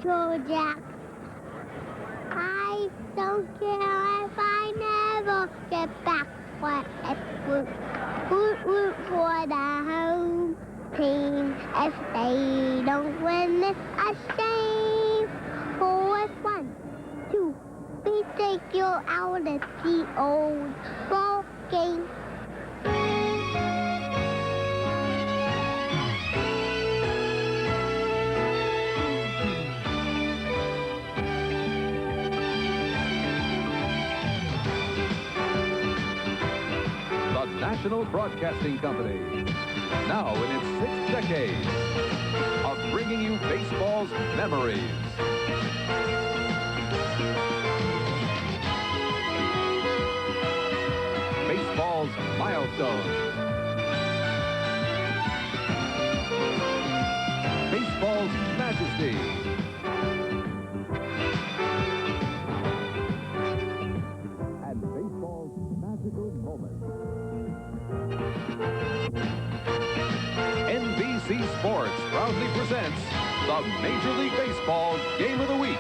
Georgia. I don't care if I never get back, but root for the home team. If they don't win, it's a shame. For it's 1, 2, we take you out of the old ball game. National Broadcasting Company, now in its 6th decade of bringing you baseball's memories. Baseball's milestones. Baseball's majesty. And baseball's magical moments. NBC Sports proudly presents the Major League Baseball Game of the Week.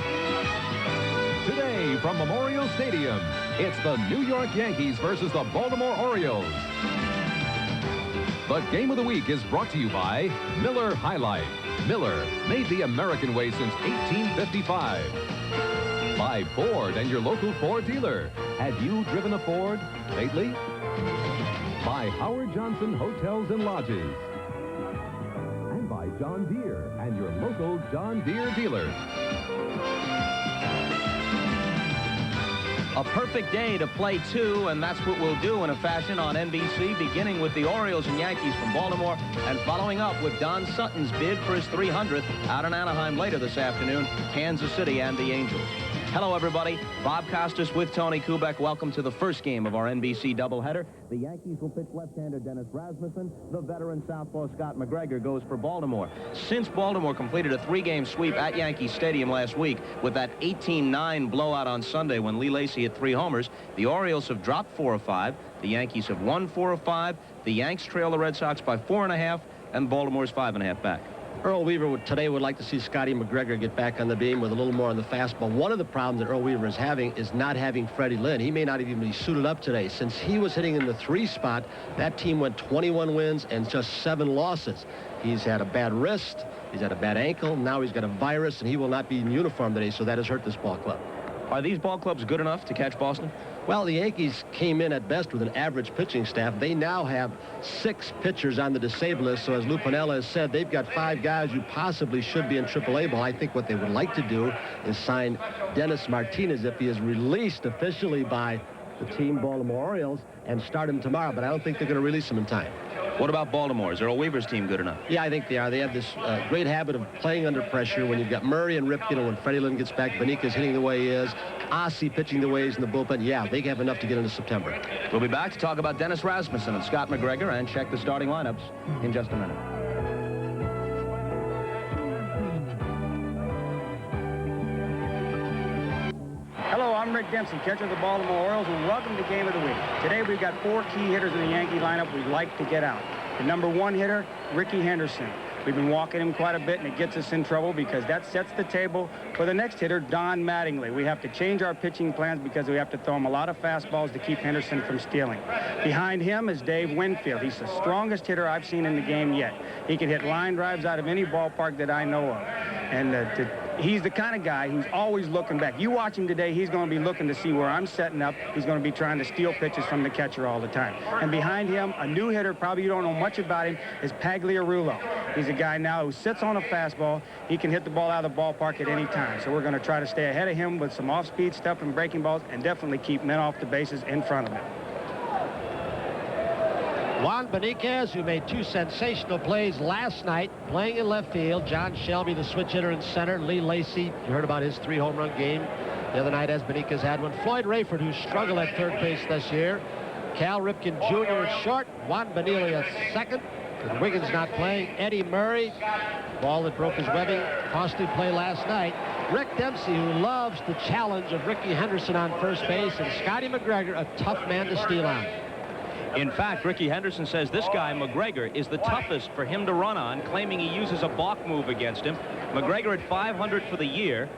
Today from Memorial Stadium, it's the New York Yankees versus the Baltimore Orioles. The Game of the Week is brought to you by Miller High Life. Miller, made the American way since 1855. By Ford and your local Ford dealer. Have you driven a Ford lately? By Howard Johnson Hotels and Lodges. And by John Deere and your local John Deere dealer. A perfect day to play two, and that's what we'll do in a fashion on NBC, beginning with the Orioles and Yankees from Baltimore and following up with Don Sutton's bid for his 300th out in Anaheim later this afternoon, Kansas City and the Angels. Hello, everybody. Bob Costas with Tony Kubek. Welcome to the first game of our NBC doubleheader. The Yankees will pitch left-hander Dennis Rasmussen. The veteran southpaw Scott McGregor goes for Baltimore. Since Baltimore completed a 3-game sweep at Yankee Stadium last week with that 18-9 blowout on Sunday when Lee Lacy hit 3 homers, the Orioles have dropped 4 of 5. The Yankees have won 4 of 5. The Yanks trail the Red Sox by 4.5, and Baltimore's 5.5 back. Earl Weaver today would like to see Scotty McGregor get back on the beam with a little more on the fastball. One of the problems that Earl Weaver is having is not having Freddie Lynn. He may not even be suited up today. Since he was hitting in the 3 spot, that team went 21 wins and just 7 losses. He's had a bad wrist, he's had a bad ankle, now he's got a virus, and he will not be in uniform today, so that has hurt this ball club. Are these ball clubs good enough to catch Boston? Well, the Yankees came in at best with an average pitching staff. They now have 6 pitchers on the disabled list. So as Lou Piniella has said, they've got 5 guys who possibly should be in AAA ball. I think what they would like to do is sign Dennis Martinez if he is released officially by the team Baltimore Orioles and start him tomorrow. But I don't think they're going to release him in time. What about Baltimore? Is Earl Weaver's team good enough? Yeah, I think they are. They have this great habit of playing under pressure. When you've got Murray and Ripken, and when Freddie Lynn gets back, Benica's hitting the way he is, Ossie pitching the way he's in the bullpen. Yeah, they have enough to get into September. We'll be back to talk about Dennis Rasmussen and Scott McGregor and check the starting lineups in just a minute. Hello, I'm Rick Dempsey, catcher of the Baltimore Orioles, and welcome to Game of the Week. Today we've got 4 key hitters in the Yankee lineup we'd like to get out. The number 1 hitter, Ricky Henderson. We've been walking him quite a bit, and it gets us in trouble because that sets the table for the next hitter, Don Mattingly. We have to change our pitching plans because we have to throw him a lot of fastballs to keep Henderson from stealing. Behind him is Dave Winfield. He's the strongest hitter I've seen in the game yet. He can hit line drives out of any ballpark that I know of. And he's the kind of guy who's always looking back. You watch him today, he's going to be looking to see where I'm setting up. He's going to be trying to steal pitches from the catcher all the time. And behind him, a new hitter, probably you don't know much about him, is Pagliarulo. He's a guy now who sits on a fastball. He can hit the ball out of the ballpark at any time. So we're going to try to stay ahead of him with some off-speed stuff and breaking balls and definitely keep men off the bases in front of him. Juan Beniquez, who made 2 sensational plays last night, playing in left field. John Shelby, the switch hitter in center. Lee Lacy, you heard about his 3 home run game the other night as Beniquez had one. Floyd Rayford, who struggled at third base this year. Cal Ripken Jr. at short. Juan Benilli at second. With Wiggins not playing. Eddie Murray, ball that broke his webbing, costly play last night. Rick Dempsey, who loves the challenge of Ricky Henderson on first base, and Scotty McGregor, a tough man to steal on. In fact, Ricky Henderson says this guy, McGregor, is the toughest for him to run on, claiming he uses a balk move against him. McGregor at 500 for the year.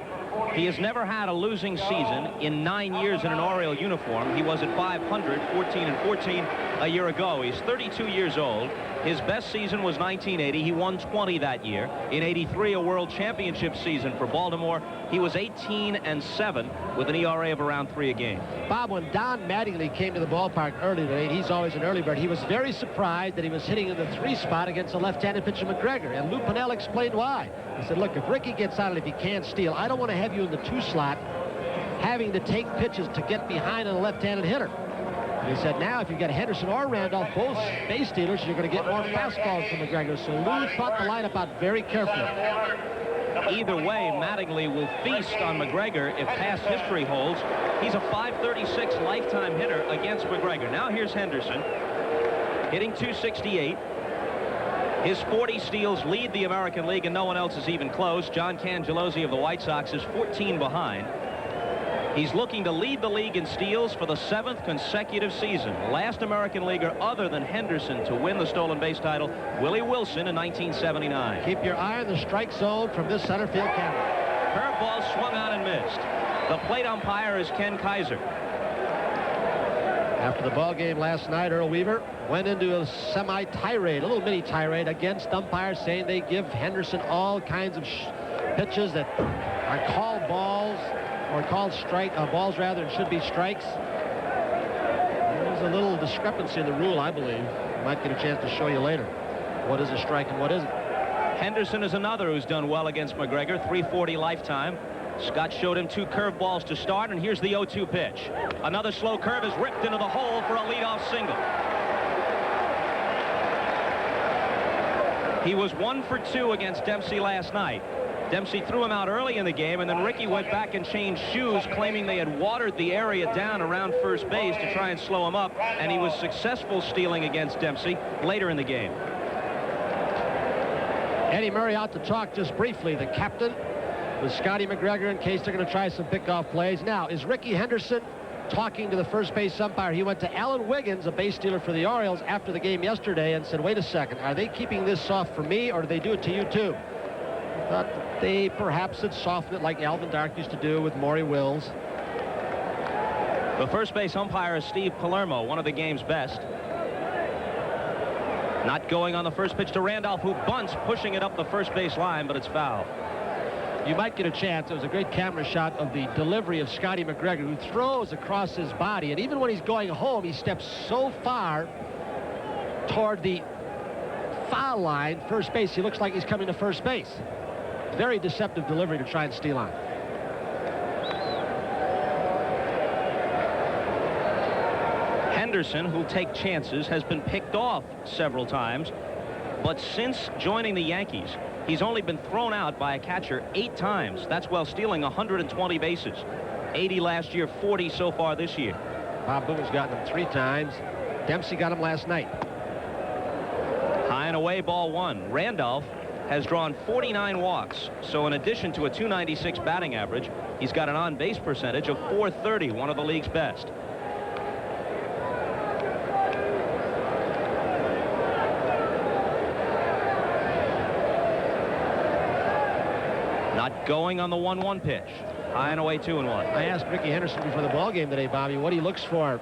He has never had a losing season in 9 years in an Oriole uniform. He was at 500, 14-14 a year ago. He's 32 years old. His best season was 1980. He won 20 that year. In 83, a World Championship season for Baltimore. He was 18-7 with an ERA of around 3 a game. Bob, when Don Mattingly came to the ballpark early today, he's always an early bird, he was very surprised that he was hitting in the 3 spot against the left-handed pitcher McGregor. And Lou Piniella explained why. He said, look, if Ricky gets out and if he can't steal, I don't want to have you in the 2 slot having to take pitches to get behind on a left-handed hitter. And he said, now, if you've got Henderson or Randolph, both base stealers, you're going to get more fastballs from McGregor. So Lou thought the lineup out very carefully. Either way, Mattingly will feast on McGregor if past history holds. He's a .536 lifetime hitter against McGregor. Now here's Henderson, hitting .268. His 40 steals lead the American League, and no one else is even close. John Cangelosi of the White Sox is 14 behind. He's looking to lead the league in steals for the 7th consecutive season. Last American leaguer other than Henderson to win the stolen base title, Willie Wilson in 1979. Keep your eye on the strike zone from this center field camera. Curveball swung on and missed. The plate umpire is Ken Kaiser. After the ball game last night, Earl Weaver went into a semi-tirade, a little mini tirade against umpires, saying they give Henderson all kinds of pitches that are called balls, or called balls rather, and should be strikes. There's a little discrepancy in the rule, I believe. Might get a chance to show you later what is a strike and what isn't. Henderson is another who's done well against McGregor, 340 lifetime. Scott showed him 2 curveballs to start, and here's the 0-2 pitch. Another slow curve is ripped into the hole for a leadoff single. He was 1 for 2 against Dempsey last night. Dempsey threw him out early in the game, and then Ricky went back and changed shoes, claiming they had watered the area down around first base to try and slow him up, and he was successful stealing against Dempsey later in the game. Eddie Murray out to talk just briefly, the captain, with Scotty McGregor in case they're going to try some pickoff plays. Now, is Ricky Henderson talking to the first base umpire? He went to Alan Wiggins, a base stealer for the Orioles, after the game yesterday and said, wait a second, are they keeping this soft for me, or do they do it to you too? Thought they perhaps had softened it like Alvin Dark used to do with Maury Wills. The first base umpire is Steve Palermo, one of the game's best. Not going on the first pitch to Randolph, who bunts, pushing it up the first base line, but it's foul. You might get a chance. It was a great camera shot of the delivery of Scotty McGregor, who throws across his body, and even when he's going home, he steps so far toward the foul line, first base, he looks like he's coming to first base. Very deceptive delivery to try and steal on. Henderson, who'll take chances, has been picked off several times, but since joining the Yankees, he's only been thrown out by a catcher 8 times. That's while stealing 120 bases. 80 last year, 40 so far this year. Bob Boone's gotten him 3 times. Dempsey got him last night. High and away, ball 1. Randolph has drawn 49 walks, so in addition to a .296 batting average, he's got an on-base percentage of .430, one of the league's best. Not going on the 1-1 pitch. High and away, 2-1. I asked Ricky Henderson before the ball game today, Bobby, what he looks for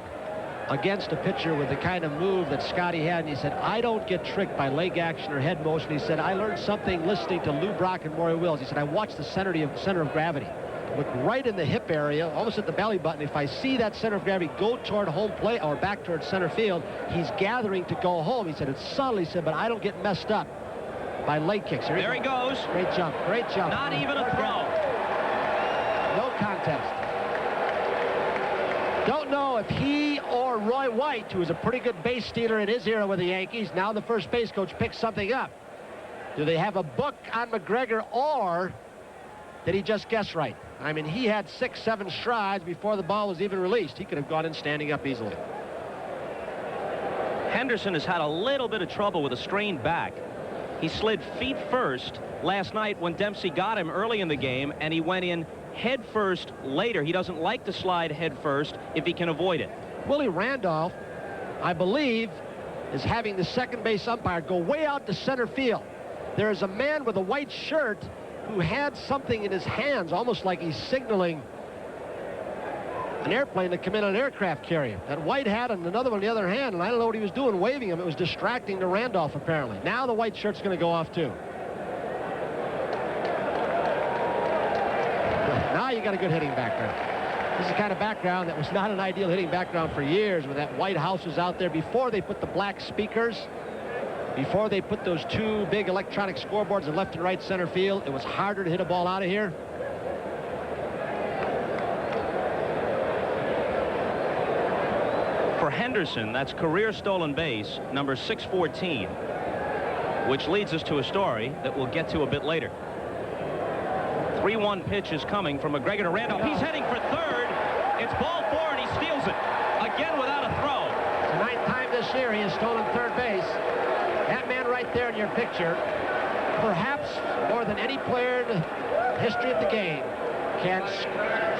against a pitcher with the kind of move that Scotty had, and he said, I don't get tricked by leg action or head motion. He said, I learned something listening to Lou Brock and Maury Wills. He said, I watched the center of gravity. Look right in the hip area, almost at the belly button. If I see that center of gravity go toward home plate or back toward center field, he's gathering to go home. He said, it's subtle, he said, but I don't get messed up by leg kicks. There he goes. Great jump, great jump. Not even a throw. No contest. Don't know if he or Roy White, who was a pretty good base stealer in his era with the Yankees, now the first base coach, picks something up. Do they have a book on McGregor, or did he just guess right? I mean, he had 6-7 strides before the ball was even released. He could have gone in standing up easily. Henderson has had a little bit of trouble with a strained back. He slid feet first last night when Dempsey got him early in the game, and he went in head first later. He doesn't like to slide head first if he can avoid it. Willie Randolph, I believe, is having the second base umpire go way out to center field. There is a man with a white shirt who had something in his hands, almost like he's signaling an airplane to come in on an aircraft carrier. That white hat and another one in the other hand, and I don't know what he was doing, waving him. It was distracting to Randolph, apparently. Now the white shirt's going to go off, too. Now you got a good hitting background. This is the kind of background that was not an ideal hitting background for years, when that White House was out there before they put the black speakers, before they put those two big electronic scoreboards in left and right center field. It was harder to hit a ball out of here. For Henderson, that's career stolen base number 614, which leads us to a story that we'll get to a bit later. 3-1 pitch is coming from McGregor to Randolph. He's heading for third. It's ball 4, and he steals it again without a throw. The 9th time this year he has stolen third base. That man right there in your picture, perhaps more than any player in the history of the game, can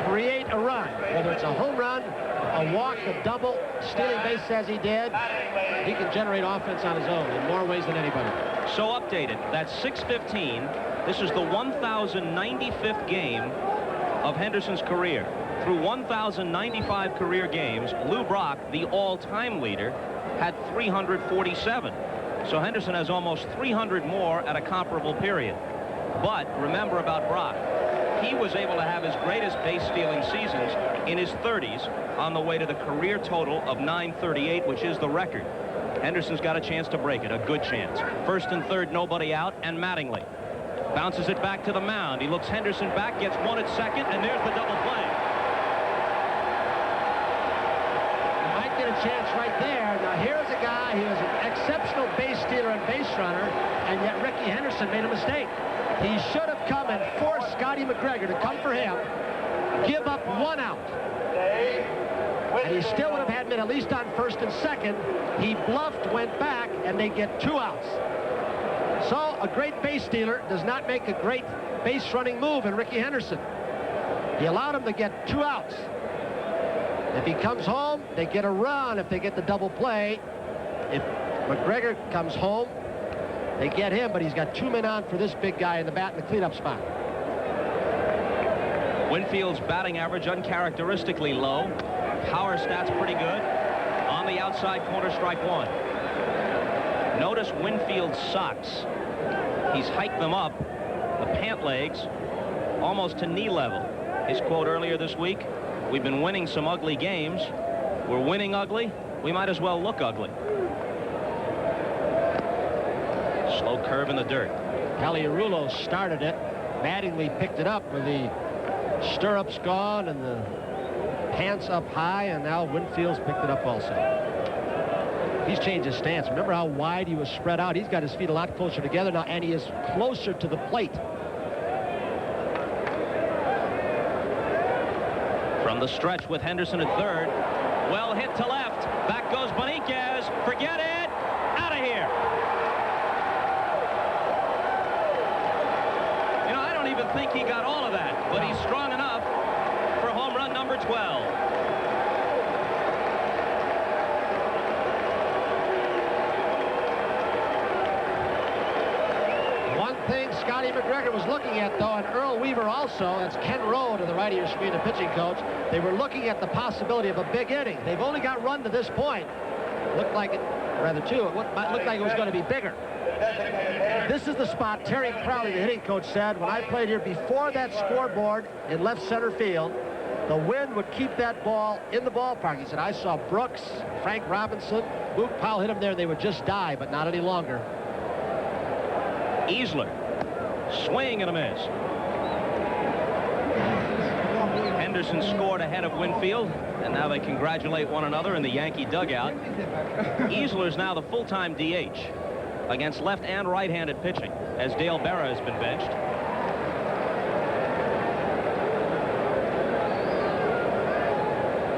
create a run, whether it's a home run, a walk, a double, stealing base as he did. He can generate offense on his own in more ways than anybody. So updated, that's 615. This is the 1,095th game of Henderson's career. Through 1,095 career games, Lou Brock, the all-time leader, had 347. So Henderson has almost 300 more at a comparable period. But remember about Brock. He was able to have his greatest base-stealing seasons in his 30s on the way to the career total of 938, which is the record. Henderson's got a chance to break it, a good chance. First and third, nobody out, and Mattingly bounces it back to the mound. He looks Henderson back, gets one at second, and there's the double play. You might get a chance right there. Now here's a guy who is an exceptional base stealer and base runner, and yet Ricky Henderson made a mistake. He should have come and forced Scotty McGregor to come for him, give up 1 out. And he still would have had men at least on first and second. He bluffed, went back, and they get 2 outs. So a great base stealer does not make a great base running move in Ricky Henderson. He allowed him to get 2 outs. If he comes home, they get a run if they get the double play. If McGregor comes home, they get him, but he's got 2 men on for this big guy in the bat in the cleanup spot. Winfield's batting average uncharacteristically low. Power stats pretty good. On the outside corner, strike 1. Notice Winfield's socks. He's hiked them up, the pant legs, almost to knee level. His quote earlier this week, we've been winning some ugly games. We're winning ugly. We might as well look ugly. Slow curve in the dirt. Paliarulo started it. Mattingly picked it up with the stirrups gone and the pants up high, and now Winfield's picked it up also. He's changed his stance. Remember how wide he was spread out? He's got his feet a lot closer together now, and he is closer to the plate. From the stretch with Henderson at third. Well hit to left. Back goes Beniquez. Forget it. Out of here. You know, I don't even think he got all of that, but he's strong enough for home run number 12. Thing Scotty McGregor was looking at, though, and Earl Weaver also, that's Ken Rowe to the right of your screen, the pitching coach, they were looking at the possibility of a big inning. They've only got run to this point. Looked like it, rather two, it might look like it was going to be bigger. This is the spot Terry Crowley, the hitting coach, said, when I played here before that scoreboard in left center field, the wind would keep that ball in the ballpark. He said, I saw Brooks, Frank Robinson, Boog Powell hit them there, and they would just die, but not any longer. Easler, swing and a miss. Henderson scored ahead of Winfield, and now they congratulate one another in the Yankee dugout. Easler's now the full-time DH against left and right-handed pitching, as Dale Berra has been benched.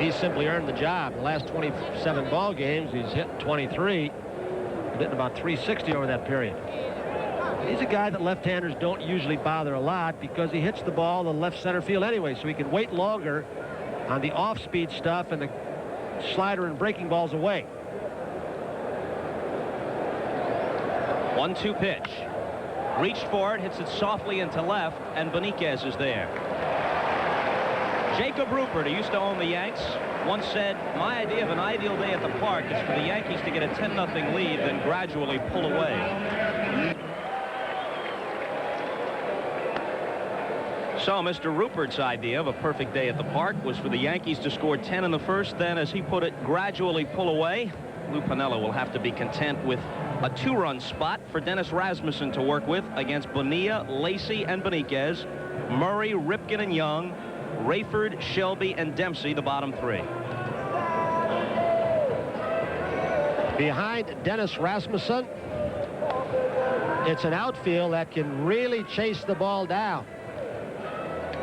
He's simply earned the job. The last 27 ball games, he's hit 23, hitting about 360 over that period. He's a guy that left-handers don't usually bother a lot because he hits the ball in the left center field anyway, so he can wait longer on the off-speed stuff and the slider and breaking balls away. 1-2 pitch. Reached for it, hits it softly into left, and Beniquez is there. Jacob Rupert, who used to own the Yanks, once said, my idea of an ideal day at the park is for the Yankees to get a 10-0 lead, then gradually pull away. So Mr. Rupert's idea of a perfect day at the park was for the Yankees to score 10 in the first, then, as he put it, gradually pull away. Lou Piniella will have to be content with a 2-run spot for Dennis Rasmussen to work with against Bonilla, Lacey, and Beniquez, Murray, Ripken, and Young, Rayford, Shelby, and Dempsey, the bottom 3. Behind Dennis Rasmussen, it's an outfield that can really chase the ball down.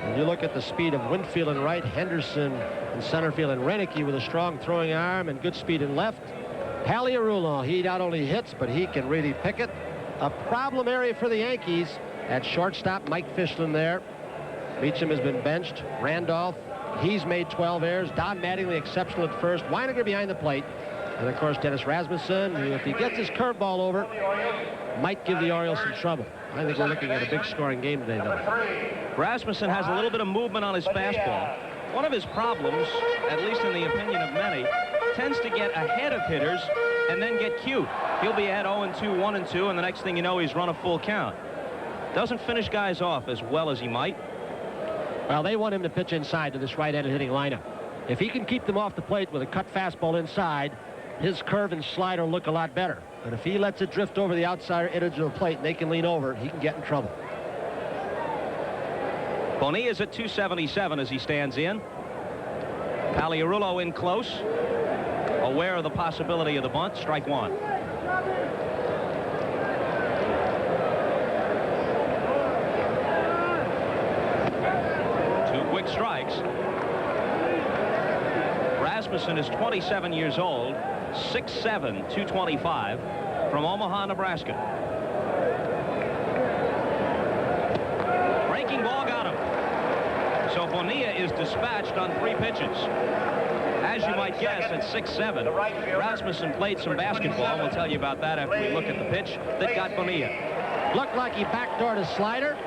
When you look at the speed of Winfield in right, Henderson in center field, and Reineke with a strong throwing arm and good speed in left. Paliarulo, he not only hits, but he can really pick it. A problem area for the Yankees at shortstop, Mike Fischlin there. Meacham has been benched. Randolph, he's made 12 errors. Don Mattingly exceptional at first. Weiniger behind the plate. And, of course, Dennis Rasmussen, who, if he gets his curveball over, might give the Orioles some trouble. I think we're looking at a big scoring game today, though. Rasmussen has a little bit of movement on his fastball. One of his problems, at least in the opinion of many, tends to get ahead of hitters and then get cute. He'll be ahead 0-2, 1-2, and the next thing you know, he's run a full count. Doesn't finish guys off as well as he might. Well, they want him to pitch inside to this right-handed hitting lineup. If he can keep them off the plate with a cut fastball inside, his curve and slider look a lot better. But if he lets it drift over the outside edge of the plate and they can lean over, he can get in trouble. Bonilla's at 277 as he stands in. Paliarulo in close. Aware of the possibility of the bunt. Strike one. Two quick strikes. Rasmussen is 27 years old, 6'7", 225, from Omaha, Nebraska. Breaking ball got him. So Bonilla is dispatched on 3 pitches. As you might guess, at 6'7", Rasmussen played some basketball. We'll tell you about that after we look at the pitch that got Bonilla. Looked like he backdoored his slider.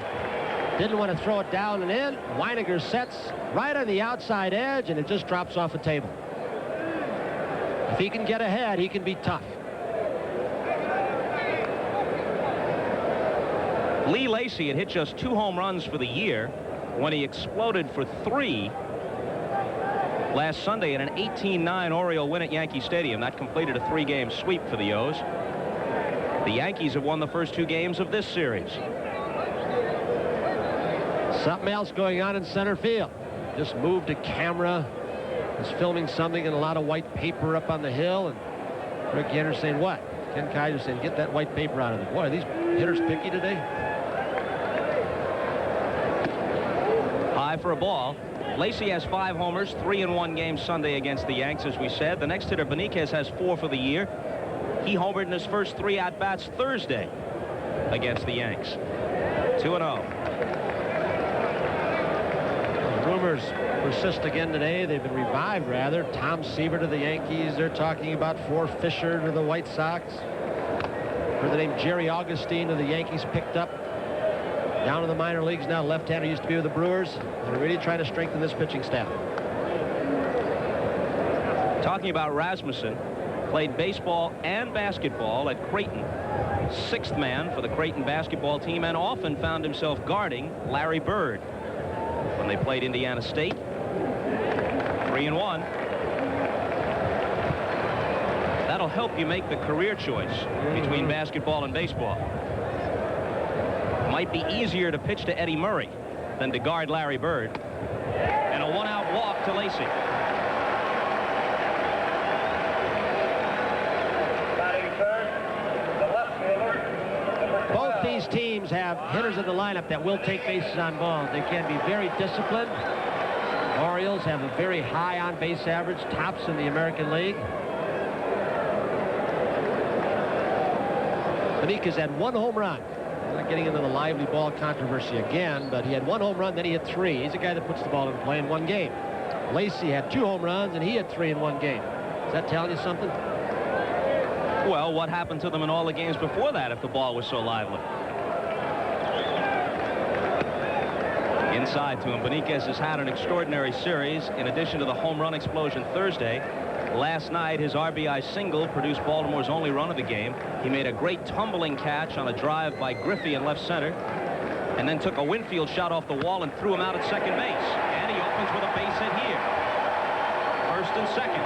Didn't want to throw it down and in. Weiniger sets right on the outside edge, and it just drops off the table. If he can get ahead, he can be tough. Lee Lacey had hit just 2 home runs for the year when he exploded for 3 last Sunday in an 18-9 Oriole win at Yankee Stadium. That completed a 3-game sweep for the O's. The Yankees have won the first 2 games of this series. Something else going on in center field. Just moved a camera. Was filming something in a lot of white paper up on the hill. And Rick Yenner saying, what? Ken Kaiser saying, get that white paper out of there. Boy, are these hitters picky today? High for a ball. Lacey has 5 homers, 3 in 1 game Sunday against the Yanks, as we said. The next hitter, Beniquez, has 4 for the year. He homered in his first 3 at-bats Thursday against the Yanks. 2-0. Rumors persist again today. They've been revived, rather. Tom Seaver to the Yankees. They're talking about For Fisher to the White Sox. Heard the name Jerry Augustine to the Yankees picked up. Down in the minor leagues now. Left-hander, used to be with the Brewers. They're really trying to strengthen this pitching staff. Talking about Rasmussen, played baseball and basketball at Creighton. 6th man for the Creighton basketball team, and often found himself guarding Larry Bird when they played Indiana State. 3-1. That'll help you make the career choice between basketball and baseball. Might be easier to pitch to Eddie Murray than to guard Larry Bird. And a 1-out walk to Lacey. Both these teams have hitters in the lineup that will take bases on balls. They can be very disciplined. Orioles have a very high on-base average, tops in the American League. Beniquez had 1 home run. Not getting into the lively ball controversy again, but he had 1 home run, then he had 3. He's a guy that puts the ball in play in 1 game. Lacey had 2 home runs, and he had 3 in 1 game. Is that telling you something? Well, what happened to them in all the games before that if the ball was so lively? Inside to him. Beniquez has had an extraordinary series. In addition to the home run explosion Thursday, last night his RBI single produced Baltimore's only run of the game. He made a great tumbling catch on a drive by Griffey in left center, and then took a Winfield shot off the wall and threw him out at second base. And he opens with a base hit here. First and second.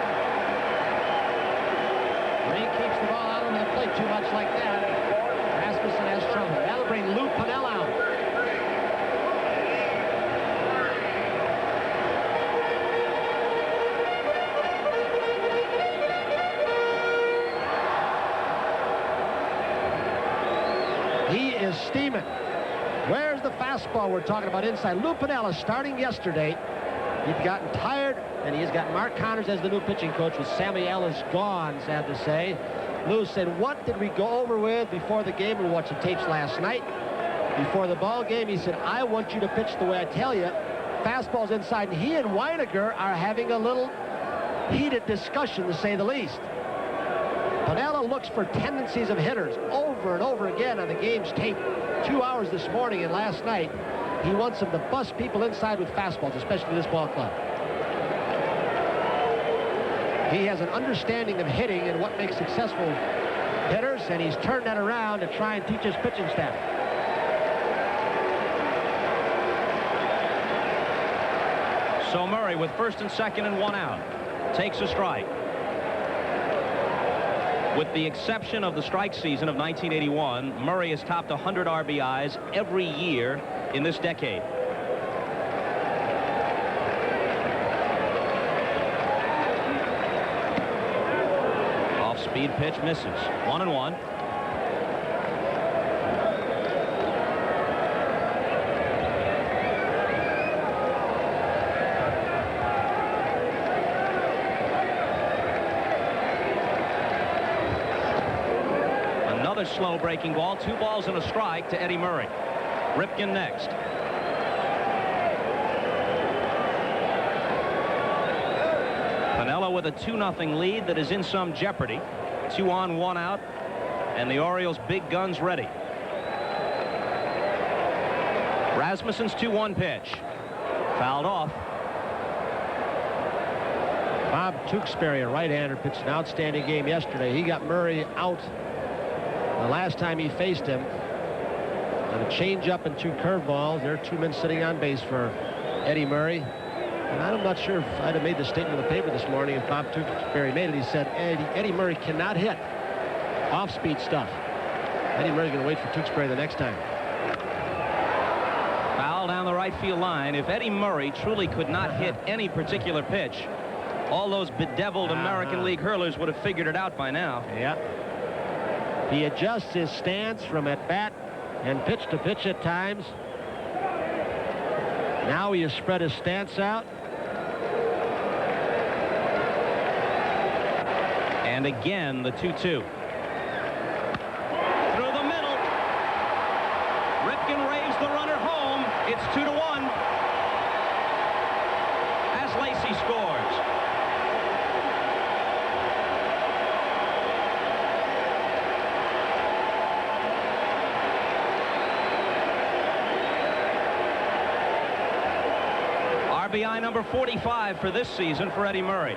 When he keeps the ball out on the plate too much like that, Rasmussen has trouble. That'll bring Lou Piniella out. He is steaming. Where's the fastball we're talking about inside? Lou Piniella starting yesterday. He'd gotten tired, and he's got Mark Connors as the new pitching coach with Sammy Ellis gone, sad to say. Lou said, what did we go over with before the game? We watched the tapes last night. Before the ball game, he said, I want you to pitch the way I tell you. Fastball's inside, and he and Weiniger are having a little heated discussion, to say the least. Piniella looks for tendencies of hitters over and over again on the game's tape. 2 hours this morning and last night. He wants them to bust people inside with fastballs, especially this ball club. He has an understanding of hitting and what makes successful hitters, and he's turned that around to try and teach his pitching staff. So Murray with first and second and one out takes a strike. With the exception of the strike season of 1981, Murray has topped 100 RBIs every year in this decade. Off-speed pitch misses. 1-1. Another slow breaking ball. 2 balls and a strike to Eddie Murray. Ripken next. Piniella with a 2-0 lead that is in some jeopardy. 2 on, 1 out, and the Orioles' big guns ready. Rasmussen's 2-1 pitch. Fouled off. Bob Tewksbury, a right-hander, pitched an outstanding game yesterday. He got Murray out the last time he faced him. And a changeup and 2 curveballs. There are 2 men sitting on base for Eddie Murray. And I'm not sure if I'd have made the statement in the paper this morning if Bob Tewksbury made it. He said Eddie Murray cannot hit off-speed stuff. Eddie Murray's going to wait for Tewksbury the next time. Foul down the right field line. If Eddie Murray truly could not hit any particular pitch, all those bedeviled American League hurlers would have figured it out by now. Yeah. He adjusts his stance from at bat and pitch to pitch at times. Now he has spread his stance out. And again, the 2-2. Through the middle. Ripken raised the runner home. It's 2-1. As Lacy scores. RBI number 45 for this season for Eddie Murray.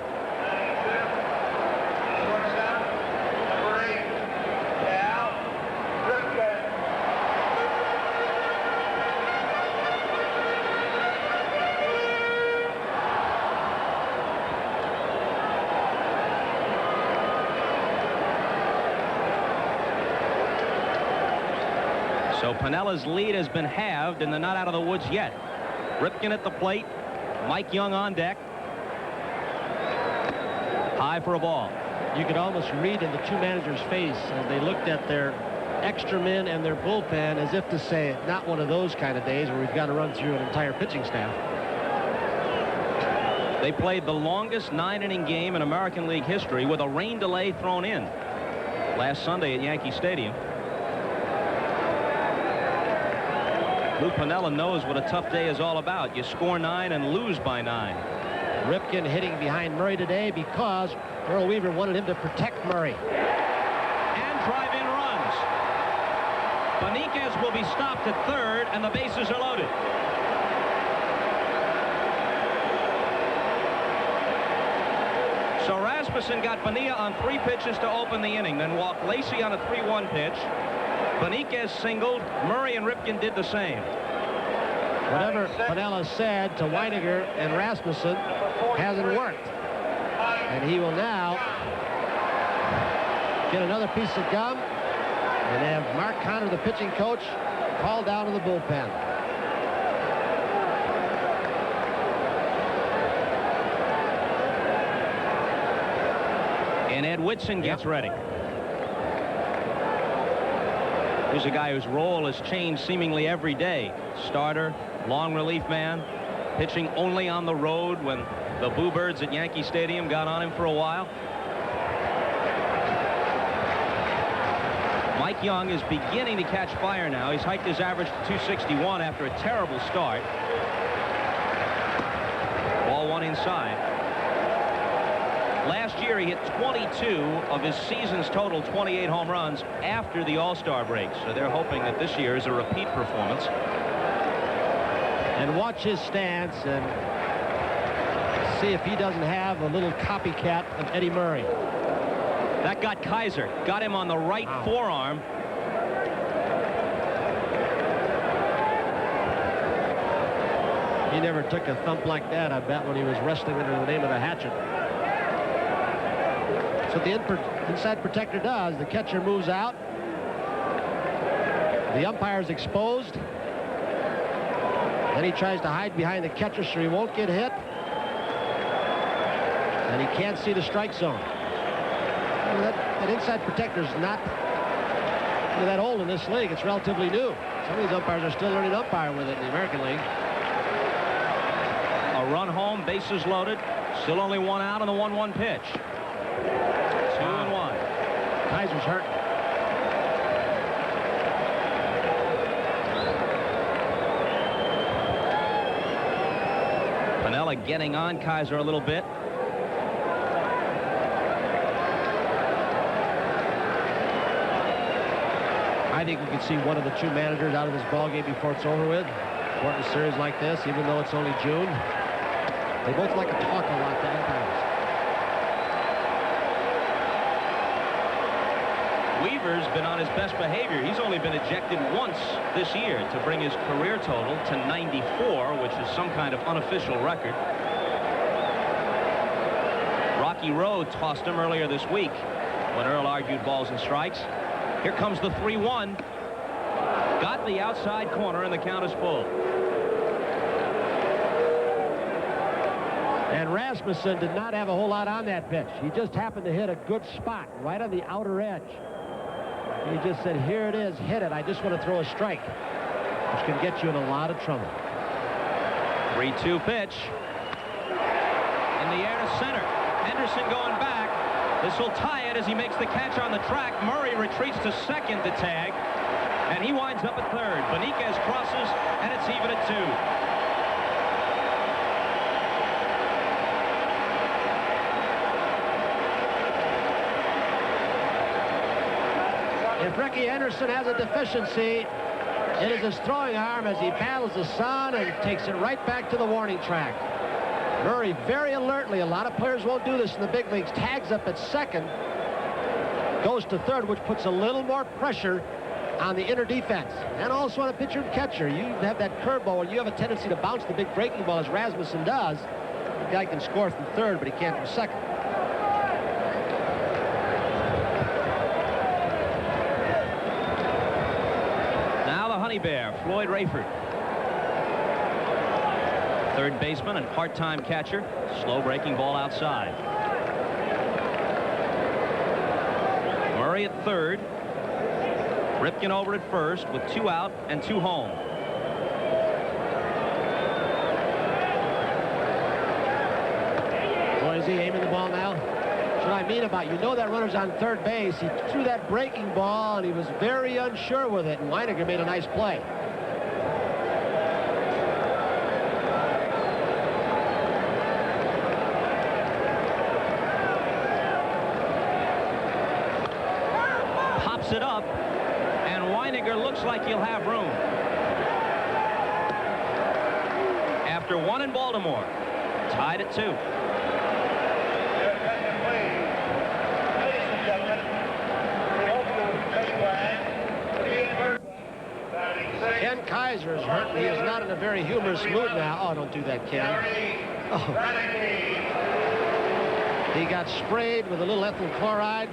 So Piniella's lead has been halved, and they're not out of the woods yet. Ripken at the plate. Mike Young on deck. High for a ball. You could almost read in the 2 managers' face as they looked at their extra men and their bullpen as if to say, not one of those kind of days where we've got to run through an entire pitching staff. They played the longest 9-inning game in American League history with a rain delay thrown in last Sunday at Yankee Stadium. Lou Piniella knows what a tough day is all about. You score 9 and lose by 9. Ripken hitting behind Murray today because Earl Weaver wanted him to protect Murray. And drive-in runs. Beniquez will be stopped at third, and the bases are loaded. So Rasmussen got Bonilla on 3 pitches to open the inning, then walked Lacy on a 3-1 pitch. Beniquez singled. Murray and Ripken did the same. Whatever Piniella said to Weiniger and Rasmussen hasn't worked. And he will now get another piece of gum and have Mark Connor, the pitching coach, called down to the bullpen. And Ed Whitson gets ready. Here's a guy whose role has changed seemingly every day. Starter, long relief man, pitching only on the road when the Boo Birds at Yankee Stadium got on him for a while. Mike Young is beginning to catch fire now. He's hiked his average to 261 after a terrible start. Ball 1 inside. Last year, he hit 22 of his season's total 28 home runs after the All-Star break. So they're hoping that this year is a repeat performance. And watch his stance and see if he doesn't have a little copycat of Eddie Murray. That got Kaiser. Got him on the right forearm. He never took a thump like that, I bet, when he was wrestling under the name of the hatchet. So the inside protector does. The catcher moves out. The umpire's exposed. Then he tries to hide behind the catcher so he won't get hit. And he can't see the strike zone. That inside protector's not that old in this league. It's relatively new. Some of these umpires are still learning to umpire with it in the American League. A run home, bases loaded. Still only 1 out on the 1-1 pitch. 2-1. Kaiser's hurt. Piniella getting on Kaiser a little bit. I think we could see one of the 2 managers out of this ball game before it's over with. Important series like this, even though it's only June. They both like to talk a lot, the umpires. Weaver's been on his best behavior. He's only been ejected once this year to bring his career total to 94, which is some kind of unofficial record. Rocky Road tossed him earlier this week when Earl argued balls and strikes. Here comes the 3-1. Got the outside corner, and the count is full. And Rasmussen did not have a whole lot on that pitch. He just happened to hit a good spot right on the outer edge. He just said, here it is, hit it. I just want to throw a strike, which can get you in a lot of trouble. 3-2 pitch. In the air to center. Henderson going back. This will tie it as he makes the catch on the track. Murray retreats to second to tag, and he winds up at third. Beniquez crosses, and it's even at 2. If Ricky Henderson has a deficiency, it is his throwing arm as he battles the sun and takes it right back to the warning track. Murray very alertly, a lot of players won't do this in the big leagues, tags up at second, goes to third, which puts a little more pressure on the inner defense. And also on a pitcher and catcher, you have that curveball and you have a tendency to bounce the big breaking ball as Rasmussen does. The guy can score from third, but he can't from second. Now the Honey Bear, Floyd Rayford. Third baseman and part-time catcher. Slow breaking ball outside. Murray at third. Ripken over at first with 2 out and 2 home. Boy, is he aiming the ball now? That's what I mean about, you know that runner's on third base. He threw that breaking ball and he was very unsure with it, and Weiniger made a nice play. It up, and Weiniger looks like he'll have room. After 1 in Baltimore, tied at 2. Ken Kaiser is hurt. He is not in a very humorous mood now. Oh, don't do that, Ken. Oh. He got sprayed with a little ethyl chloride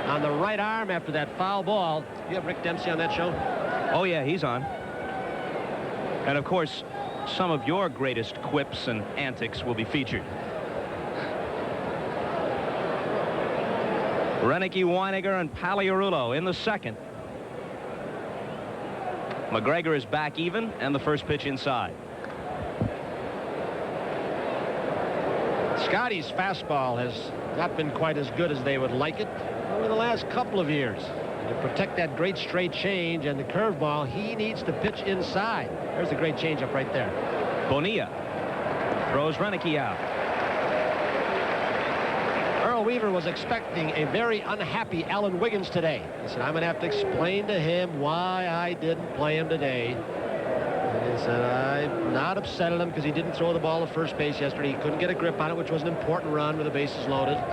on the right arm after that foul ball. You have Rick Dempsey on that show? Oh, yeah, he's on. And, of course, some of your greatest quips and antics will be featured. Renicky, Weiniger, and Paliarulo in the second. McGregor is back even, and the first pitch inside. Scotty's fastball has not been quite as good as they would like it over the last couple of years. To protect that great straight change and the curveball, he needs to pitch inside. There's a great changeup right there. Bonilla throws Renicky out. Earl Weaver was expecting a very unhappy Alan Wiggins today. He said, I'm going to have to explain to him why I didn't play him today. And he said, I'm not upset at him because he didn't throw the ball to first base yesterday. He couldn't get a grip on it, which was an important run with the bases loaded. So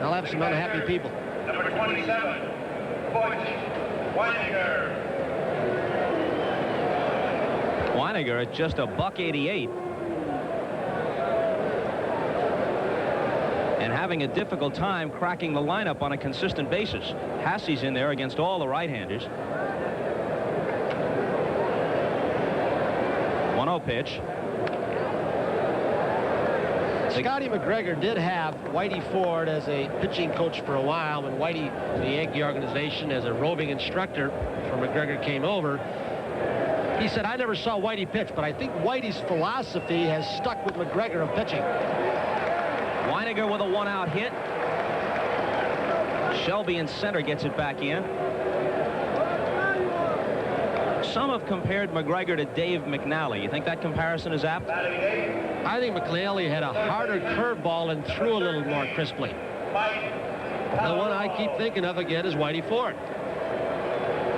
I'll have some unhappy people. Number 27, Weiniger. Weiniger at just $1.88. And having a difficult time cracking the lineup on a consistent basis. Hassey's in there against all the right-handers. 1-0 pitch. Scotty McGregor did have Whitey Ford as a pitching coach for a while when Whitey, the Yankee organization, as a roving instructor for McGregor came over. He said, I never saw Whitey pitch, but I think Whitey's philosophy has stuck with McGregor of pitching. Weiniger with a one-out hit. Shelby in center gets it back in. Some have compared McGregor to Dave McNally. You think that comparison is apt? I think McNally had a harder curveball and threw a little more crisply. The one I keep thinking of again is Whitey Ford.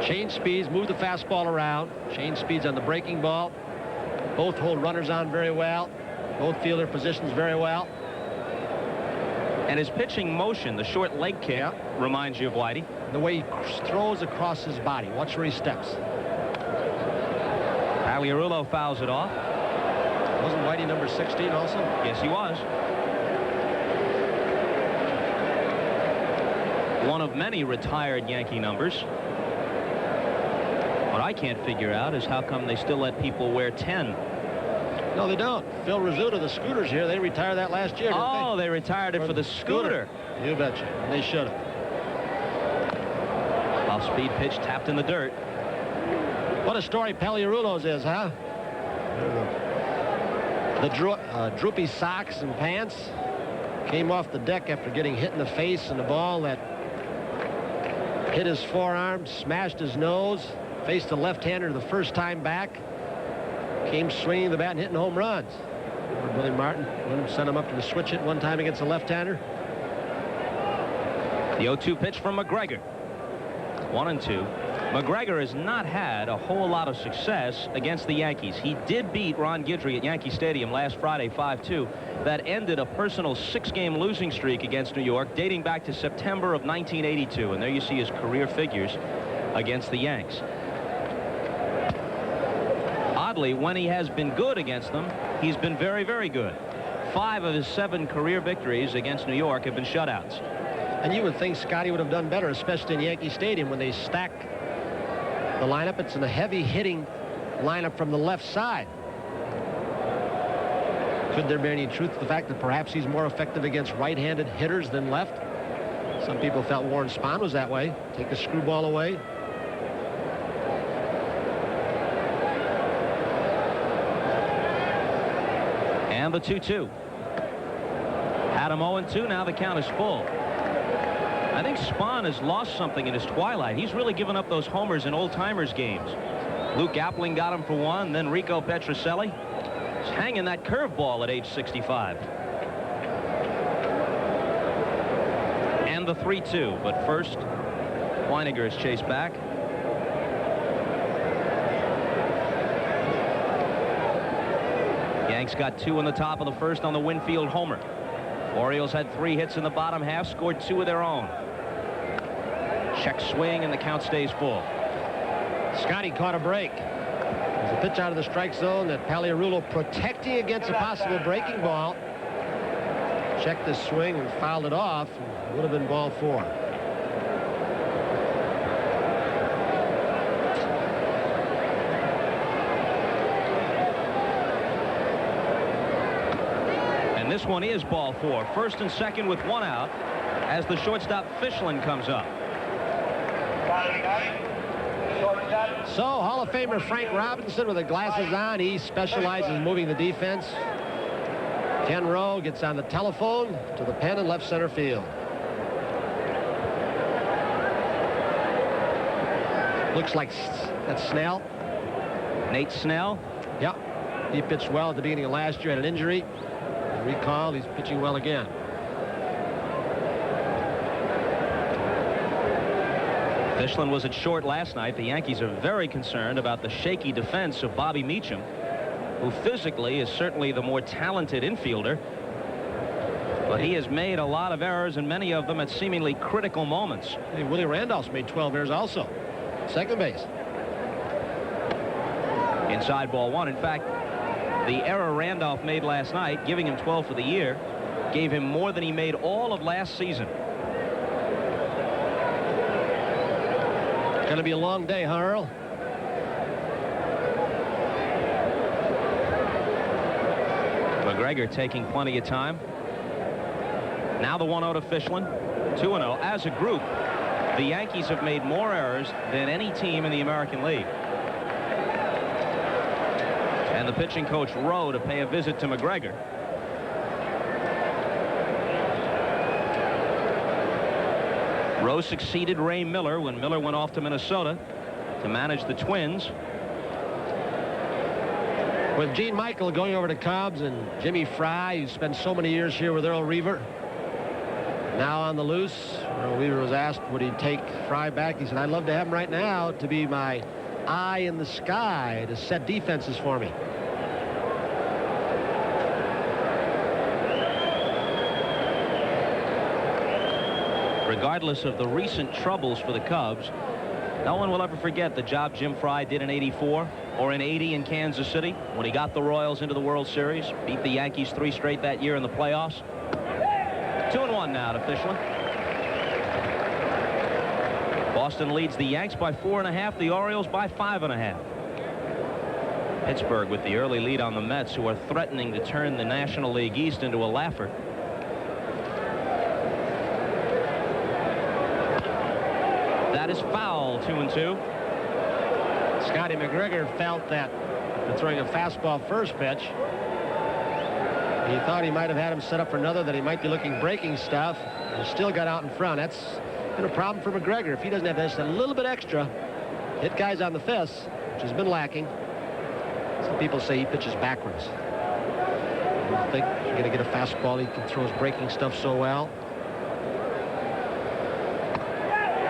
Change speeds, move the fastball around. Change speeds on the breaking ball. Both hold runners on very well. Both feel their positions very well. And his pitching motion, the short leg kick, reminds you of Whitey. The way he throws across his body. Watch where he steps. Paliarulo fouls it off. Wasn't Whitey number 16 also? Yes, he was. One of many retired Yankee numbers. What I can't figure out is how come they still let people wear 10. No, they don't. Phil Rizzuto, the Scooters here, they retired that last year, didn't they retired it for the scooter. You betcha. They should have. Off-speed pitch tapped in the dirt. What a story Paliarulo's is, huh? The droopy socks and pants came off the deck after getting hit in the face and the ball that hit his forearm, smashed his nose, faced a left-hander the first time back, came swinging the bat and hitting home runs. Billy Martin sent him up to the switch hit one time against a left-hander. The 0-2 pitch from McGregor. 1-2. McGregor has not had a whole lot of success against the Yankees. He did beat Ron Guidry at Yankee Stadium last Friday 5-2. That ended a personal 6-game losing streak against New York dating back to September of 1982. And there you see his career figures against the Yanks. Oddly, when he has been good against them, he's been very, very good. 5 of his 7 career victories against New York have been shutouts. And you would think Scotty would have done better, especially in Yankee Stadium when they stack the lineup. It's in a heavy-hitting lineup from the left side. Could there be any truth to the fact that perhaps he's more effective against right-handed hitters than left? Some people felt Warren Spahn was that way. Take the screwball away. And the 2-2. Had him 0-2. Now the count is full. I think Spahn has lost something in his twilight. He's really given up those homers in old-timers games. Luke Appling got him for 1, then Rico Petrocelli. He's hanging that curveball at age 65. And the 3-2. But first, Weiniger is chased back. Yanks got 2 in the top of the first on the Winfield homer. Orioles had 3 hits in the bottom half, scored 2 of their own. Check swing, and the count stays full. Scotty caught a break. There's a pitch out of the strike zone that Paliarulo protecting against a possible breaking ball. Checked the swing and fouled it off. It would have been ball 4. And this one is ball 4. First and second with 1 out as the shortstop Fischlin comes up. So, Hall of Famer Frank Robinson with the glasses on. He specializes in moving the defense. Ken Rowe gets on the telephone to the pen in left center field. Looks like that's Snell. Nate Snell. Yep. He pitched well at the beginning of last year, had an injury. Recall, he's pitching well again. Fischlin was at short last night. The Yankees are very concerned about the shaky defense of Bobby Meacham, who physically is certainly the more talented infielder. But he has made a lot of errors, and many of them at seemingly critical moments. Hey, Willie Randolph's made 12 errors also. Second base. Inside ball 1. In fact, the error Randolph made last night, giving him 12 for the year, gave him more than he made all of last season. Going to be a long day, huh, Earl? McGregor taking plenty of time. Now the 1-0 to Fischlin. 2-0. As a group, the Yankees have made more errors than any team in the American League. And the pitching coach Rowe to pay a visit to McGregor. Rowe succeeded Ray Miller when Miller went off to Minnesota to manage the Twins. With Gene Michael going over to Cubs and Jimmy Fry, who spent so many years here with Earl Reaver, now on the loose, Earl Reaver was asked would he take Fry back. He said, I'd love to have him right now to be my eye in the sky to set defenses for me. Regardless of the recent troubles for the Cubs, no one will ever forget the job Jim Fry did in '84 or in '80 in Kansas City when he got the Royals into the World Series, beat the Yankees 3 straight that year in the playoffs. 2-1 now to Fischlin. Boston leads the Yanks by 4.5, the Orioles by 5.5. Pittsburgh with the early lead on the Mets, who are threatening to turn the National League East into a laugher. That is foul. 2-2. Scotty McGregor felt that after throwing a fastball first pitch, he thought he might have had him set up for another, that he might be looking breaking stuff, and still got out in front. That's been a problem for McGregor. If he doesn't have just a little bit extra, hit guys on the fists, which has been lacking. Some people say he pitches backwards. I think you're going to get a fastball. He can throw his breaking stuff so well.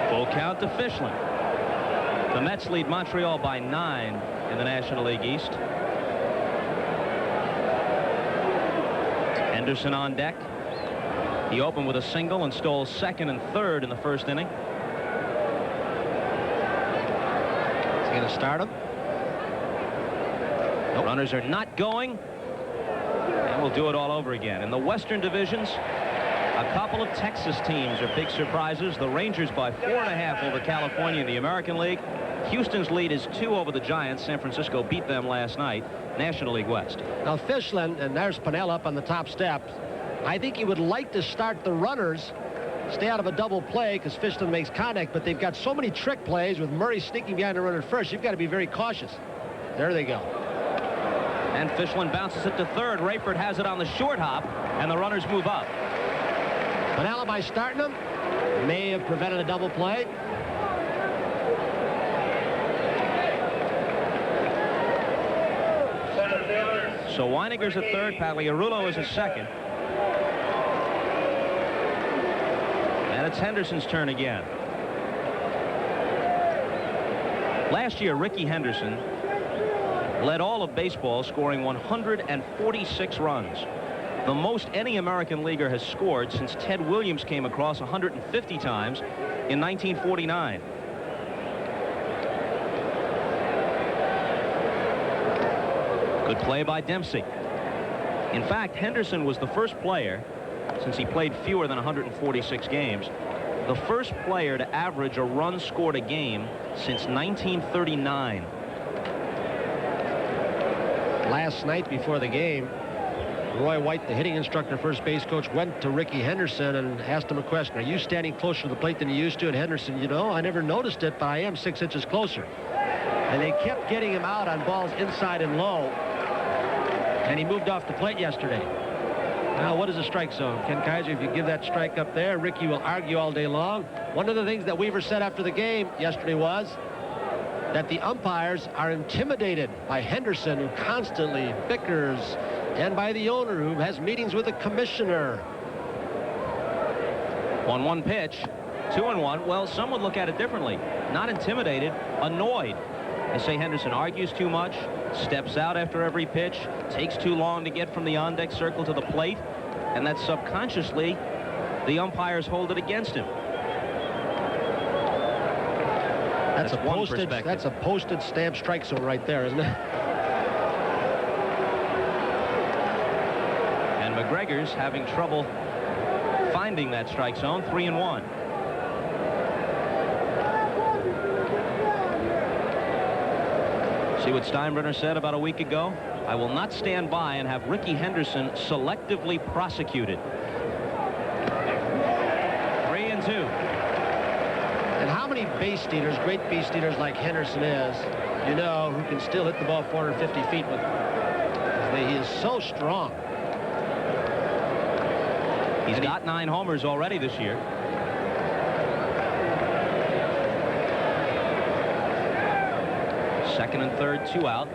Full count to Fischlin. The Mets lead Montreal by 9 in the National League East. Henderson on deck. He opened with a single and stole second and third in the first inning. Is he going to start him? Nope. Runners are not going. And we'll do it all over again. In the Western divisions, a couple of Texas teams are big surprises. The Rangers by 4.5 over California in the American League. Houston's lead is 2 over the Giants. San Francisco beat them last night. National League West. Now Fischlin, and there's Pennell up on the top step. I think he would like to start the runners, stay out of a double play because Fischlin makes contact, but they've got so many trick plays with Murray sneaking behind the runner first. You've got to be very cautious. There they go. And Fischlin bounces it to third. Rayford has it on the short hop, and the runners move up. Pennell by starting him may have prevented a double play. So Weiniger's at third. Paliarulo is at second. And it's Henderson's turn again. Last year, Ricky Henderson led all of baseball, scoring 146 runs. The most any American leaguer has scored since Ted Williams came across 150 times in 1949. Good play by Dempsey. In fact, Henderson was the first player, since he played fewer than 146 games, the first player to average a run scored a game since 1939. Last night before the game, Roy White, the hitting instructor, first base coach, went to Ricky Henderson and asked him a question. Are you standing closer to the plate than you used to? And Henderson, you know, I never noticed it, but I am 6 inches closer. And they kept getting him out on balls inside and low. And he moved off the plate yesterday. Now, what is a strike zone? Ken Kaiser, if you give that strike up there, Ricky will argue all day long. One of the things that Weaver said after the game yesterday was that the umpires are intimidated by Henderson, who constantly bickers, and by the owner, who has meetings with the commissioner. 1-1 pitch. 2-1. Well, some would look at it differently. Not intimidated, annoyed. They say Henderson argues too much, steps out after every pitch, takes too long to get from the on-deck circle to the plate, and that subconsciously the umpires hold it against him. That's a posted stamp strike zone right there, isn't it? And McGregor's having trouble finding that strike zone. 3-1. See what Steinbrenner said about a week ago? I will not stand by and have Ricky Henderson selectively prosecuted. 3-2. And how many base stealers, great base stealers like Henderson is, you know, who can still hit the ball 450 feet with, he is so strong. He's got 9 homers already this year. Second and third, 2 out.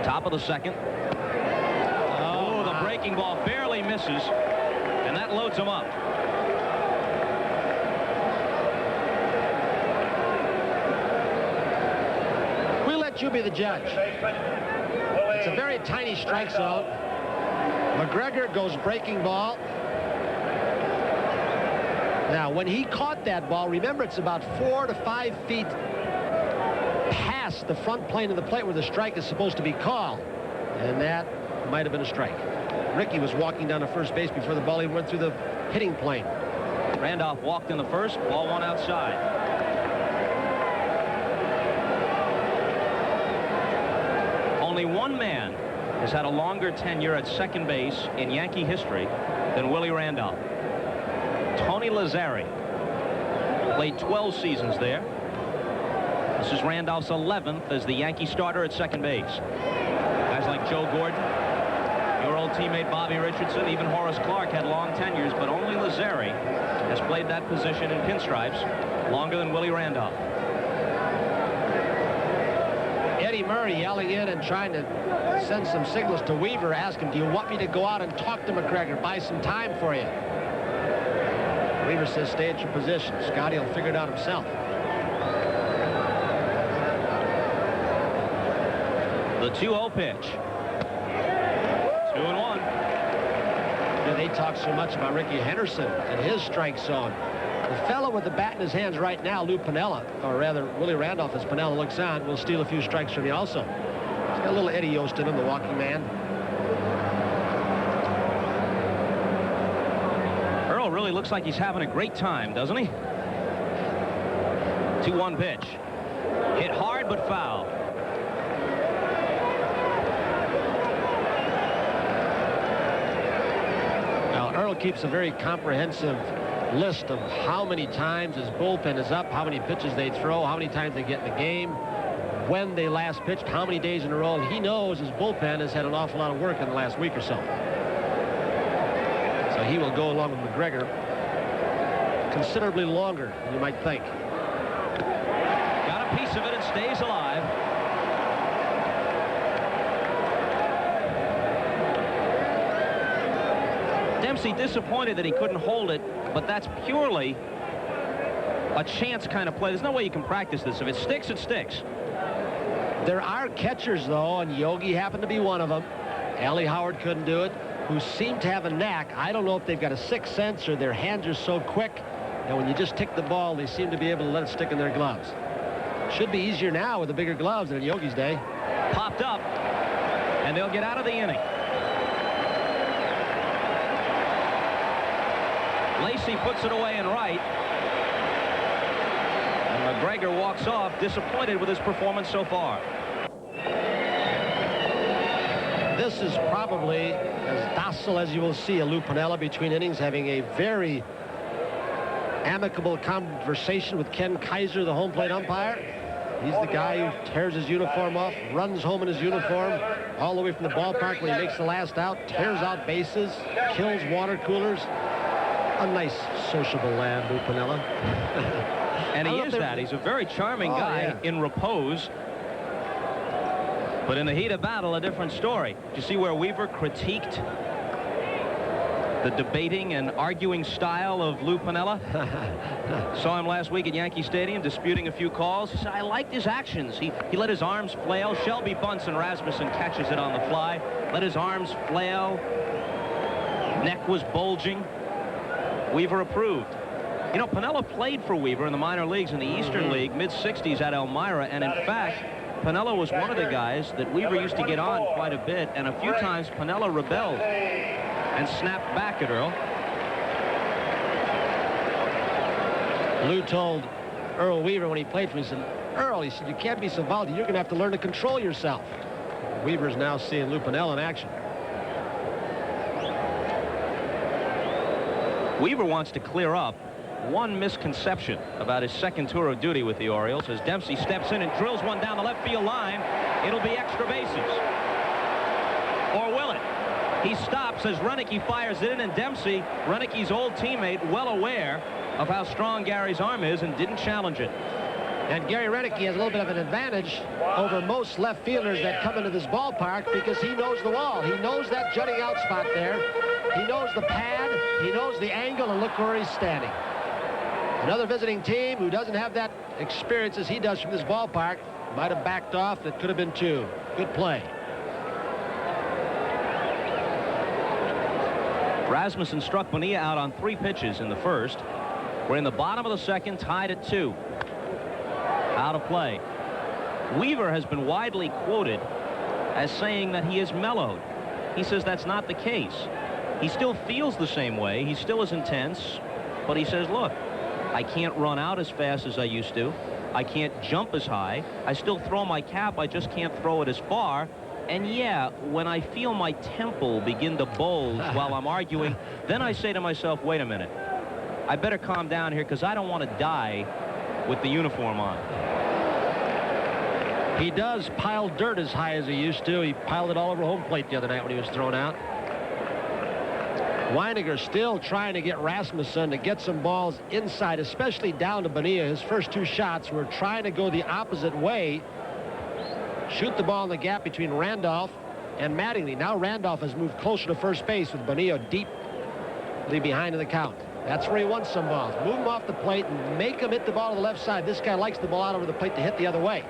Top of the second. Oh, the breaking ball barely misses, and that loads him up. We'll let you be the judge. It's a very tiny strike zone. McGregor goes breaking ball. Now, when he caught that ball, remember, it's about 4 to 5 feet past the front plane of the plate where the strike is supposed to be called. And that might have been a strike. Ricky was walking down to first base before the ball even went through the hitting plane. Randolph walked in the first, ball 1 outside. Only one man has had a longer tenure at second base in Yankee history than Willie Randolph. Tony Lazzari played 12 seasons there. This is Randolph's 11th as the Yankee starter at second base. Guys like Joe Gordon, your old teammate Bobby Richardson, even Horace Clark had long tenures, but only Lazzari has played that position in pinstripes longer than Willie Randolph. Eddie Murray yelling in and trying to send some signals to Weaver, asking, do you want me to go out and talk to McGregor, buy some time for you? Weaver says, stay at your position. Scotty will figure it out himself. The 2-0 pitch. 2-1. They talk so much about Ricky Henderson and his strike zone. The fellow with the bat in his hands right now, Lou Piniella, or rather Willie Randolph, as Piniella looks on, will steal a few strikes from you also. He's got a little Eddie Yost in him, the walking man. Earl really looks like he's having a great time, doesn't he? 2-1 pitch. Hit hard but foul. Now, Earl keeps a very comprehensive list of how many times his bullpen is up, how many pitches they throw, how many times they get in the game, when they last pitched, how many days in a row. And he knows his bullpen has had an awful lot of work in the last week or so. So he will go along with McGregor considerably longer than you might think. Got a piece of it and stays alive. Dempsey disappointed that he couldn't hold it, but that's purely a chance kind of play. There's no way you can practice this. If it sticks, it sticks. There are catchers, though, and Yogi happened to be one of them. Allie Howard couldn't do it, who seem to have a knack. I don't know if they've got a sixth sense or their hands are so quick, and when you just tick the ball, they seem to be able to let it stick in their gloves. Should be easier now with the bigger gloves than in Yogi's day. Popped up. And they'll get out of the inning. Lacy puts it away in right. And McGregor walks off disappointed with his performance so far. This is probably as docile as you will see a Lou Piniella between innings, having a very amicable conversation with Ken Kaiser, the home plate umpire. He's the guy who tears his uniform off, runs home in his uniform, all the way from the ballpark when he makes the last out, tears out bases, kills water coolers. A nice, sociable lad, Lou Piniella. And he is that. He's a very charming guy in repose. But in the heat of battle, a different story. Do you see where Weaver critiqued the debating and arguing style of Lou Piniella? Saw him last week at Yankee Stadium disputing a few calls. He said, I liked his actions. He let his arms flail. Shelby bunts and Rasmussen catches it on the fly. Let his arms flail. Neck was bulging. Weaver approved. You know, Piniella played for Weaver in the minor leagues in the Eastern League, mid-60s at Elmira, and in fact, Piniella was one of the guys that Weaver used to get on quite a bit, and a few times Piniella rebelled and snapped back at Earl. Lou told Earl Weaver when he played for him, he said, Earl, he said, you can't be so volatile. You're going to have to learn to control yourself. Weaver's now seeing Lou Piniella in action. Weaver wants to clear up one misconception about his second tour of duty with the Orioles as Dempsey steps in and drills one down the left field line. It'll be extra bases. Or will it? He stops as Renicky fires it in, and Dempsey, Renicky's old teammate, well aware of how strong Gary's arm is, and didn't challenge it. And Gary Renicky has a little bit of an advantage over most left fielders that come into this ballpark because he knows the wall. He knows that jutting out spot there. He knows the pad. He knows the angle, and look where he's standing. Another visiting team who doesn't have that experience as he does from this ballpark might have backed off. That could have been two. Good play. Rasmussen struck Bonilla out on 3 pitches in the first. We're in the bottom of the second, tied at 2. Out of play. Weaver has been widely quoted as saying that he is mellowed. He says that's not the case. He still feels the same way. He still is intense. But he says, look, I can't run out as fast as I used to. I can't jump as high. I still throw my cap. I just can't throw it as far. And yeah, when I feel my temple begin to bulge while I'm arguing, then I say to myself, wait a minute. I better calm down here because I don't want to die with the uniform on. He does pile dirt as high as he used to. He piled it all over home plate the other night when he was thrown out. Weiniger still trying to get Rasmussen to get some balls inside, especially down to Bonilla. His first 2 shots were trying to go the opposite way. Shoot the ball in the gap between Randolph and Mattingly. Now Randolph has moved closer to first base with Bonilla deeply behind in the count. That's where he wants some balls. Move him off the plate and make him hit the ball to the left side. This guy likes the ball out over the plate to hit the other way.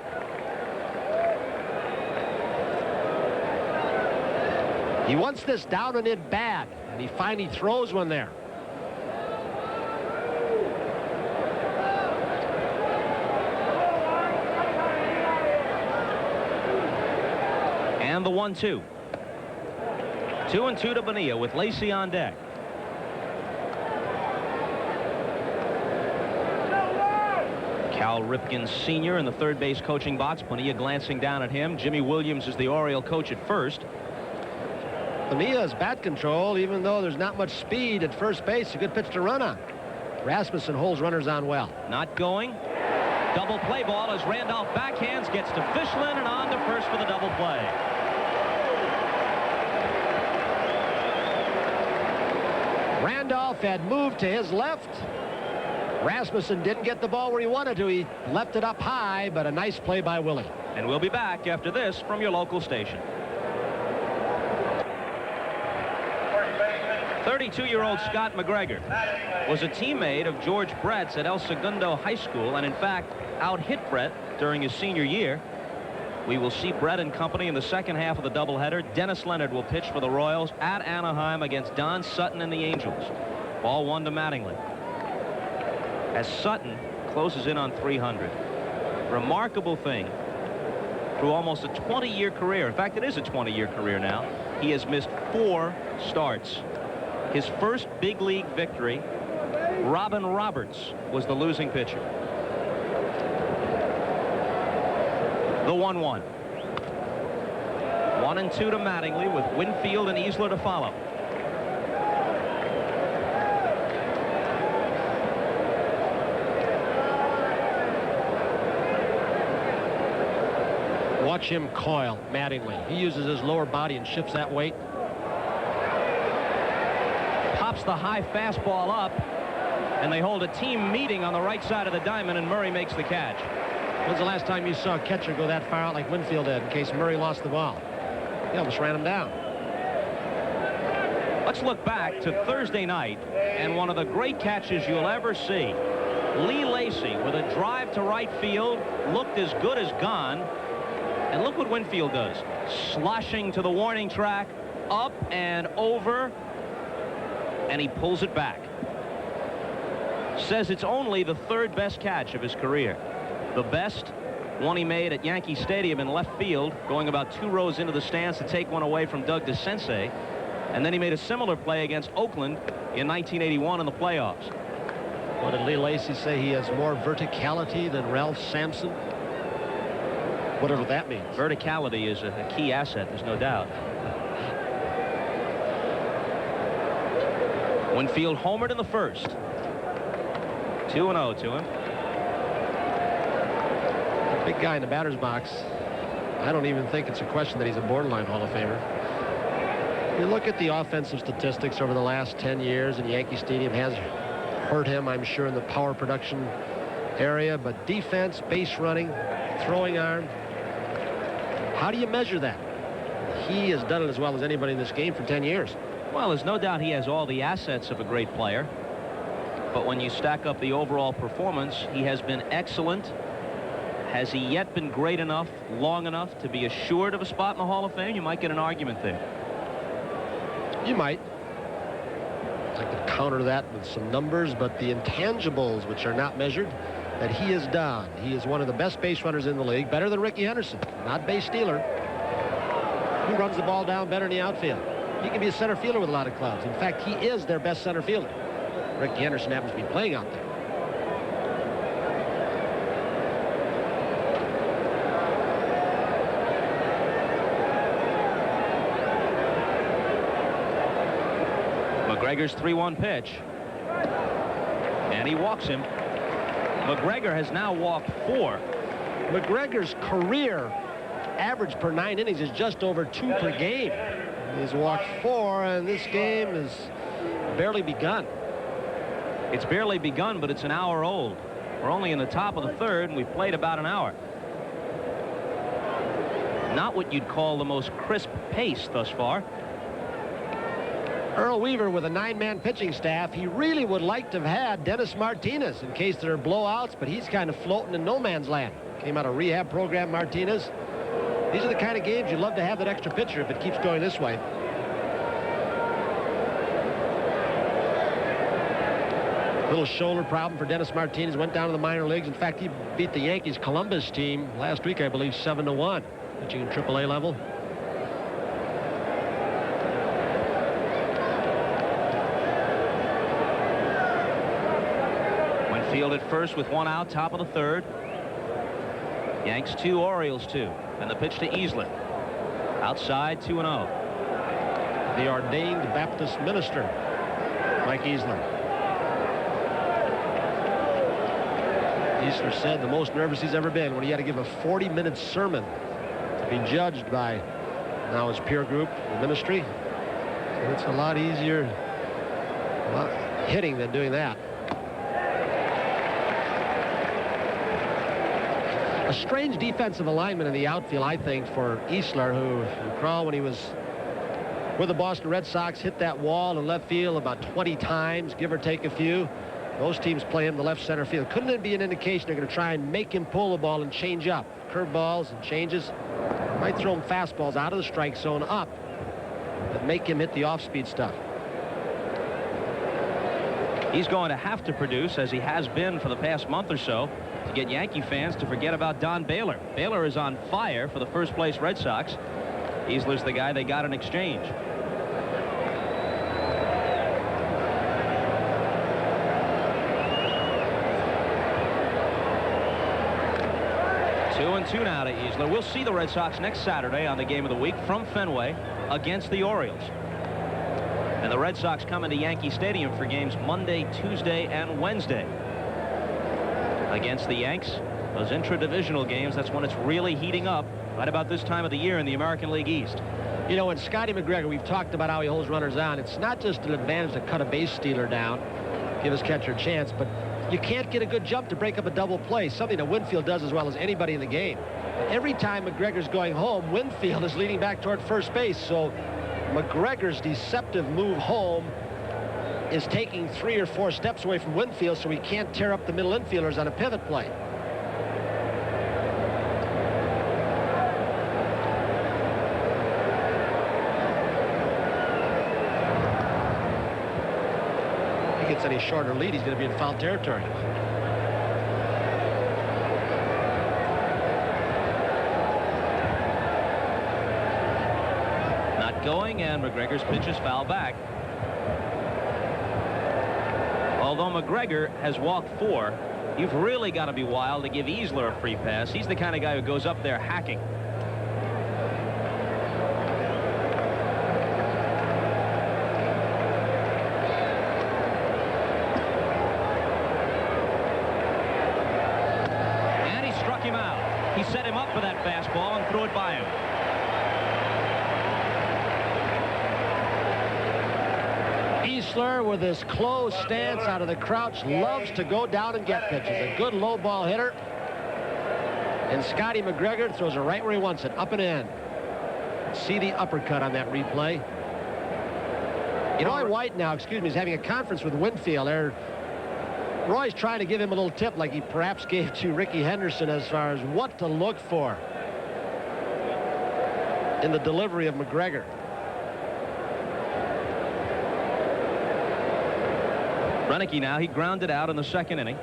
He wants this down and in bad, and he finally throws one there. And the 1-2. 2-2 to Bonilla with Lacy on deck. Cal Ripken Sr. in the third base coaching box. Bonilla glancing down at him. Jimmy Williams is the Oriole coach at first. Bonilla's bat control, even though there's not much speed at first base, a good pitch to run on. Rasmussen holds runners on well. Not going. Double play ball as Randolph backhands, gets to Fischlin and on to first for the double play. Randolph had moved to his left. Rasmussen didn't get the ball where he wanted to. He left it up high, but a nice play by Willie. And we'll be back after this from your local station. 32-year-old Scott McGregor was a teammate of George Brett's at El Segundo High School, and in fact out-hit Brett during his senior year. We will see Brett and company in the second half of the doubleheader. Dennis Leonard will pitch for the Royals at Anaheim against Don Sutton and the Angels. Ball 1 to Mattingly. As Sutton closes in on 300. Remarkable thing. through almost a 20-year career. In fact, it is a 20-year career now. He has missed 4 starts. His first big league victory, Robin Roberts was the losing pitcher. The 1-1. 1-2 to Mattingly with Winfield and Easler to follow. Watch him coil, Mattingly. He uses his lower body and shifts that weight. Pops the high fastball up, and they hold a team meeting on the right side of the diamond, and Murray makes the catch. When's the last time you saw a catcher go that far out like Winfield did in case Murray lost the ball? He almost ran him down. Let's look back to Thursday night and one of the great catches you'll ever see. Lee Lacy with a drive to right field, looked as good as gone. And look what Winfield does. Sloshing to the warning track, up and over, and he pulls it back. Says it's only the 3rd best catch of his career. The best, one he made at Yankee Stadium in left field, going about 2 rows into the stands to take one away from Doug DeCinces. And then he made a similar play against Oakland in 1981 in the playoffs. What did Lee Lacy say? He has more verticality than Ralph Sampson? Whatever that means. Verticality is a key asset, there's no doubt. Winfield homered in the first. 2-0 to him. Big guy in the batter's box. I don't even think it's a question that he's a borderline Hall of Famer. You look at the offensive statistics over the last 10 years, and Yankee Stadium has hurt him, I'm sure, in the power production area, but defense, base running, throwing arm, how do you measure that? He has done it as well as anybody in this game for 10 years. Well, there's no doubt he has all the assets of a great player. But when you stack up the overall performance, he has been excellent. Has he yet been great enough, long enough to be assured of a spot in the Hall of Fame? You might get an argument there. You might. I'd like to counter that with some numbers, but the intangibles, which are not measured, that he has done. He is one of the best base runners in the league, better than Rickey Henderson, not base stealer. He runs the ball down better in the outfield. He can be a center fielder with a lot of clubs. In fact, he is their best center fielder. Rickey Henderson happens to be playing out there. McGregor's 3-1 pitch. And he walks him. McGregor has now walked 4. McGregor's career average per 9 innings is just over 2 per game. He's walked 4, and this game is barely begun. It's barely begun, but it's an hour old. We're only in the top of the 3rd, and we've played about an hour. Not what you'd call the most crisp pace thus far. Earl Weaver with a 9-man pitching staff. He really would like to have had Dennis Martinez in case there are blowouts, but he's kind of floating in no man's land. Came out of rehab program, Martinez. These are the kind of games you'd love to have that extra pitcher if it keeps going this way. Little shoulder problem for Dennis Martinez. Went down to the minor leagues. In fact, he beat the Yankees Columbus team last week, I believe, 7-1, pitching in AAA level. Winfield at first with 1 out, top of the 3rd. Yanks 2, Orioles 2. And the pitch to Easler. Outside, 2-0. The ordained Baptist minister, Mike Easler. Easler said the most nervous he's ever been when he had to give a 40-minute sermon to be judged by now his peer group, the ministry. So it's a lot easier hitting than doing that. A strange defensive alignment in the outfield, I think, for Easler, who, if you recall, when he was with the Boston Red Sox, hit that wall in left field about 20 times, give or take a few. Those teams play him the left center field. Couldn't it be an indication they're going to try and make him pull the ball and change up? Curveballs and changes. Might throw him fastballs out of the strike zone up that make him hit the off-speed stuff. He's going to have to produce, as he has been for the past month or so, to get Yankee fans to forget about Don Baylor. Baylor is on fire for the first-place Red Sox. Easler's the guy they got in exchange. Two and two now to Easler. We'll see the Red Sox next Saturday on the game of the week from Fenway against the Orioles. And the Red Sox come into Yankee Stadium for games Monday, Tuesday, and Wednesday. Against the Yanks, those intra-divisional games, that's when it's really heating up right about this time of the year in the American League East. You know, when Scotty McGregor, we've talked about how he holds runners on. It's not just an advantage to cut a base stealer down, give his catcher a chance, but you can't get a good jump to break up a double play, something that Winfield does as well as anybody in the game. Every time McGregor's going home, Winfield is leading back toward first base, so McGregor's deceptive move home is taking 3 or 4 steps away from Winfield, so he can't tear up the middle infielders on a pivot play. If he gets any shorter lead, he's going to be in foul territory. Going, and McGregor's pitch is foul back. Although McGregor has walked 4, you've really got to be wild to give Easler a free pass. He's the kind of guy who goes up there hacking. And he struck him out. He set him up for that fastball and threw it by him. Easler, with his closed stance out of the crouch, loves to go down and get pitches. A good low ball hitter. And Scotty McGregor throws it right where he wants it, up and in. See the uppercut on that replay. You know, Roy White now, is having a conference with Winfield. Roy's trying to give him a little tip like he perhaps gave to Ricky Henderson as far as what to look for in the delivery of McGregor. Renicky now, he grounded out in the second inning.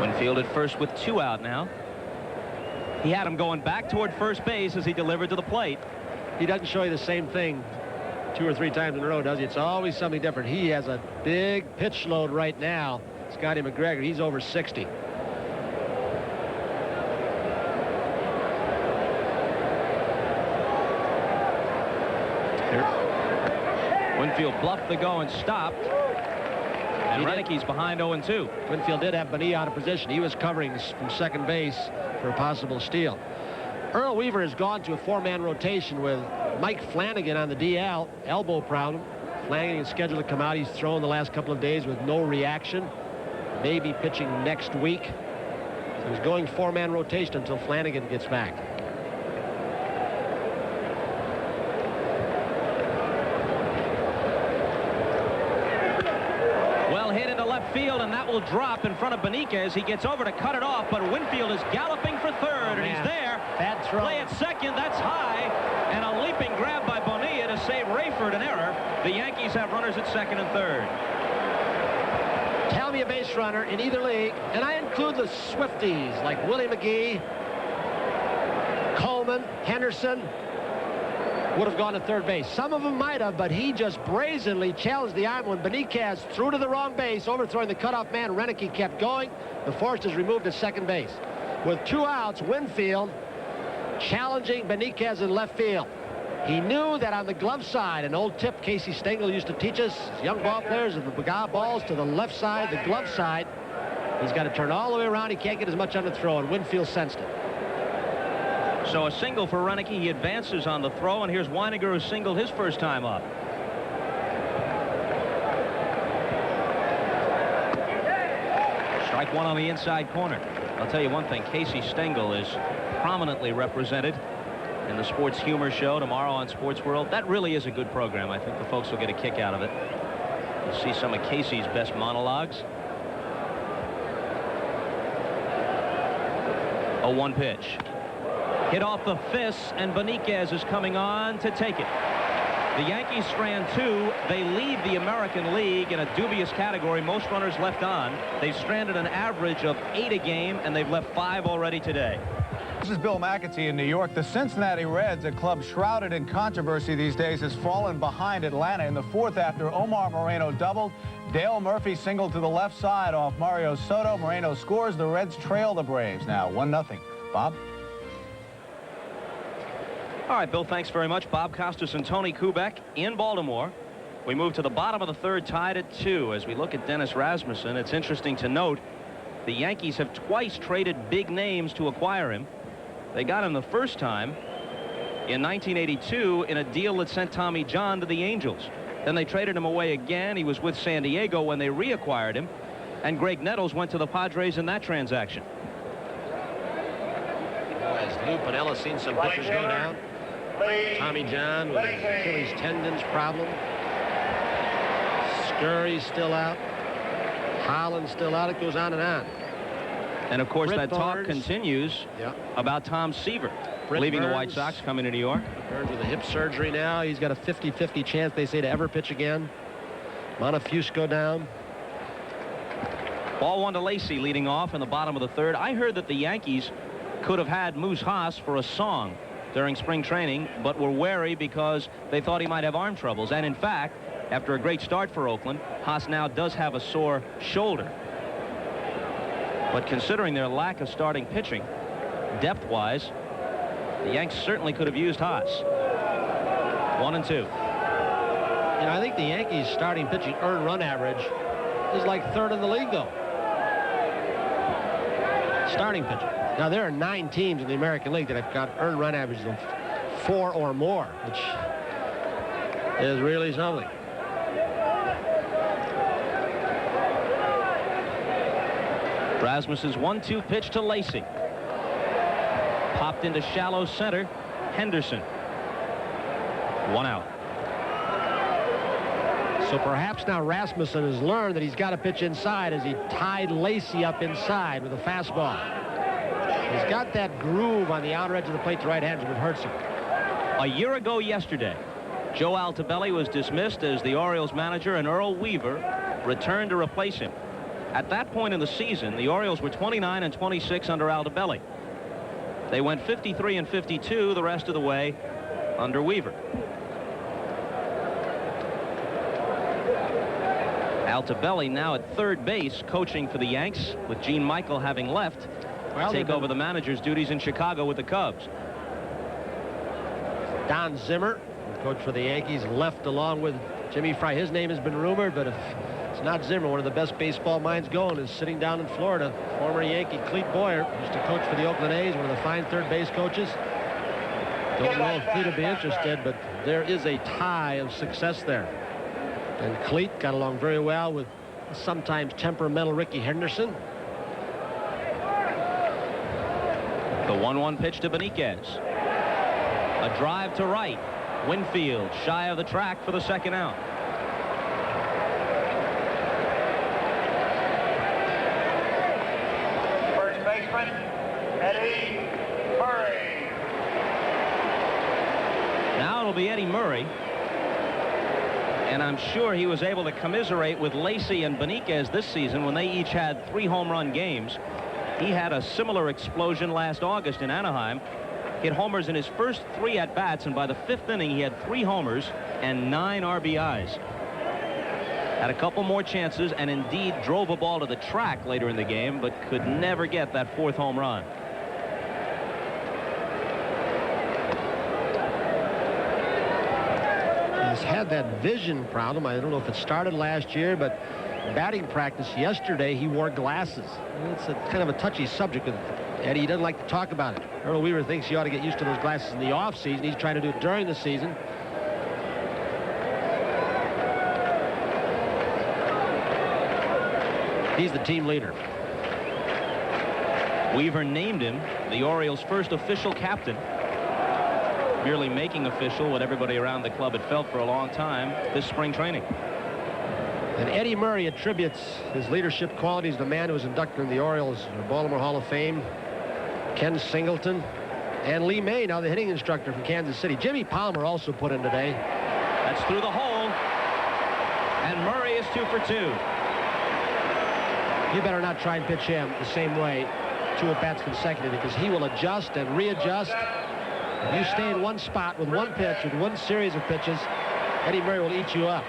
Winfield at first with 2 out now. He had him going back toward first base as he delivered to the plate. He doesn't show you the same thing 2 or 3 times in a row, does he? It's always something different. He has a big pitch load right now. Scotty McGregor, he's over 60. Winfield bluffed the go and stopped. And Renicky's behind 0-2. Winfield did have Bonilla out of position. He was covering from second base for a possible steal. Earl Weaver has gone to a 4-man rotation with Mike Flanagan on the DL. Elbow problem. Flanagan is scheduled to come out. He's thrown the last couple of days with no reaction. Maybe pitching next week. So he's going 4-man rotation until Flanagan gets back. Field, and that will drop in front of Beniquez. He gets over to cut it off, but Winfield is galloping for third, and he's there. Bad throw. Play at second. That's high, and a leaping grab by Bonilla to save Rayford, an error. The Yankees have runners at second and third. Tell me a base runner in either league, and I include the Swifties like Willie McGee, Coleman, Henderson, would have gone to third base. Some of them might have, but he just brazenly challenged the arm when Beniquez threw to the wrong base, overthrowing the cutoff man. Renicky kept going. The force is removed at second base. With 2 outs, Winfield challenging Beniquez in left field. He knew that on the glove side, an old tip Casey Stengel used to teach us, young ball players, if the balls to the left side, the glove side, he's got to turn all the way around. He can't get as much on the throw, and Winfield sensed it. So a single for Renicky. He advances on the throw, and here's Weiniger, who singled his first time up. Strike 1 on the inside corner. I'll tell you one thing, Casey Stengel is prominently represented in the Sports Humor Show tomorrow on Sports World. That really is a good program. I think the folks will get a kick out of it. You'll see some of Casey's best monologues. 0-1 pitch. Hit off the fists, and Beniquez is coming on to take it. The Yankees strand 2. They lead the American League in a dubious category, most runners left on. They've stranded an average of 8 a game, and they've left 5 already today. This is Bill McAtee in New York. The Cincinnati Reds, a club shrouded in controversy these days, has fallen behind Atlanta in the 4th after Omar Moreno doubled. Dale Murphy singled to the left side off Mario Soto. Moreno scores. The Reds trail the Braves now 1-0. Bob? All right, Bill, thanks very much. Bob Costas and Tony Kubek in Baltimore. We move to the bottom of the 3rd, tied at 2. As we look at Dennis Rasmussen, it's interesting to note the Yankees have twice traded big names to acquire him. They got him the first time in 1982 in a deal that sent Tommy John to the Angels. Then they traded him away again. He was with San Diego when they reacquired him. And Greg Nettles went to the Padres in that transaction. Has Lou Piniella seen some pitchers go down? Tommy John with Achilles tendons problem. Scurry's still out. Holland's still out. It goes on and on. And of course, Britt that talk Burns continues about Tom Seaver leaving the White Sox, coming to New York. Burns with a hip surgery now. He's got a 50-50 chance, they say, to ever pitch again. Montefusco down. Ball 1 to Lacy leading off in the bottom of the 3rd. I heard that the Yankees could have had Moose Haas for a song during spring training, but were wary because they thought he might have arm troubles. And in fact, after a great start for Oakland, Haas now does have a sore shoulder. But considering their lack of starting pitching, depth-wise, the Yanks certainly could have used Haas. 1-2. You know, I think the Yankees' starting pitching earned run average is like 3rd in the league, though. Starting pitching. Now, there are 9 teams in the American League that have got earned run averages of 4 or more, which is really something. Rasmussen's 1-2 pitch to Lacy. Popped into shallow center. Henderson. 1 out. So perhaps now Rasmussen has learned that he's got to pitch inside as he tied Lacy up inside with a fastball. He's got that groove on the outer edge of the plate to right-handers, but hurts him. A year ago yesterday, Joe Altobelli was dismissed as the Orioles manager, and Earl Weaver returned to replace him. At that point in the season, the Orioles were 29-26 under Altobelli. They went 53-52 the rest of the way under Weaver. Altobelli now at 3rd base, coaching for the Yanks, with Gene Michael having left, take over the manager's duties in Chicago with the Cubs. Don Zimmer, coach for the Yankees, left along with Jimmy Fry. His name has been rumored, but if it's not Zimmer, one of the best baseball minds going is sitting down in Florida. Former Yankee Clete Boyer used to coach for the Oakland A's, one of the fine 3rd base coaches. Don't know if Clete will be interested, but there is a tie of success there. And Clete got along very well with sometimes temperamental Ricky Henderson. The 1-1 pitch to Beniquez. A drive to right. Winfield shy of the track for the 2nd out. First baseman, Eddie Murray. Now it'll be Eddie Murray. And I'm sure he was able to commiserate with Lacy and Beniquez this season when they each had 3 home run games. He had a similar explosion last August in Anaheim. Hit homers in his first 3 at-bats, and by the 5th inning, he had 3 homers and 9 RBIs. Had a couple more chances and indeed drove a ball to the track later in the game, but could never get that 4th home run. He's had that vision problem. I don't know if it started last year, but batting practice yesterday, he wore glasses. It's a kind of a touchy subject with Eddie. He doesn't like to talk about it. Earl Weaver thinks he ought to get used to those glasses in the offseason. He's trying to do it during the season. He's the team leader. Weaver named him the Orioles' first official captain, merely making official what everybody around the club had felt for a long time this spring training. And Eddie Murray attributes his leadership qualities to the man who was inducted in the Orioles Baltimore Hall of Fame, Ken Singleton, and Lee May, now the hitting instructor from Kansas City. Jimmy Palmer also put in today. That's through the hole. And Murray is 2 for 2. You better not try and pitch him the same way 2 at-bats consecutively, because he will adjust and readjust. If you stay in one spot with one pitch, with one series of pitches, Eddie Murray will eat you up.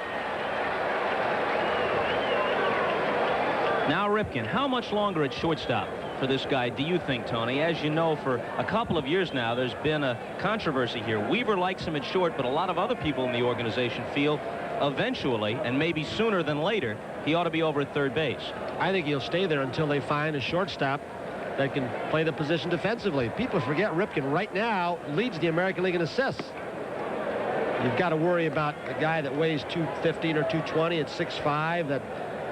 Now Ripken, how much longer at shortstop for this guy do you think, Tony? As you know, for a couple of years now, there's been a controversy here. Weaver likes him at short, but a lot of other people in the organization feel eventually, and maybe sooner than later, he ought to be over at third base. I think he'll stay there until they find a shortstop that can play the position defensively. People forget Ripken right now leads the American League in assists. You've got to worry about a guy that weighs 215 or 220 at 6'5", that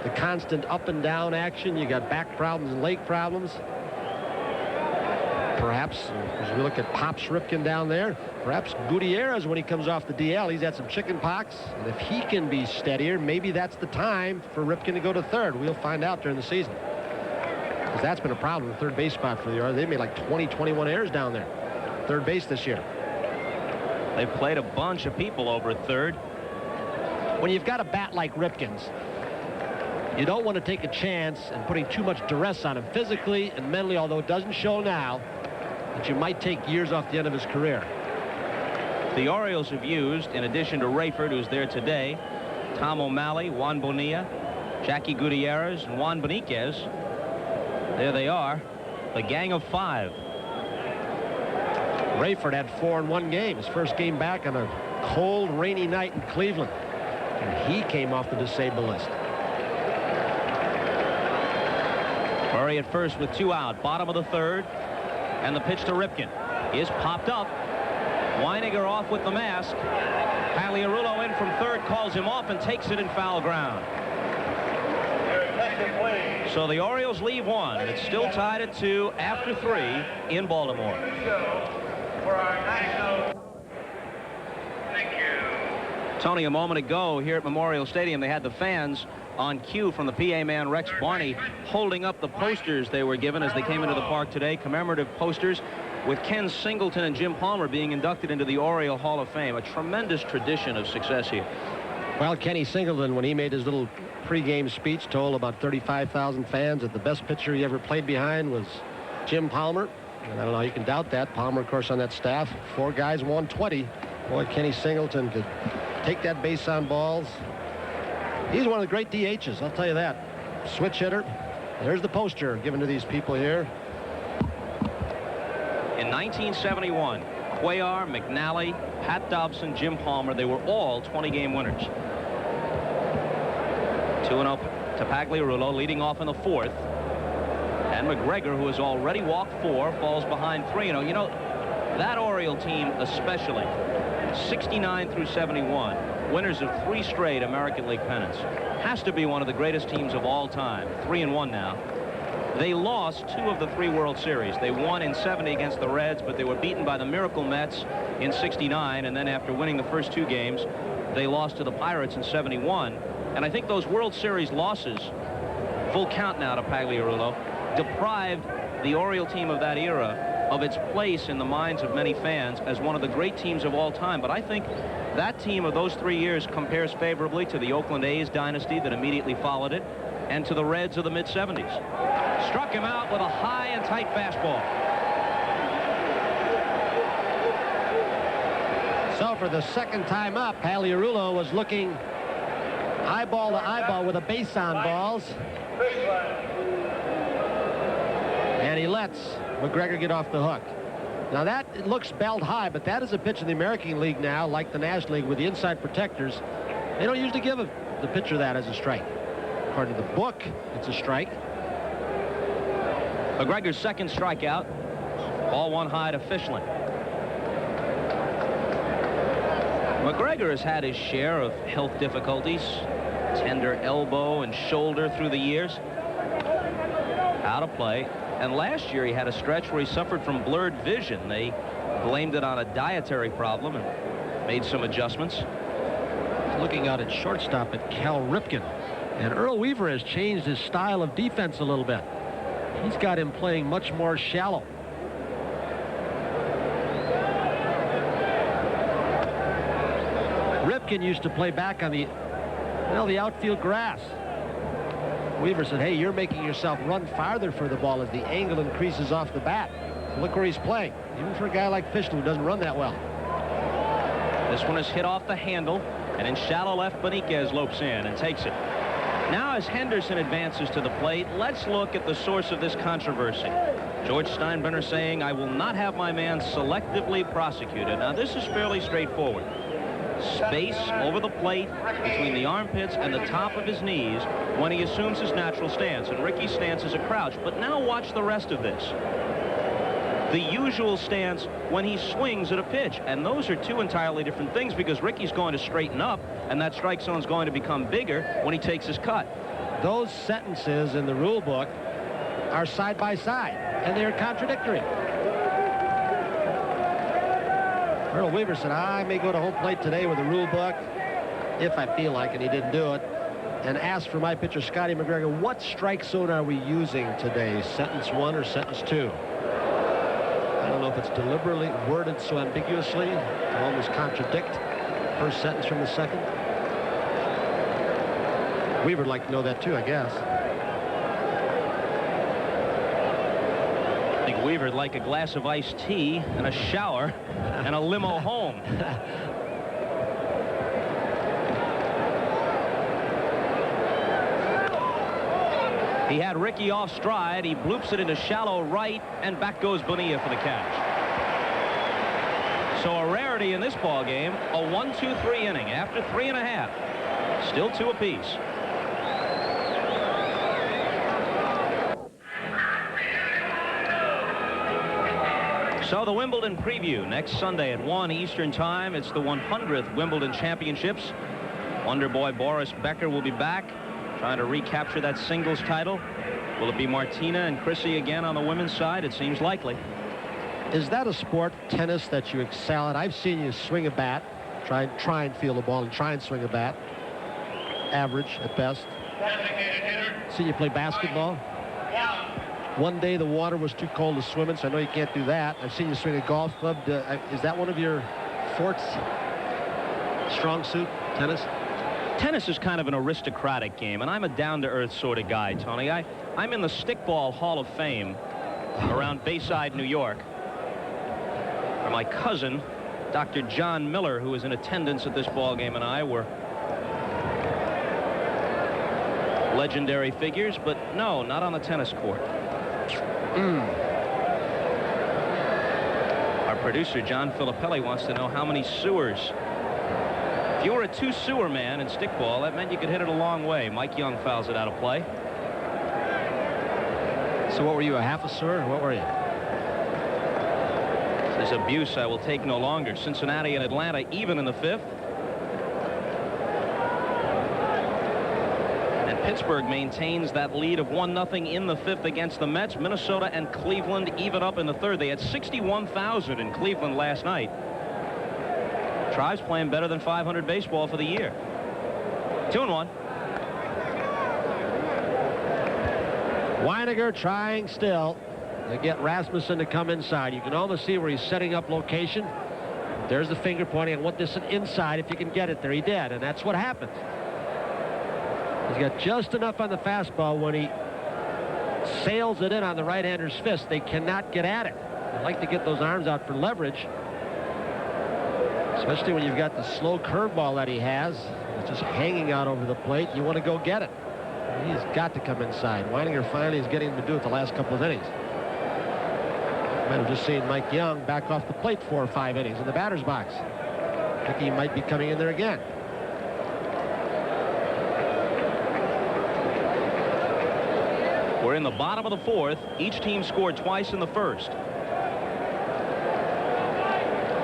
the constant up and down action. You got back problems and leg problems. Perhaps, as we look at Pops Ripken down there, perhaps Gutierrez, when he comes off the DL, he's had some chicken pox. And if he can be steadier, maybe that's the time for Ripken to go to third. We'll find out during the season. Because that's been a problem, the third base spot for the Orioles. They made like 20, 21 errors down there. Third base this year. They've played a bunch of people over at third. When you've got a bat like Ripken's, you don't want to take a chance and putting too much duress on him physically and mentally, although it doesn't show now, that you might take years off the end of his career. The Orioles have used, in addition to Rayford, who's there today, Tom O'Malley, Juan Bonilla, Jackie Gutierrez, and Juan Beniquez. There they are, the gang of 5. Rayford had 4 in one game, his first game back on a cold, rainy night in Cleveland. And he came off the disabled list. Murray at first with 2 out, bottom of the third, and the pitch to Ripken is popped up. Weininger off with the mask. Pagliarulo in from third, calls him off and takes it in foul ground. So the Orioles leave 1, and it's still tied at 2 after 3 in Baltimore. Tony, a moment ago here at Memorial Stadium, they had the fans on cue from the PA man Rex Barney holding up the posters they were given as they came into the park today, commemorative posters with Ken Singleton and Jim Palmer being inducted into the Oriole Hall of Fame. A tremendous tradition of success here. Well, Kenny Singleton, when he made his little pregame speech, told about 35,000 fans that the best pitcher he ever played behind was Jim Palmer. And I don't know how you can doubt that. Palmer, of course, on that staff, 4 guys, 120. Boy, Kenny Singleton could take that base on balls. He's one of the great DHs, I'll tell you that. Switch hitter. There's the poster given to these people here. In 1971, Cuellar, McNally, Pat Dobson, Jim Palmer, they were all 20-game winners. 2-0 to Pagliarulo, leading off in the 4th. And McGregor, who has already walked 4, falls behind 3-0. You know, that Oriole team especially, 69 through 71, winners of 3 straight American League pennants, has to be one of the greatest teams of all time. 3-1 now. They lost 2 of the 3 World Series. They won in 70 against the Reds, but they were beaten by the Miracle Mets in 69, and then after winning the first 2 games, they lost to the Pirates in 71. And I think those World Series losses, full count now to Pagliarulo, deprived the Oriole team of that era of its place in the minds of many fans as one of the great teams of all time. But I think that team of those 3 years compares favorably to the Oakland A's dynasty that immediately followed it, and to the Reds of the mid-70s. Struck him out with a high and tight fastball. So for the second time up, Pagliarulo was looking eyeball to eyeball with a base on balls. And he lets McGregor get off the hook. Now that it looks belled high, but that is a pitch in the American League now, like the National League with the inside protectors. They don't usually give the pitcher that as a strike. According to the book, it's a strike. McGregor's second strikeout. Ball 1 high to Fishland. McGregor has had his share of health difficulties. Tender elbow and shoulder through the years. Out of play. And last year he had a stretch where he suffered from blurred vision. They blamed it on a dietary problem and made some adjustments. Looking out at shortstop at Cal Ripken. And Earl Weaver has changed his style of defense a little bit. He's got him playing much more shallow. Ripken used to play back on the outfield grass. Weaver said, hey, you're making yourself run farther for the ball as the angle increases off the bat. Look where he's playing, even for a guy like Fischl who doesn't run that well. This one is hit off the handle, and in shallow left, Beniquez lopes in and takes it. Now, as Henderson advances to the plate, let's look at the source of this controversy. George Steinbrenner saying, I will not have my man selectively prosecuted. Now, this is fairly straightforward. Space over the plate between the armpits and the top of his knees when he assumes his natural stance, and Ricky's stance is a crouch. But now watch the rest of this. The usual stance when he swings at a pitch, and those are two entirely different things, because Ricky's going to straighten up and that strike zone is going to become bigger when he takes his cut. Those sentences in the rule book are side by side, and they're contradictory. Earl Weaver said, I may go to home plate today with the rule book if I feel like, and he didn't do it, and asked for my pitcher Scotty McGregor, what strike zone are we using today, sentence 1 or sentence 2? I don't know if it's deliberately worded so ambiguously to almost contradict first sentence from the second. Weaver'd like to know that too, I guess. I think Weaver'd like a glass of iced tea and a shower and a limo home. He had Ricky off stride. He bloops it into shallow right, and back goes Bonilla for the catch. So a rarity in this ball game, a 1-2-3 inning after 3.5. Still 2 apiece. So the Wimbledon preview next Sunday at 1 Eastern Time. It's the 100th Wimbledon Championships. Wonder Boy Boris Becker will be back, trying to recapture that singles title. Will it be Martina and Chrissy again on the women's side? It seems likely. Is that a sport, tennis, that you excel at? I've seen you swing a bat, try and feel the ball and try and swing a bat. Average at best. See you play basketball. One day the water was too cold to swim in, so I know you can't do that. I've seen you swing a golf club. Is that one of your forts? Strong suit, tennis? Tennis is kind of an aristocratic game, and I'm a down-to-earth sort of guy, Tony. I'm in the Stickball Hall of Fame around Bayside, New York, where my cousin, Dr. John Miller, who was in attendance at this ball game, and I were legendary figures, but no, not on the tennis court. Our producer, John Filippelli, wants to know how many sewers. If you were a 2-sewer man in stickball, that meant you could hit it a long way. Mike Young fouls it out of play. So what were you, a half a sewer, or what were you? This abuse I will take no longer. Cincinnati and Atlanta even in the 5th. And Pittsburgh maintains that lead of 1-0 in the 5th against the Mets. Minnesota and Cleveland even up in the 3rd. They had 61,000 in Cleveland last night. Tribe's playing better than 500 baseball for the year. 2-1. Weiniger trying still to get Rasmussen to come inside. You can almost see where he's setting up location. There's the finger pointing. I want this inside if you can get it there. He did, and that's what happened. He's got just enough on the fastball when he sails it in on the right-hander's fist. They cannot get at it. They like to get those arms out for leverage, especially when you've got the slow curveball that he has. It's just hanging out over the plate. You want to go get it. He's got to come inside. Weininger finally is getting him to do it the last couple of innings. Might have just seen Mike Young back off the plate 4 or 5 innings in the batter's box. I think he might be coming in there again. We're in the bottom of the 4th. Each team scored twice in the 1st.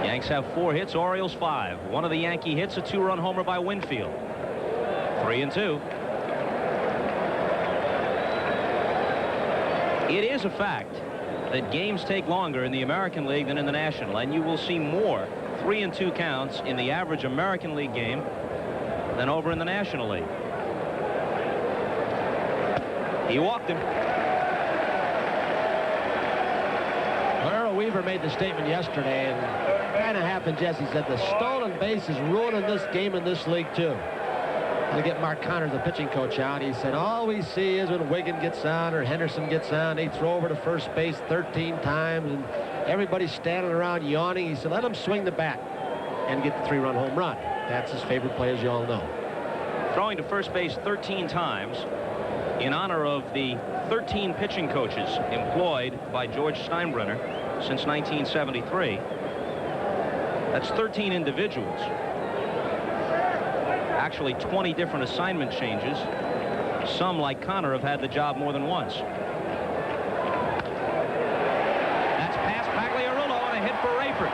Yanks have 4 hits, Orioles 5. One of the Yankee hits, a 2-run homer by Winfield. 3-2. It is a fact that games take longer in the American League than in the National, and you will see more 3-2 counts in the average American League game than over in the National League. He walked him. Earl Weaver made the statement yesterday, and kind of happened, Jesse said, the stolen base is ruining this game in this league, too. To get Mark Connors, the pitching coach, out. He said, all we see is when Wiggin gets on or Henderson gets on, they throw over to first base 13 times, and everybody's standing around yawning. He said, let them swing the bat and get the 3-run home run. That's his favorite play, as you all know. Throwing to first base 13 times in honor of the 13 pitching coaches employed by George Steinbrenner since 1973. That's 13 individuals. Actually, 20 different assignment changes. Some, like Connor, have had the job more than once. That's past Pagliarulo and a hit for Rayford.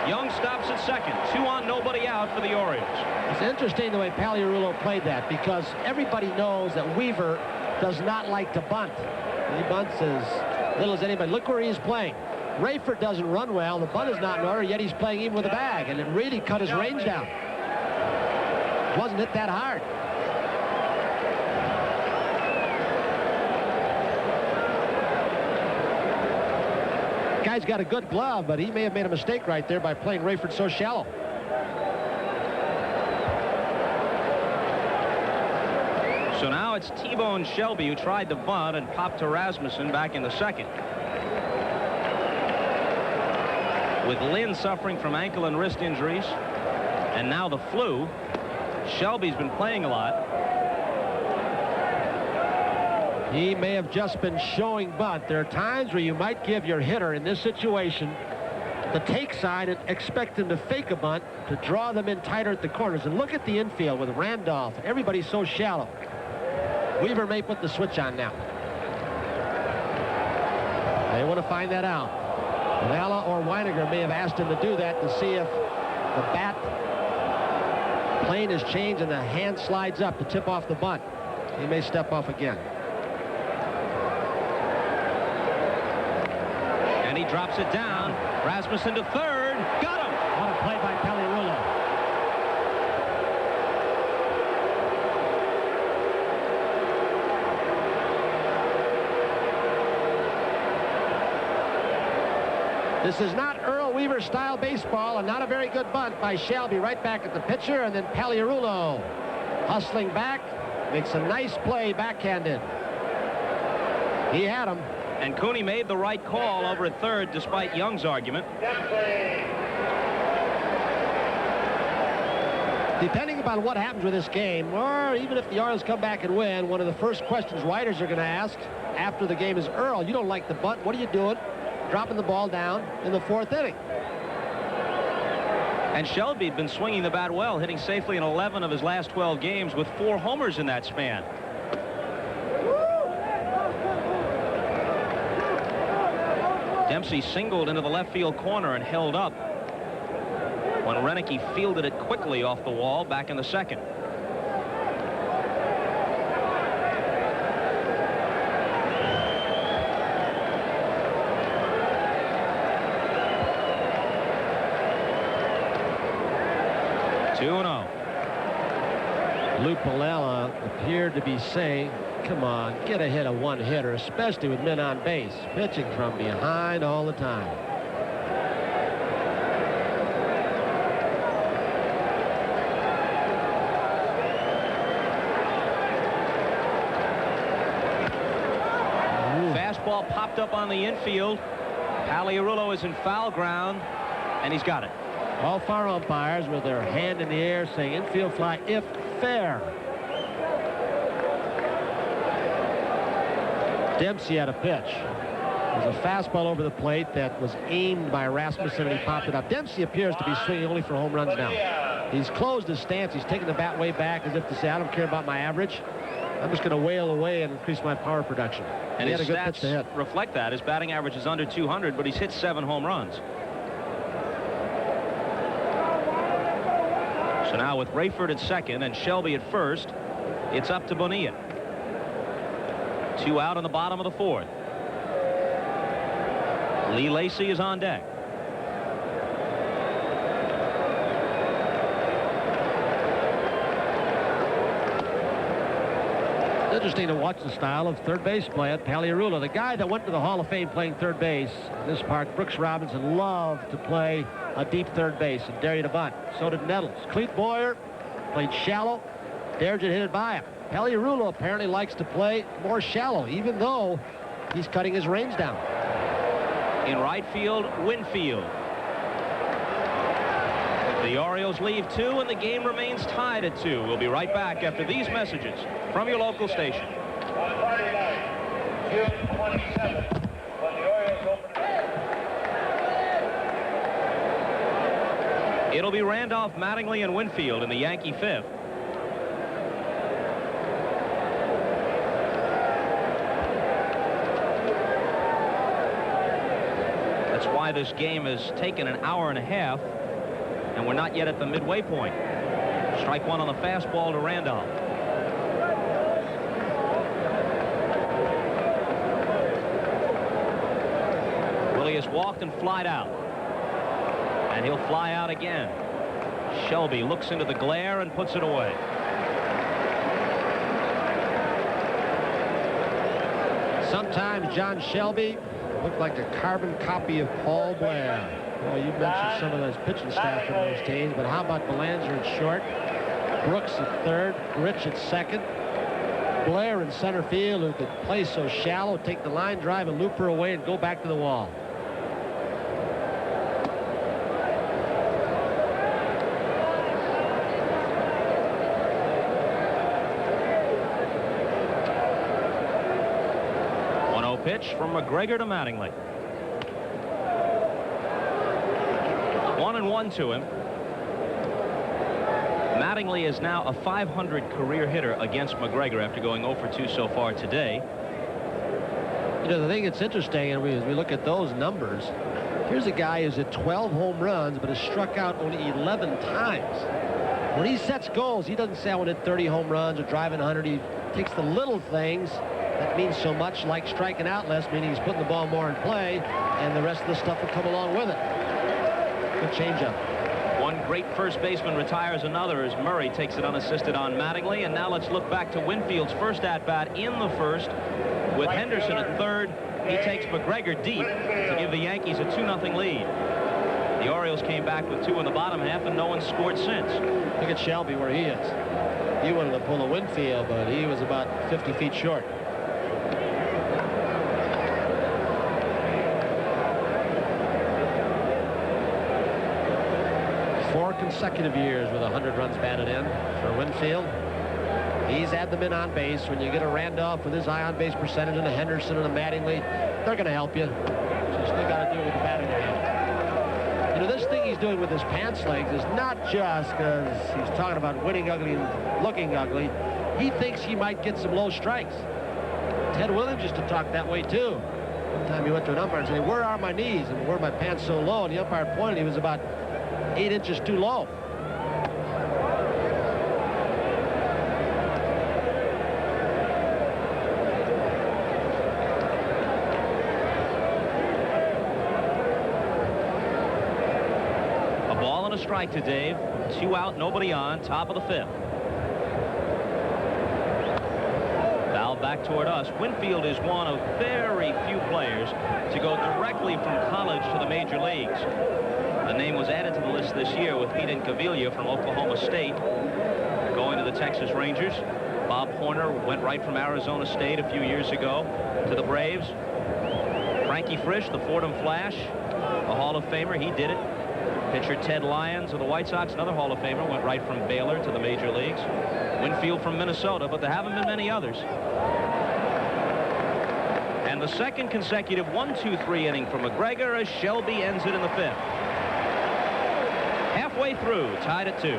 Young stops at second. 2 on, nobody out for the Orioles. It's interesting the way Pagliarulo played that, because everybody knows that Weaver does not like to bunt. He bunts as little as anybody. Look where he's playing. Rayford doesn't run well. The bunt is not in order, yet he's playing even with a bag, and it really cut his range down. Wasn't hit that hard. Guy's got a good glove, but he may have made a mistake right there by playing Rayford so shallow. So now it's T-Bone Shelby who tried to bunt and popped to Rasmussen back in the second. With Lynn suffering from ankle and wrist injuries, and now the flu, Shelby's been playing a lot. He may have just been showing bunt. There are times where you might give your hitter in this situation the take side and expect him to fake a bunt to draw them in tighter at the corners. And look at the infield with Randolph. Everybody's so shallow. Weaver may put the switch on now. They want to find that out. Vela or Weiniger may have asked him to do that to see if the bat plane is changed and the hand slides up to tip off the bunt. He may step off again. And he drops it down. Rasmussen to third. Got him! What a play by Pagliarulo. This is not Earl Weaver style baseball, and not a very good bunt by Shelby. Right back at the pitcher, and then Pagliarulo hustling back, makes a nice play backhanded. He had him. And Cooney made the right call over at third despite Young's argument. Depending upon what happens with this game, or even if the Orioles come back and win, one of the first questions writers are going to ask after the game is, Earl, you don't like the bunt. What are you doing? Dropping the ball down in the 4th inning. And Shelby had been swinging the bat well, hitting safely in 11 of his last 12 games with 4 homers in that span. Dempsey singled into the left field corner and held up when Renicky fielded it quickly off the wall back in the second. Lou Piniella appeared to be saying, come on, get a hit of one hitter, especially with men on base, pitching from behind all the time. Fastball popped up on the infield. Pagliarulo is in foul ground, and he's got it. All four umpires with their hand in the air saying infield fly if fair. Dempsey had a pitch. There's a fastball over the plate that was aimed by Rasmussen, and he popped it up. Dempsey appears to be swinging only for home runs now. He's closed his stance. He's taking the bat way back as if to say, I don't care about my average. I'm just going to wail away and increase my power production. And he had his a good pitch to hit. Reflect that. His batting average is under 200, but he's hit 7 home runs. So now with Rayford at second and Shelby at first, it's up to Bonilla. 2 out in the bottom of the 4th. Lee Lacy is on deck. Interesting to watch the style of third base play at Paliarula. The guy that went to the Hall of Fame playing third base in this park, Brooks Robinson, loved to play a deep third base and dare you to bunt. So did Nettles. Clete Boyer played shallow, dared you to hit it by him. Paliarula apparently likes to play more shallow, even though he's cutting his range down. In right field, Winfield. The Orioles leave 2, and the game remains tied at 2. We'll be right back after these messages from your local station. On Friday night, June 27th, when the Orioles open. It'll be Randolph, Mattingly, and Winfield in the Yankee 5th. That's why this game has taken an hour and a half, and we're not yet at the midway point. Strike one on the fastball to Randolph. Willie has walked and flied out. And he'll fly out again. Shelby looks into the glare and puts it away. Sometimes John Shelby looked like a carbon copy of Paul Blair. Well, you mentioned some of those pitching staff from those teams, but how about Belanger at short, Brooks at third, Rich at second, Blair in center field, who could play so shallow, take the line drive and loop her away and go back to the wall. Pitch from McGregor to Mattingly. 1-1 to him. Mattingly is now a .500 career hitter against McGregor after going 0 for 2 so far today. You know, the thing that's interesting, and as we look at those numbers, here's a guy who's hit 12 home runs but has struck out only 11 times. When he sets goals, he doesn't say I want to hit 30 home runs or driving 100. He takes the little things that means so much, like striking out less, meaning he's putting the ball more in play, and the rest of the stuff will come along with it. Good changeup. One great first baseman retires another as Murray takes it unassisted on Mattingly. And now let's look back to Winfield's first at-bat in the first with Henderson at third. He takes McGregor deep to give the Yankees a 2-0 lead. The Orioles came back with 2 in the bottom half, and no one scored since. Look at Shelby where he is. He wanted to pull a Winfield, but he was about 50 feet short. 4 consecutive years with 100 runs batted in for Winfield. He's had them in on base. When you get a Randolph with his high on base percentage and a Henderson and a Mattingly, they're going to help you. So you still got to do it with the batting hand. You know, this thing he's doing with his pants legs is not just because he's talking about winning ugly and looking ugly. He thinks he might get some low strikes. Ted Williams used to talk that way too. One time he went to an umpire and said, "Where are my knees? And where are my pants so low?" And the umpire pointed, he was about 8 inches too low. A ball and a strike to Dave. 2 out, nobody on, top of the 5th. Foul back toward us. Winfield is one of very few players to go directly from college to the major leagues. The name was added to the list this year with Pete Incaviglia from Oklahoma State going to the Texas Rangers. Bob Horner went right from Arizona State a few years ago to the Braves. Frankie Frisch, the Fordham Flash, a Hall of Famer, he did it. Pitcher Ted Lyons of the White Sox, another Hall of Famer, went right from Baylor to the major leagues. Winfield from Minnesota, but there haven't been many others. And the second consecutive 1-2-3 inning for McGregor as Shelby ends it in the 5th. Halfway through, tied at 2.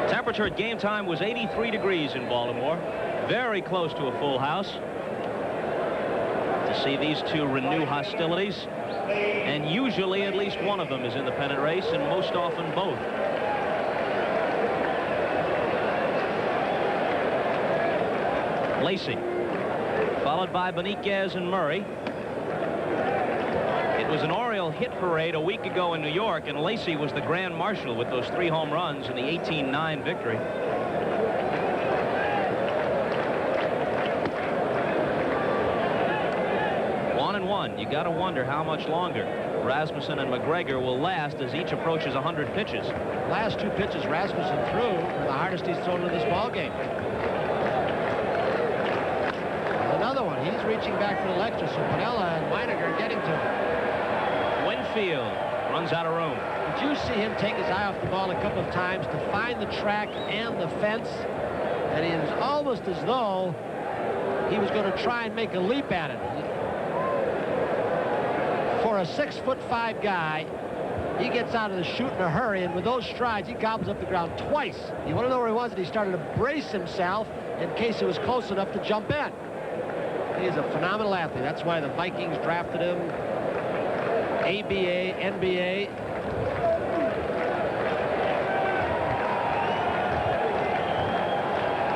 Temperature at game time was 83 degrees in Baltimore. Very close to a full house. To see these two renew hostilities. And usually at least one of them is in the pennant race, and most often both. Lacey, followed by Beniquez and Murray. It was an Oriole hit parade a week ago in New York, and Lacy was the grand marshal with those 3 home runs in the 18-9 victory. You got to wonder how much longer Rasmussen and McGregor will last as each approaches 100 pitches. Last 2 pitches Rasmussen threw were the hardest he's thrown in this ball game. Another one. He's reaching back for the extra, so Pinella and Weiniger are getting to him. Winfield runs out of room. Did you see him take his eye off the ball a couple of times to find the track and the fence? And it was almost as though he was going to try and make a leap at it. For a 6'5" guy, he gets out of the chute in a hurry, and with those strides, he gobbles up the ground twice. You want to know where he was? And he started to brace himself in case it was close enough to jump in. He is a phenomenal athlete. That's why the Vikings drafted him. ABA, NBA.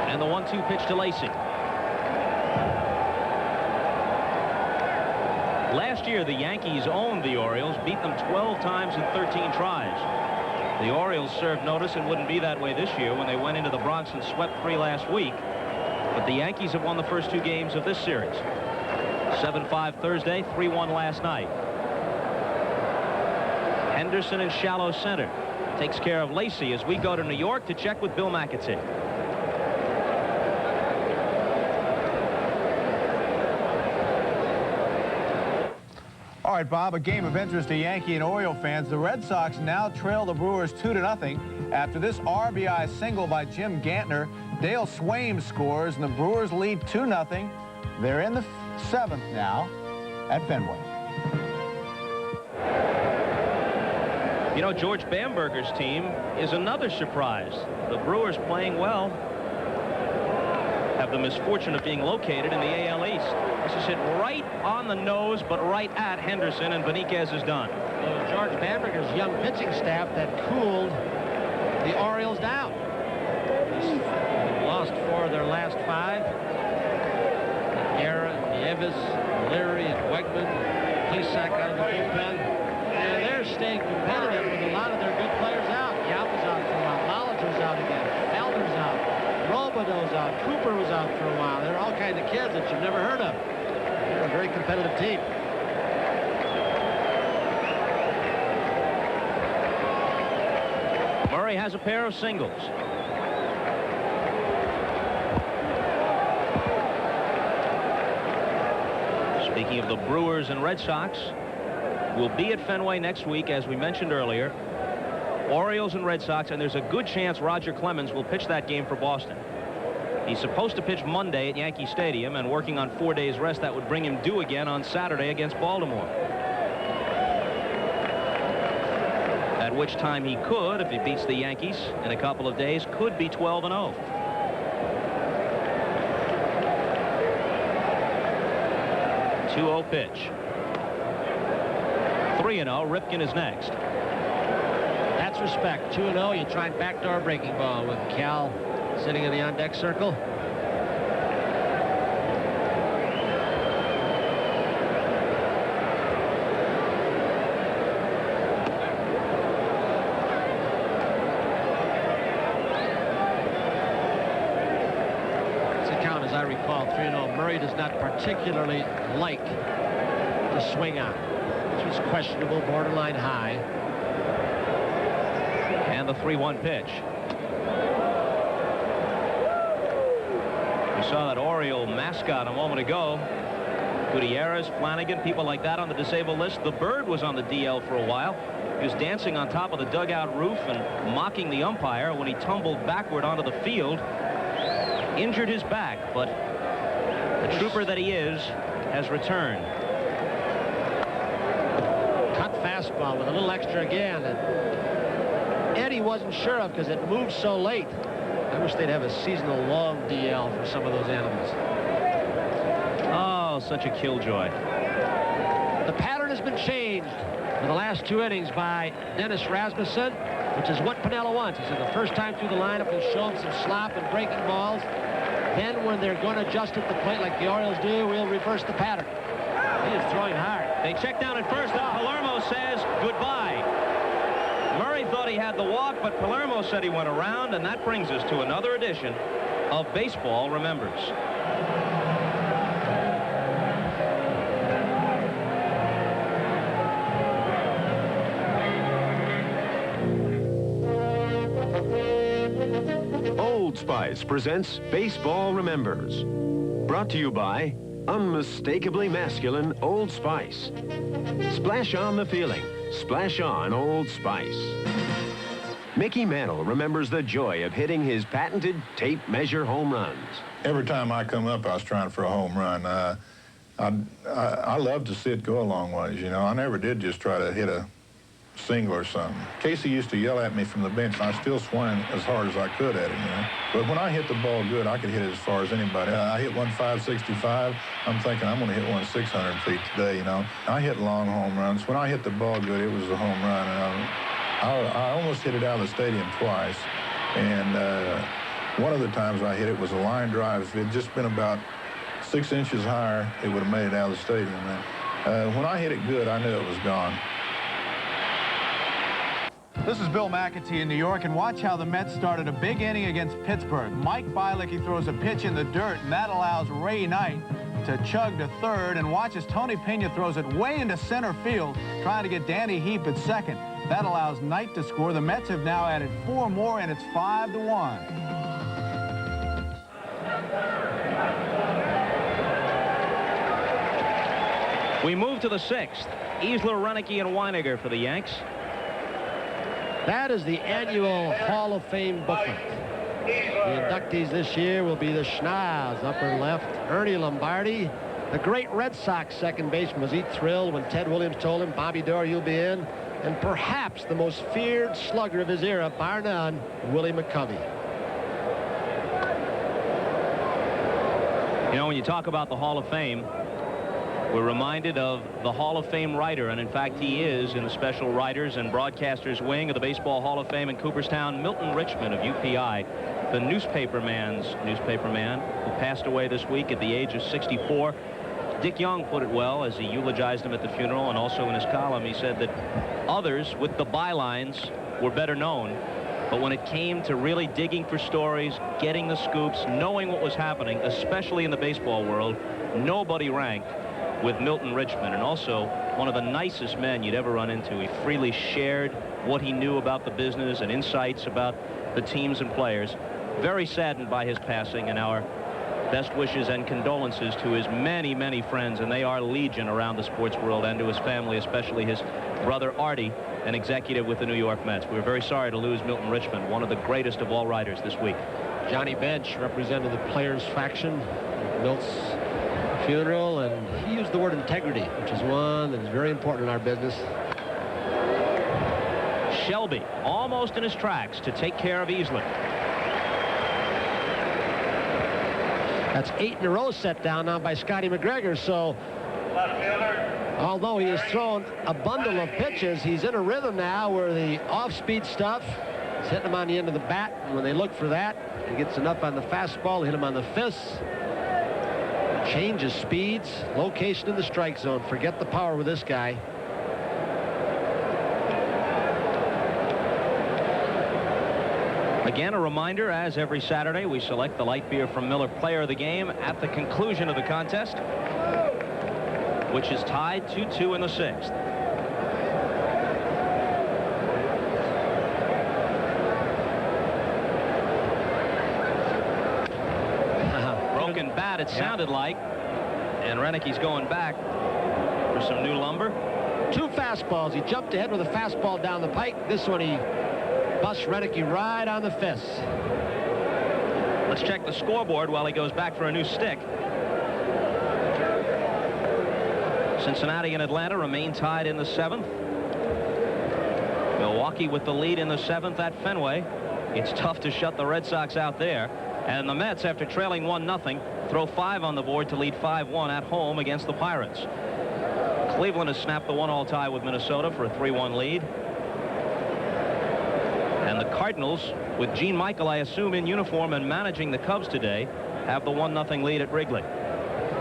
And the 1-2 pitch to Lacy. Last year, the Yankees owned the Orioles, beat them 12 times in 13 tries. The Orioles served notice and wouldn't be that way this year when they went into the Bronx and swept 3 last week. But the Yankees have won the first 2 games of this series. 7-5 Thursday, 3-1 last night. Henderson in shallow center takes care of Lacy as we go to New York to check with Bill McAtee. All right, Bob, a game of interest to Yankee and Oriole fans. The Red Sox now trail the Brewers 2-0. After this RBI single by Jim Gantner, Dale Swaim scores, and the Brewers lead 2-0. They're in the 7th now at Fenway. You know, George Bamberger's team is another surprise. The Brewers playing well have the misfortune of being located in the AL East. This is hit right on the nose, but right at Henderson, and Benitez is done. George Bamberger's young pitching staff that cooled the Orioles down. They've lost 4 of their last 5. Guerra, Nieves, Leary, and Wegman. Plesac out of the bullpen. And they're staying competitive with a lot of their good players out. Yap was out for a while. Molitor's out again. Felder's out. Robideau's out. Cooper was out for a while. There are all kinds of kids that you've never heard of. They're a very competitive team. Murray has a pair of singles. Speaking of the Brewers and Red Sox, we'll be at Fenway next week, as we mentioned earlier. Orioles and Red Sox, and there's a good chance Roger Clemens will pitch that game for Boston. He's supposed to pitch Monday at Yankee Stadium, and working on 4 days rest, that would bring him due again on Saturday against Baltimore. At which time he could, if he beats the Yankees in a couple of days, could be 12-0. Pitch. 3-0. Ripken is next. That's respect. 2-0. You try and backdoor breaking ball with Cal sitting in the on-deck circle. It's a count, as I recall, 3-0. Murray does not particularly like to swing on. This was questionable, borderline high. And the 3-1 pitch. We saw that Oriole mascot a moment ago. Gutierrez, Flanagan, people like that on the disabled list. The Bird was on the DL for a while. He was dancing on top of the dugout roof and mocking the umpire when he tumbled backward onto the field. Injured his back, but the trooper that he is has returned. Cut fastball with a little extra again. And Eddie wasn't sure of because it moved so late. I wish they'd have a seasonal long DL for some of those animals. Oh, such a killjoy. The pattern has been changed for the last 2 innings by Dennis Rasmussen, which is what Pinella wants. He said the first time through the lineup, we'll show him some slop and breaking balls. Then when they're going to adjust at the plate like the Orioles do, we'll reverse the pattern. He is throwing hard. They check down at first, and Palermo says goodbye. Murray thought he had the walk, but Palermo said he went around, and that brings us to another edition of Baseball Remembers. Old Spice presents Baseball Remembers. Brought to you by unmistakably masculine Old Spice. Splash on the feeling. Splash on Old Spice. Mickey Mantle remembers the joy of hitting his patented tape measure home runs. Every time I come up, I was trying for a home run. I love to see it go a long ways, you know. I never did just try to hit a single or something. Casey used to yell at me from the bench, and I still swung as hard as I could at him, you know. But when I hit the ball good, I could hit it as far as anybody. I hit one 565. I'm thinking I'm going to hit one 600 feet today, you know. I hit long home runs. When I hit the ball good, it was a home run, and I almost hit it out of the stadium twice. And one of the times I hit it was a line drive. If it had just been about 6 inches higher, it would have made it out of the stadium. And when I hit it good, I knew it was gone. This is Bill McAtee in New York, and watch how the Mets started a big inning against Pittsburgh. Mike Bielicki throws a pitch in the dirt, and that allows Ray Knight to chug to third, and watch as Tony Pena throws it way into center field, trying to get Danny Heap at second. That allows Knight to score. The Mets have now added 4 more, and it's 5-1. We move to the 6th. Easler, Renicky, and Weiniger for the Yanks. That is the annual Hall of Fame booklet. The inductees this year will be the Schnoz, upper left, Ernie Lombardi. The great Red Sox second baseman. Was he thrilled when Ted Williams told him, Bobby Doerr, you'll be in? And perhaps the most feared slugger of his era, bar none, Willie McCovey. You know, when you talk about the Hall of Fame, we're reminded of the Hall of Fame writer, and in fact he is in the special writers and broadcasters wing of the Baseball Hall of Fame in Cooperstown. Milton Richmond of UPI, the newspaper man who passed away this week at the age of 64. Dick Young put it well as he eulogized him at the funeral, and also in his column he said that others with the bylines were better known, but when it came to really digging for stories, getting the scoops, knowing what was happening, especially in the baseball world, nobody ranked with Milton Richmond. And also one of the nicest men you'd ever run into. He freely shared what he knew about the business and insights about the teams and players. Very saddened by his passing, and our best wishes and condolences to his many, many friends, and they are legion around the sports world, and to his family, especially his brother Artie, an executive with the New York Mets. We're very sorry to lose Milton Richmond, one of the greatest of all writers this week. Johnny Bench represented the players faction at Milt's funeral, and he used the word integrity, which is one that is very important in our business. Shelby almost in his tracks to take care of Easler. That's 8 in a row set down now by Scotty McGregor. So although he has thrown a bundle of pitches, he's in a rhythm now where the off-speed stuff is hitting him on the end of the bat. And when they look for that, he gets enough on the fastball, hit him on the fists. Changes speeds, location in the strike zone. Forget the power with this guy. Again, a reminder, as every Saturday, we select the light beer from Miller Player of the Game at the conclusion of the contest, which is tied 2-2 in the 6th. Broken bat, it sounded like, and Renicky's going back for some new lumber. 2 fastballs. He jumped ahead with a fastball down the pike. This one he busts Renicky right on the fist. Let's check the scoreboard while he goes back for a new stick. Cincinnati and Atlanta remain tied in the 7th. Milwaukee with the lead in the 7th at Fenway. It's tough to shut the Red Sox out there. And the Mets, after trailing 1-0, throw 5 on the board to lead 5-1 at home against the Pirates. Cleveland has snapped the 1-all tie with Minnesota for a 3-1 lead. And the Cardinals, with Gene Michael, I assume, in uniform and managing the Cubs today, have the 1-0 lead at Wrigley.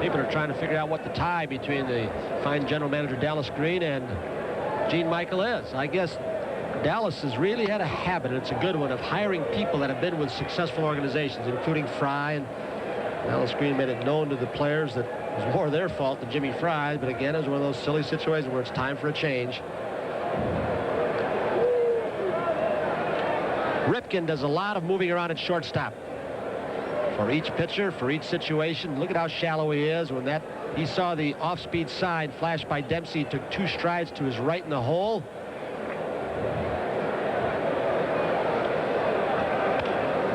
People are trying to figure out what the tie between the fine general manager Dallas Green and Gene Michael is. I guess Dallas has really had a habit, and it's a good one, of hiring people that have been with successful organizations, including Fry. And Dallas Green made it known to the players that it was more their fault than Jimmy Fry's. But again, it was one of those silly situations where it's time for a change. Ripken does a lot of moving around at shortstop. For each pitcher, for each situation. Look at how shallow he is. When he saw the off-speed sign flash by Dempsey, he took 2 strides to his right in the hole.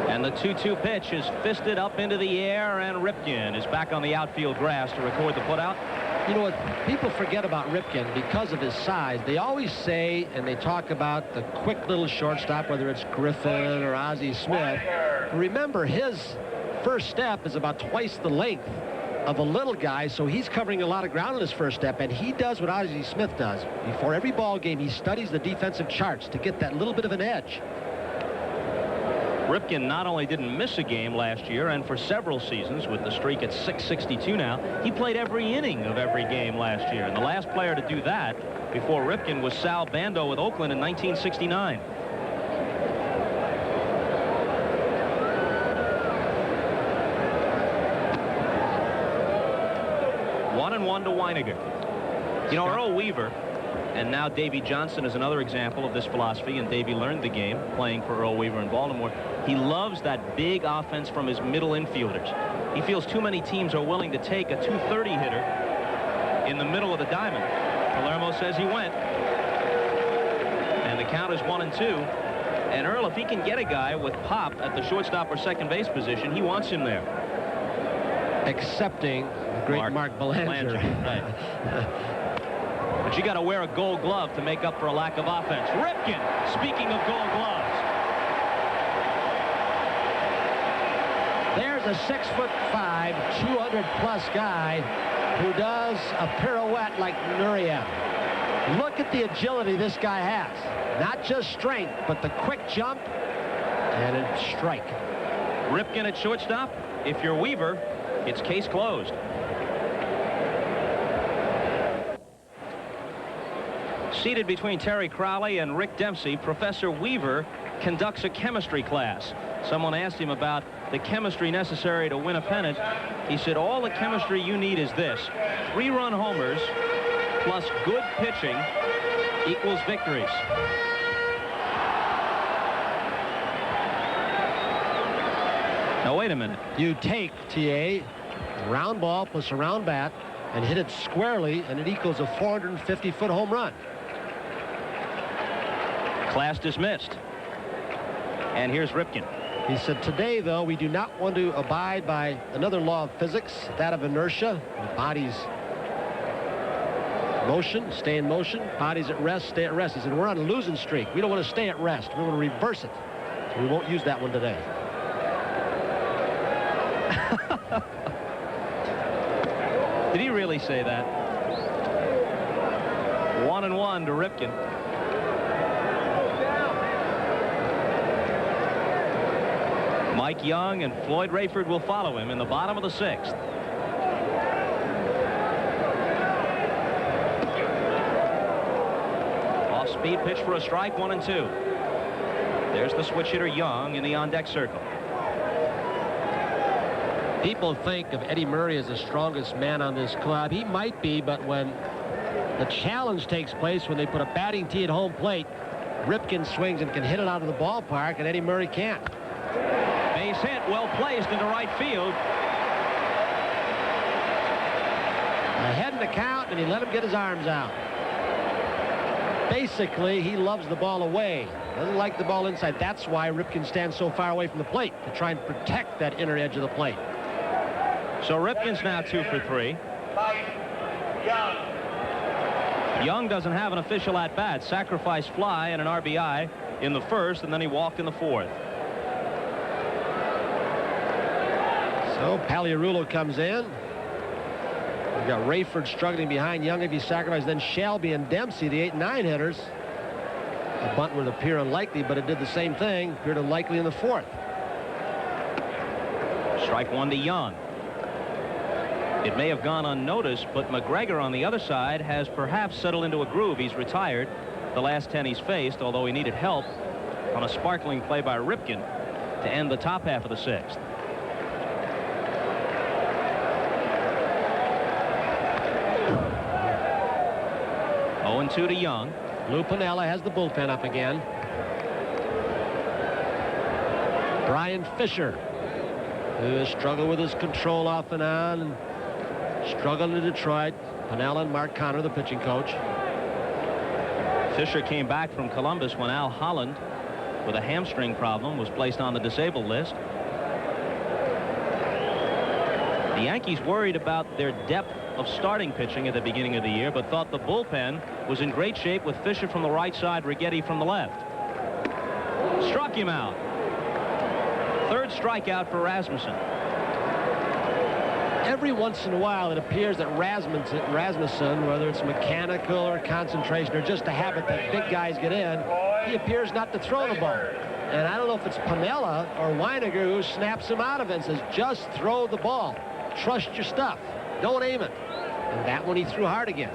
And the 2-2 pitch is fisted up into the air, and Ripken is back on the outfield grass to record the putout. You know what people forget about Ripken because of his size? They always say, and they talk about the quick little shortstop, whether it's Griffin or Ozzie Smith. Remember, his first step is about twice the length of a little guy, so he's covering a lot of ground in his first step, and he does what Ozzie Smith does. Before every ball game, he studies the defensive charts to get that little bit of an edge. Ripken not only didn't miss a game last year, and for several seasons with the streak at 662 now, he played every inning of every game last year. And the last player to do that before Ripken was Sal Bando with Oakland in 1969. One and one to Weiniger. You know, Earl Weaver, and now Davey Johnson is another example of this philosophy, and Davey learned the game playing for Earl Weaver in Baltimore. He loves that big offense from his middle infielders. He feels too many teams are willing to take a 230 hitter in the middle of the diamond. Palermo says he went. And the count is 1-2. And Earl, if he can get a guy with pop at the shortstop or second base position, he wants him there. Accepting the great Mark Belanger. Right. But you got to wear a gold glove to make up for a lack of offense. Ripken, speaking of gold gloves. There's a 6'5", 200-plus guy who does a pirouette like Nuria. Look at the agility this guy has. Not just strength, but the quick jump and a strike. Ripken at shortstop. If you're Weaver, it's case closed. Seated between Terry Crowley and Rick Dempsey, Professor Weaver conducts a chemistry class. Someone asked him about the chemistry necessary to win a pennant. He said, all the chemistry you need is this: 3-run homers plus good pitching equals victories. Now, wait a minute. You take, TA, round ball plus a round bat and hit it squarely, and it equals a 450-foot home run. Class dismissed. And here's Ripken. He said, today, though, we do not want to abide by another law of physics, that of inertia. The body's motion, stay in motion. Body's at rest, stay at rest. He said, we're on a losing streak. We don't want to stay at rest. We want to reverse it. So we won't use that one today. Did he really say that? 1-1 to Ripken. Mike Young and Floyd Rayford will follow him in the bottom of the 6th. Off-speed pitch for a strike, 1-2. There's the switch hitter Young in the on-deck circle. People think of Eddie Murray as the strongest man on this club. He might be, but when the challenge takes place, when they put a batting tee at home plate, Ripken swings and can hit it out of the ballpark, and Eddie Murray can't. Base hit, well placed into right field. Ahead in the count, and he let him get his arms out. Basically, he loves the ball away. Doesn't like the ball inside. That's why Ripken stands so far away from the plate, to try and protect that inner edge of the plate. So Ripken's now 2 for 3. Young doesn't have an official at-bat. Sacrifice fly and an RBI in the first, and then he walked in the 4th. So Paliarulo comes in. We've got Rayford struggling behind Young if he sacrifices. Then Shelby and Dempsey, the 8 and 9 hitters. A bunt would appear unlikely, but it did the same thing. Appeared unlikely in the 4th. Strike 1 to Young. It may have gone unnoticed, but McGregor on the other side has perhaps settled into a groove. He's retired the last 10 he's faced, although he needed help on a sparkling play by Ripken to end the top half of the 6th. Oh, 0-2 to Young. Lou Piniella has the bullpen up again. Brian Fisher, who has struggled with his control off and on, and struggled in Detroit. Piniella and Mark Connor, the pitching coach. Fisher came back from Columbus when Al Holland, with a hamstring problem, was placed on the disabled list. The Yankees worried about their depth of starting pitching at the beginning of the year, but thought the bullpen was in great shape with Fisher from the right side, Righetti from the left. Struck him out. Third strikeout for Rasmussen. Every once in a while, it appears that Rasmussen, whether it's mechanical or concentration or just a habit that big guys get in, he appears not to throw the ball. And I don't know if it's Piniella or Weiniger who snaps him out of it and says, just throw the ball. Trust your stuff. Don't aim it. And that one he threw hard again.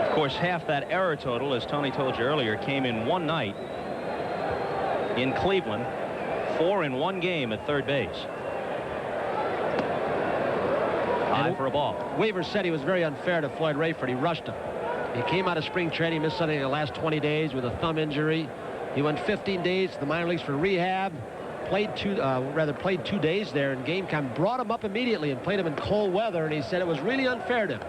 Of course, half that error total, as Tony told you earlier, came in one night in Cleveland. 4 in one game at third base. High for a ball. Weaver said he was very unfair to Floyd Rayford. He rushed him. He came out of spring training, missed something in the last 20 days with a thumb injury. He went 15 days to the minor leagues for rehab. Played 2 days there in game time. Brought him up immediately and played him in cold weather. And he said it was really unfair to him.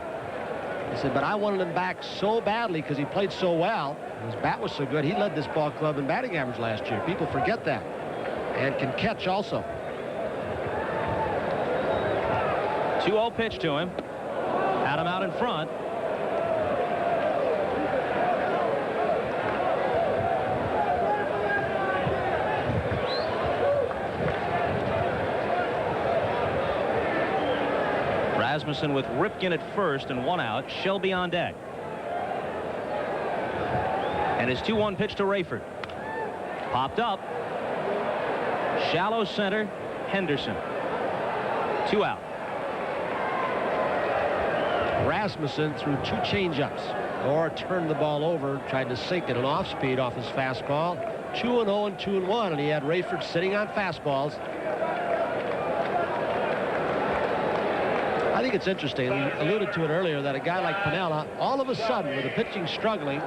He said, but I wanted him back so badly because he played so well. His bat was so good. He led this ball club in batting average last year. People forget that. And can catch also. 2-0 pitch to him. Had him out in front. Rasmussen with Ripken at first and 1 out. Shelby on deck. And his 2-1 pitch to Rayford. Popped up. Shallow center. Henderson. 2 out. Rasmussen threw 2 changeups or turned the ball over, tried to sink it an off speed off his fastball. 2-0 and 2-1, and he had Rayford sitting on fastballs. I think it's interesting. We alluded to it earlier that a guy like Piniella, all of a sudden, with the pitching struggling,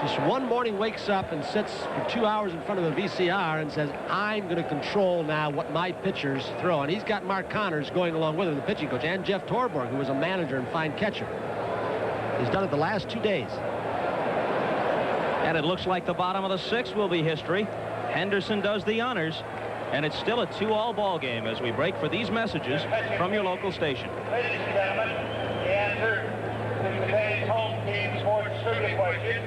just one morning wakes up and sits for 2 hours in front of a VCR and says, I'm going to control now what my pitchers throw. And he's got Mark Connors going along with him, the pitching coach, and Jeff Torborg, who was a manager and fine catcher. He's done it the last 2 days. And it looks like the bottom of the 6th will be history. Henderson does the honors. And it's still a 2-all ball game as we break for these messages from your local station. Ladies and gentlemen, the answer to today's home team sports trivia question.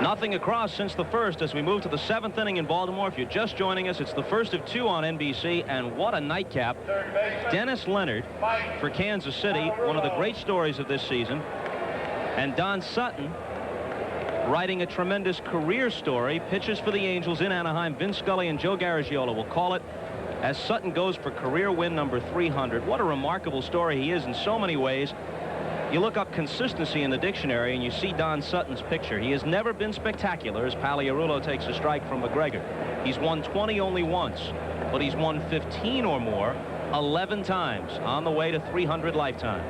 Nothing across since the first as we move to the 7th inning in Baltimore. If you're just joining us, it's the first of 2 on NBC, and what a nightcap. Dennis Leonard for Kansas City, one of the great stories of this season, and Don Sutton writing a tremendous career story, pitches for the Angels in Anaheim. Vin Scully and Joe Garagiola will call it as Sutton goes for career win number 300. What a remarkable story he is in so many ways. You look up consistency in the dictionary and you see Don Sutton's picture. He has never been spectacular as Paliarulo takes a strike from McGregor. He's won 20 only once, but he's won 15 or more 11 times on the way to 300 lifetime.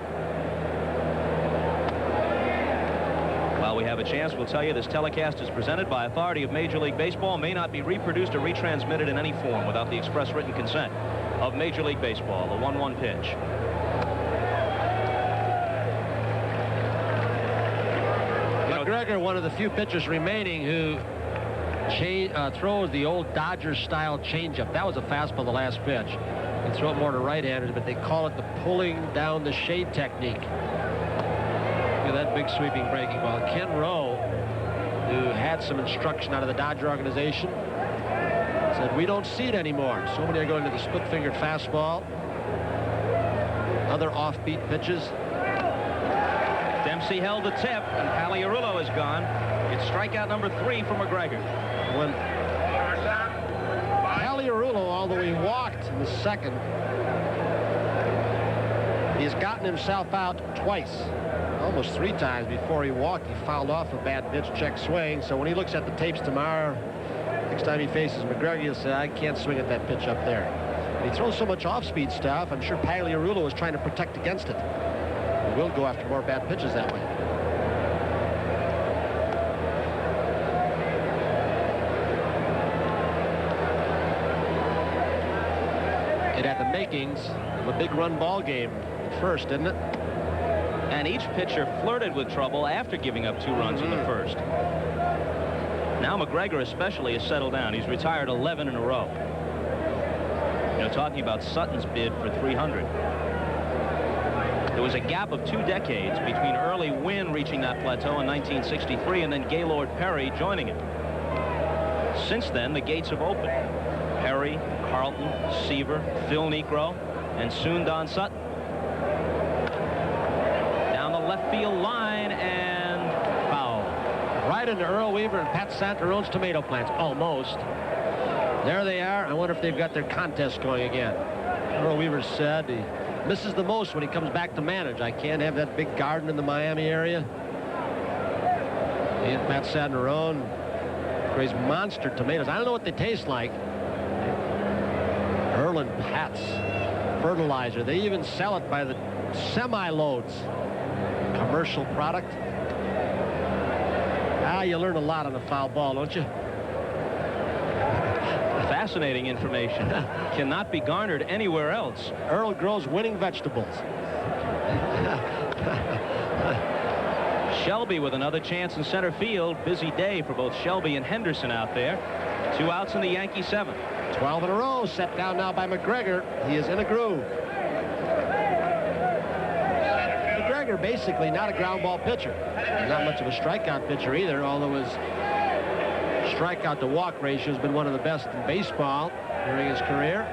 While we have a chance, we'll tell you this telecast is presented by authority of Major League Baseball, may not be reproduced or retransmitted in any form without the express written consent of Major League Baseball. The 1-1 pitch. McGregor, one of the few pitchers remaining who throws the old Dodgers-style changeup. That was a fastball, the last pitch. They throw it more to right-handers, but they call it the pulling down the shade technique. Look at that big sweeping breaking ball. Ken Rowe, who had some instruction out of the Dodger organization, said, we don't see it anymore. So many are going to the split-fingered fastball. Other offbeat pitches. Dempsey held the tip, and Paliarulo is gone. It's strikeout number 3 for McGregor. When Paliarulo Rulo, although he walked in the second, he's gotten himself out twice, almost 3 times before he walked. He fouled off a bad pitch check swing. So when he looks at the tapes tomorrow, next time he faces McGregor, he'll say, I can't swing at that pitch up there. And he throws so much off-speed stuff, I'm sure Pagliarulo is trying to protect against it. He will go after more bad pitches that way. It had the makings of a big run ball game at first, didn't it? And each pitcher flirted with trouble after giving up 2 runs in the first. Now McGregor especially has settled down. He's retired 11 in a row. You know, talking about Sutton's bid for 300. There was a gap of 2 decades between Early Wynn reaching that plateau in 1963 and then Gaylord Perry joining it. Since then, the gates have opened. Perry, Carlton, Seaver, Phil Niekro, and soon Don Sutton. Down the left field line and foul. Right into Earl Weaver and Pat Santarone's tomato plants, almost. There they are. I wonder if they've got their contest going again. Earl Weaver said he misses the most when he comes back to manage. I can't have that big garden in the Miami area. He and Pat Santarone raise monster tomatoes. I don't know what they taste like. Earl and Pat's fertilizer. They even sell it by the semi-loads. Commercial product. You learn a lot on a foul ball, don't you? Fascinating information. Cannot be garnered anywhere else. Earl grows winning vegetables. Shelby with another chance in center field. Busy day for both Shelby and Henderson out there. 2 outs in the Yankee 7th. 12 in a row, set down now by McGregor. He is in a groove. McGregor basically not a ground ball pitcher. Not much of a strikeout pitcher either, although his strikeout to walk ratio has been one of the best in baseball during his career.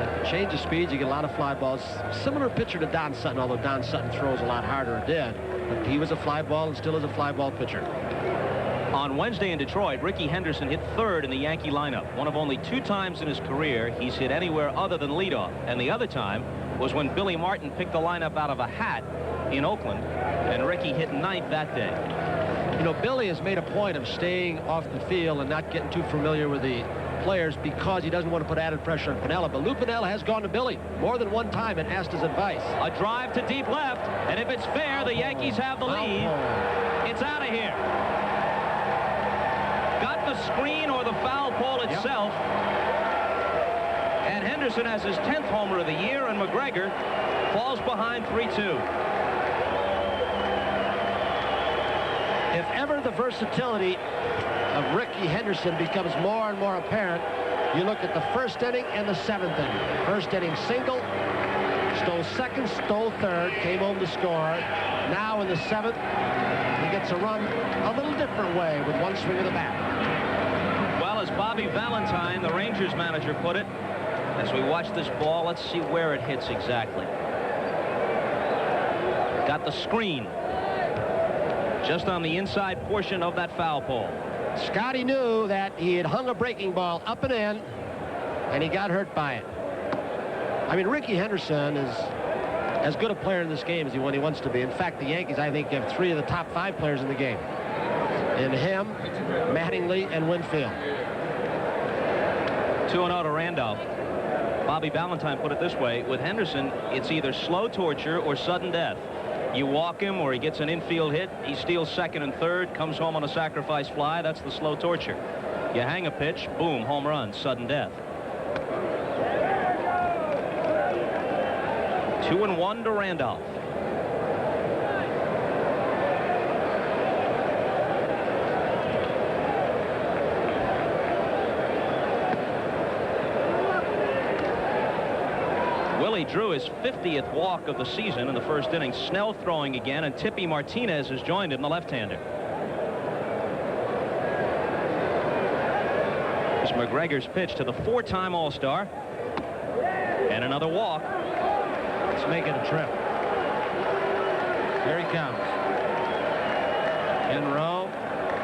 At the change of speeds, you get a lot of fly balls. Similar pitcher to Don Sutton, although Don Sutton throws a lot harder or did. But he was a fly ball and still is a fly ball pitcher. On Wednesday in Detroit, Ricky Henderson hit 3rd in the Yankee lineup. One of only 2 times in his career he's hit anywhere other than leadoff. And the other time was when Billy Martin picked the lineup out of a hat in Oakland, and Ricky hit 9th that day. You know, Billy has made a point of staying off the field and not getting too familiar with the players because he doesn't want to put added pressure on Piniella. But Lou Piniella has gone to Billy more than one time and asked his advice. A drive to deep left, and if it's fair, the Yankees have the lead. It's out of here. Got the screen or the foul pole itself. And Henderson has his 10th homer of the year, and McGregor falls behind 3-2. If ever the versatility of Ricky Henderson becomes more and more apparent, you look at the first inning and the 7th inning. First inning single, stole second, stole third, came home to score. Now in the 7th, he gets a run a little different way with one swing of the bat. Well, as Bobby Valentine, the Rangers manager, put it, as we watch this ball, let's see where it hits exactly. Got the screen just on the inside portion of that foul pole. Scotty knew that he had hung a breaking ball up and in, and he got hurt by it. I mean, Ricky Henderson is as good a player in this game as he wants to be. In fact, the Yankees, I think, have 3 of the top 5 players in the game. In him, Mattingly, and Winfield. 2-0 to Randolph. Bobby Valentine put it this way: with Henderson, it's either slow torture or sudden death. You walk him or he gets an infield hit, he steals second and third, comes home on a sacrifice fly. That's the slow torture. You hang a pitch, boom, home run, sudden death. 2-1 to Randolph. Willie drew his 50th walk of the season in the first inning. Snell throwing again, and Tippy Martinez has joined him, the left-hander. It's McGregor's pitch to the 4-time All-Star. And another walk. Let's make it a trip. Here he comes. In row.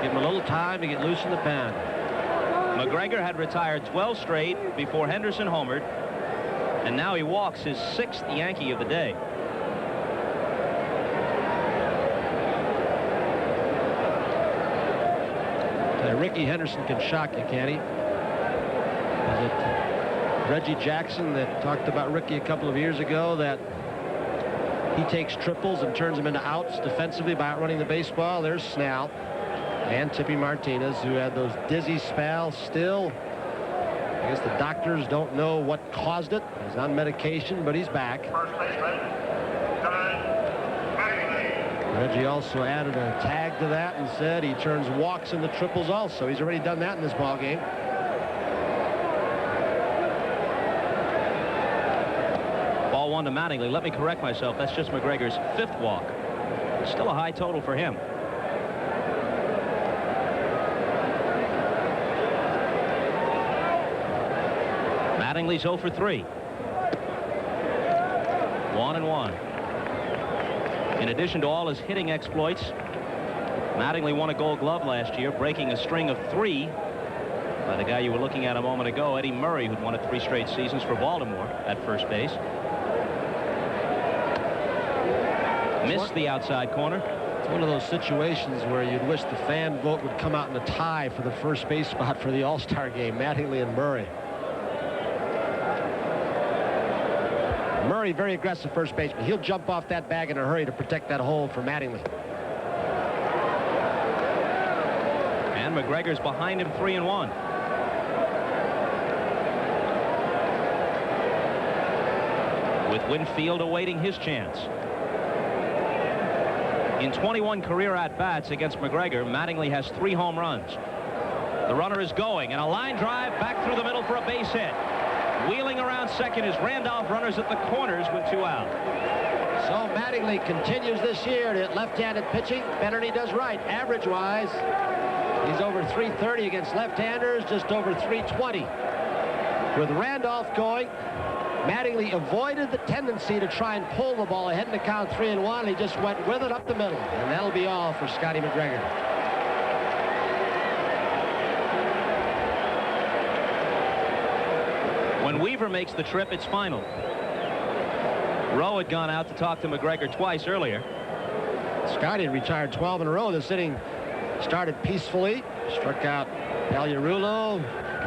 Give him a little time to get loose in the pen. McGregor had retired 12 straight before Henderson homered, and now he walks his 6th Yankee of the day. Ricky Henderson can shock you, can't he? Was it Reggie Jackson that talked about Ricky a couple of years ago, that he takes triples and turns them into outs defensively by outrunning the baseball? There's Snell and Tippy Martinez, who had those dizzy spells. Still, I guess the doctors don't know what caused it. He's on medication, but he's back. Reggie also added a tag to that and said he turns walks into triples also. He's already done that in this ball game. Ball 1 to Mattingly. Let me correct myself. That's just McGregor's 5th walk. Still a high total for him. Mattingly's 0 for 3. 1-1. In addition to all his hitting exploits, Mattingly won a Gold Glove last year, breaking a string of 3 by the guy you were looking at a moment ago, Eddie Murray, who'd won it 3 straight seasons for Baltimore at first base. Missed the outside corner. It's one of those situations where you'd wish the fan vote would come out in a tie for the first base spot for the All-Star game, Mattingly and Murray. Murray, very aggressive first baseman. He'll jump off that bag in a hurry to protect that hole for Mattingly. And McGregor's behind him 3-1. With Winfield awaiting his chance. In 21 career at-bats against McGregor, Mattingly has 3 home runs. The runner is going, and a line drive back through the middle for a base hit. Wheeling around second is Randolph, runners at the corners with 2 out. So Mattingly continues this year to left-handed pitching better than he does right. Average-wise, he's over .330 against left-handers, just over .320. With Randolph going, Mattingly avoided the tendency to try and pull the ball ahead in the count 3-1. He just went with it up the middle, and that'll be all for Scotty McGregor. When Weaver makes the trip, it's final. Rowe had gone out to talk to McGregor twice earlier. Scotty retired 12 in a row. This inning started peacefully. Struck out Pagliarulo.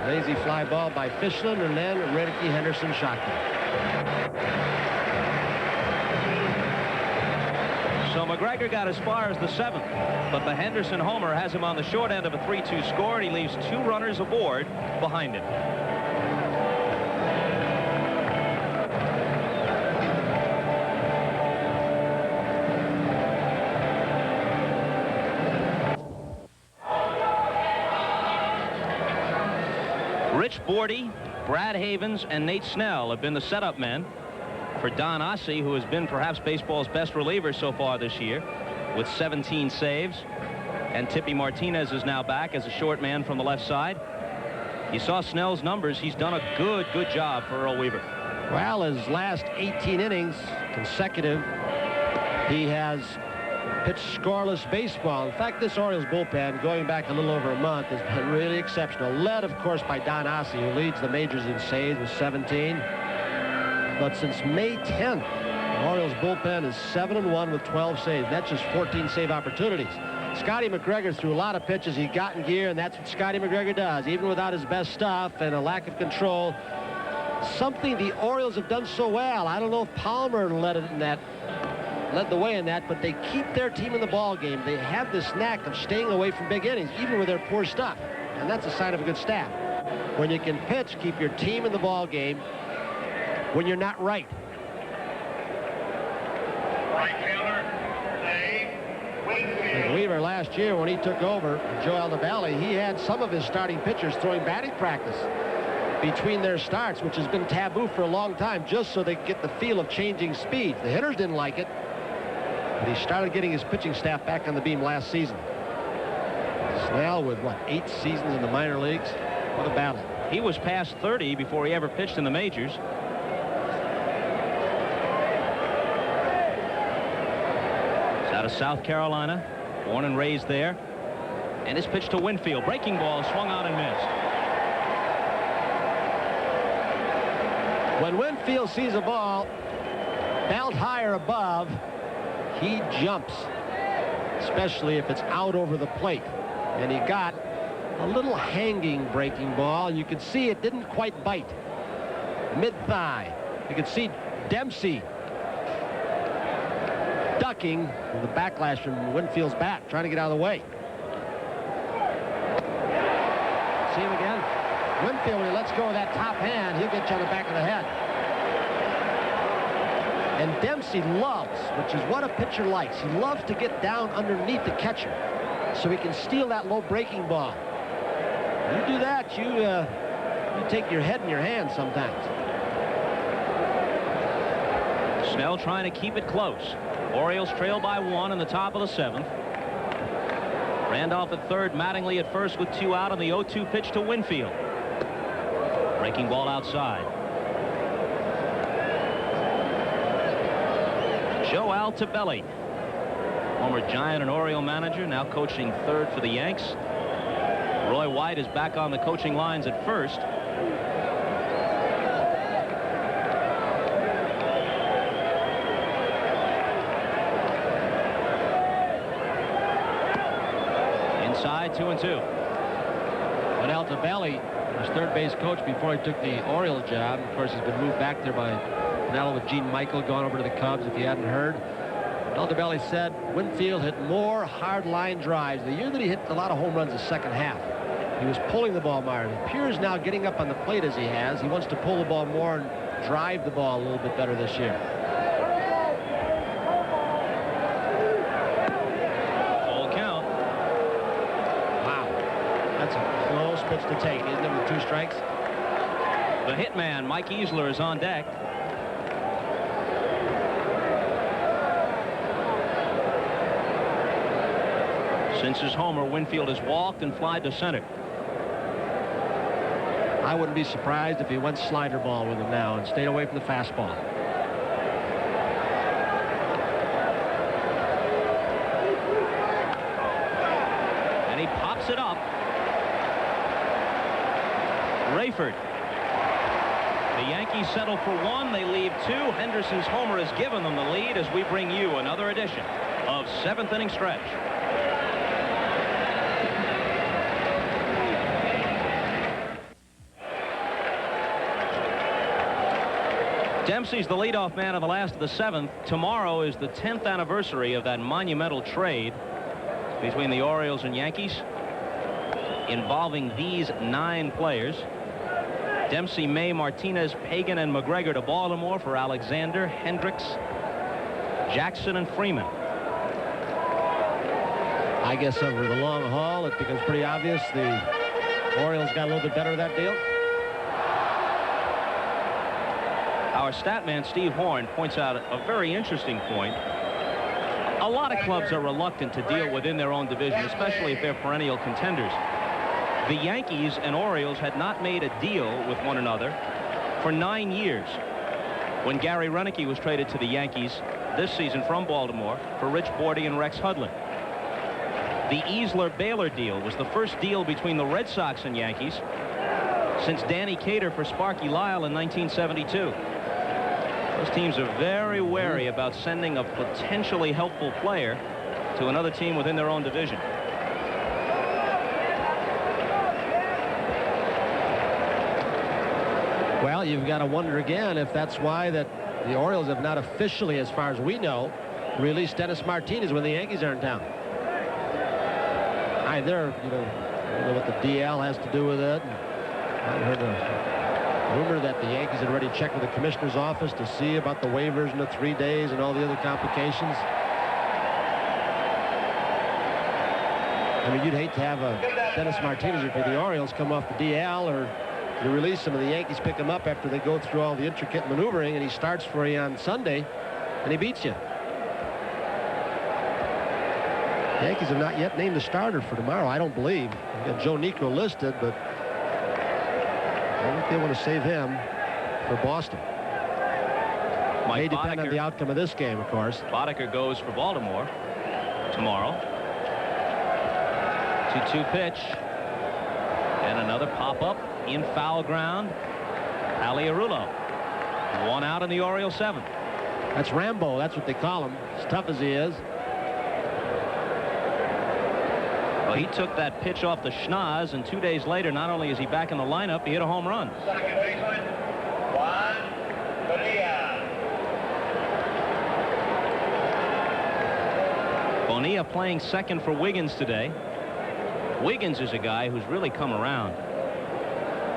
Lazy fly ball by Fishland, and then Ricky Henderson shocked him. So McGregor got as far as the 7th, but the Henderson homer has him on the short end of a 3-2 score, and he leaves 2 runners aboard behind him. Rich Bordy, Brad Havens, and Nate Snell have been the setup men for Don Ossie, who has been perhaps baseball's best reliever so far this year with 17 saves. And Tippy Martinez is now back as a short man from the left side. You saw Snell's numbers. He's done a good job for Earl Weaver. Well, his last 18 innings consecutive, he has pitched scoreless baseball. In fact, this Orioles bullpen, going back a little over a month, has been really exceptional. Led, of course, by Don Ossie, who leads the majors in saves with 17. But since May 10th, the Orioles bullpen is 7-1 with 12 saves. That's just 14 save opportunities. Scotty McGregor threw a lot of pitches. He got in gear, and that's what Scotty McGregor does. Even without his best stuff and a lack of control, something the Orioles have done so well. I don't know if Palmer led the way in that, but they keep their team in the ball game. They have this knack of staying away from big innings, even with their poor stuff, and that's a sign of a good staff. When you can pitch, keep your team in the ball game when you're not right. Weaver last year, when he took over Joe Aldabelli, he had some of his starting pitchers throwing batting practice between their starts, which has been taboo for a long time, just so they get the feel of changing speeds. The hitters didn't like it, but he started getting his pitching staff back on the beam last season. Snell with, 8 seasons in the minor leagues? What a battle. He was past 30 before he ever pitched in the majors. He's out of South Carolina, born and raised there. And his pitch to Winfield. Breaking ball, swung on and missed. When Winfield sees a ball belt high or above, he jumps, especially if it's out over the plate. And he got a little hanging breaking ball. You could see it didn't quite bite. Mid-thigh. You could see Dempsey ducking the backlash from Winfield's bat, trying to get out of the way. See him again? Winfield, when he lets go of that top hand, he'll get you on the back of the head. And Dempsey loves, which is what a pitcher likes, he loves to get down underneath the catcher so he can steal that low breaking ball. You do that, you take your head in your hand sometimes. Snell trying to keep it close. Orioles trail by 1 in the top of the 7th. Randolph at third, Mattingly at first with 2 out on the 0-2 pitch to Winfield. Breaking ball outside. Joe Altobelli, former Giant and Oriole manager, now coaching third for the Yanks. Roy White is back on the coaching lines at first. Inside, 2-2. But Altobelli was third base coach before he took the Orioles job. Of course, he's been moved back there by Pinello with Gene Michael, gone over to the Cubs, if you hadn't heard. Altobelli said Winfield hit more hard line drives. The year that he hit a lot of home runs the second half, he was pulling the ball more. It appears now, getting up on the plate as he has, he wants to pull the ball more and drive the ball a little bit better this year. Full count. Wow. That's a close pitch to take, isn't it, with 2 strikes? The hitman, Mike Easler, is on deck. Since his homer, Winfield has walked and flied to center. I wouldn't be surprised if he went slider ball with him now and stayed away from the fastball. And he pops it up. Rayford. The Yankees settle for 1. They leave 2. Henderson's homer has given them the lead as we bring you another edition of 7th inning stretch. Dempsey's the leadoff man of the last of the 7th. Tomorrow is the 10th anniversary of that monumental trade between the Orioles and Yankees involving these 9 players. Dempsey, May, Martinez, Pagan, and McGregor to Baltimore for Alexander, Hendricks, Jackson, and Freeman. I guess over the long haul, it becomes pretty obvious the Orioles got a little bit better of that deal. Our stat man, Steve Horn, points out a very interesting point. A lot of clubs are reluctant to deal within their own division, especially if they're perennial contenders. The Yankees and Orioles had not made a deal with one another for 9 years. When Gary Renicky was traded to the Yankees this season from Baltimore for Rich Bordy and Rex Hudlin. The Easler-Baylor deal was the first deal between the Red Sox and Yankees since Danny Cater for Sparky Lyle in 1972. Those teams are very wary about sending a potentially helpful player to another team within their own division. Well, you've got to wonder again if that's why that the Orioles have not officially, as far as we know, released Dennis Martinez when the Yankees are in town. I don't know what the DL has to do with it. I heard a rumor that the Yankees had already checked with the commissioner's office to see about the waivers and the 3 days and all the other complications. I mean, you'd hate to have a Dennis Martinez for the Orioles come off the DL, or you release him and the Yankees pick him up after they go through all the intricate maneuvering, and he starts for you on Sunday and he beats you. The Yankees have not yet named a starter for tomorrow, I don't believe. They've got Joe Niekro listed, but I think they want to save him for Boston. May depend on the outcome of this game, of course. Boddicker goes for Baltimore tomorrow. 2-2 pitch. And another pop-up in foul ground. Aliarulo. One out in the Orioles 7th. That's Rambo. That's what they call him. As tough as he is. Well, he took that pitch off the schnoz, and 2 days later, not only is he back in the lineup, he hit a home run. Second baseman, Juan Bonilla. Bonilla playing second for Wiggins today. Wiggins is a guy who's really come around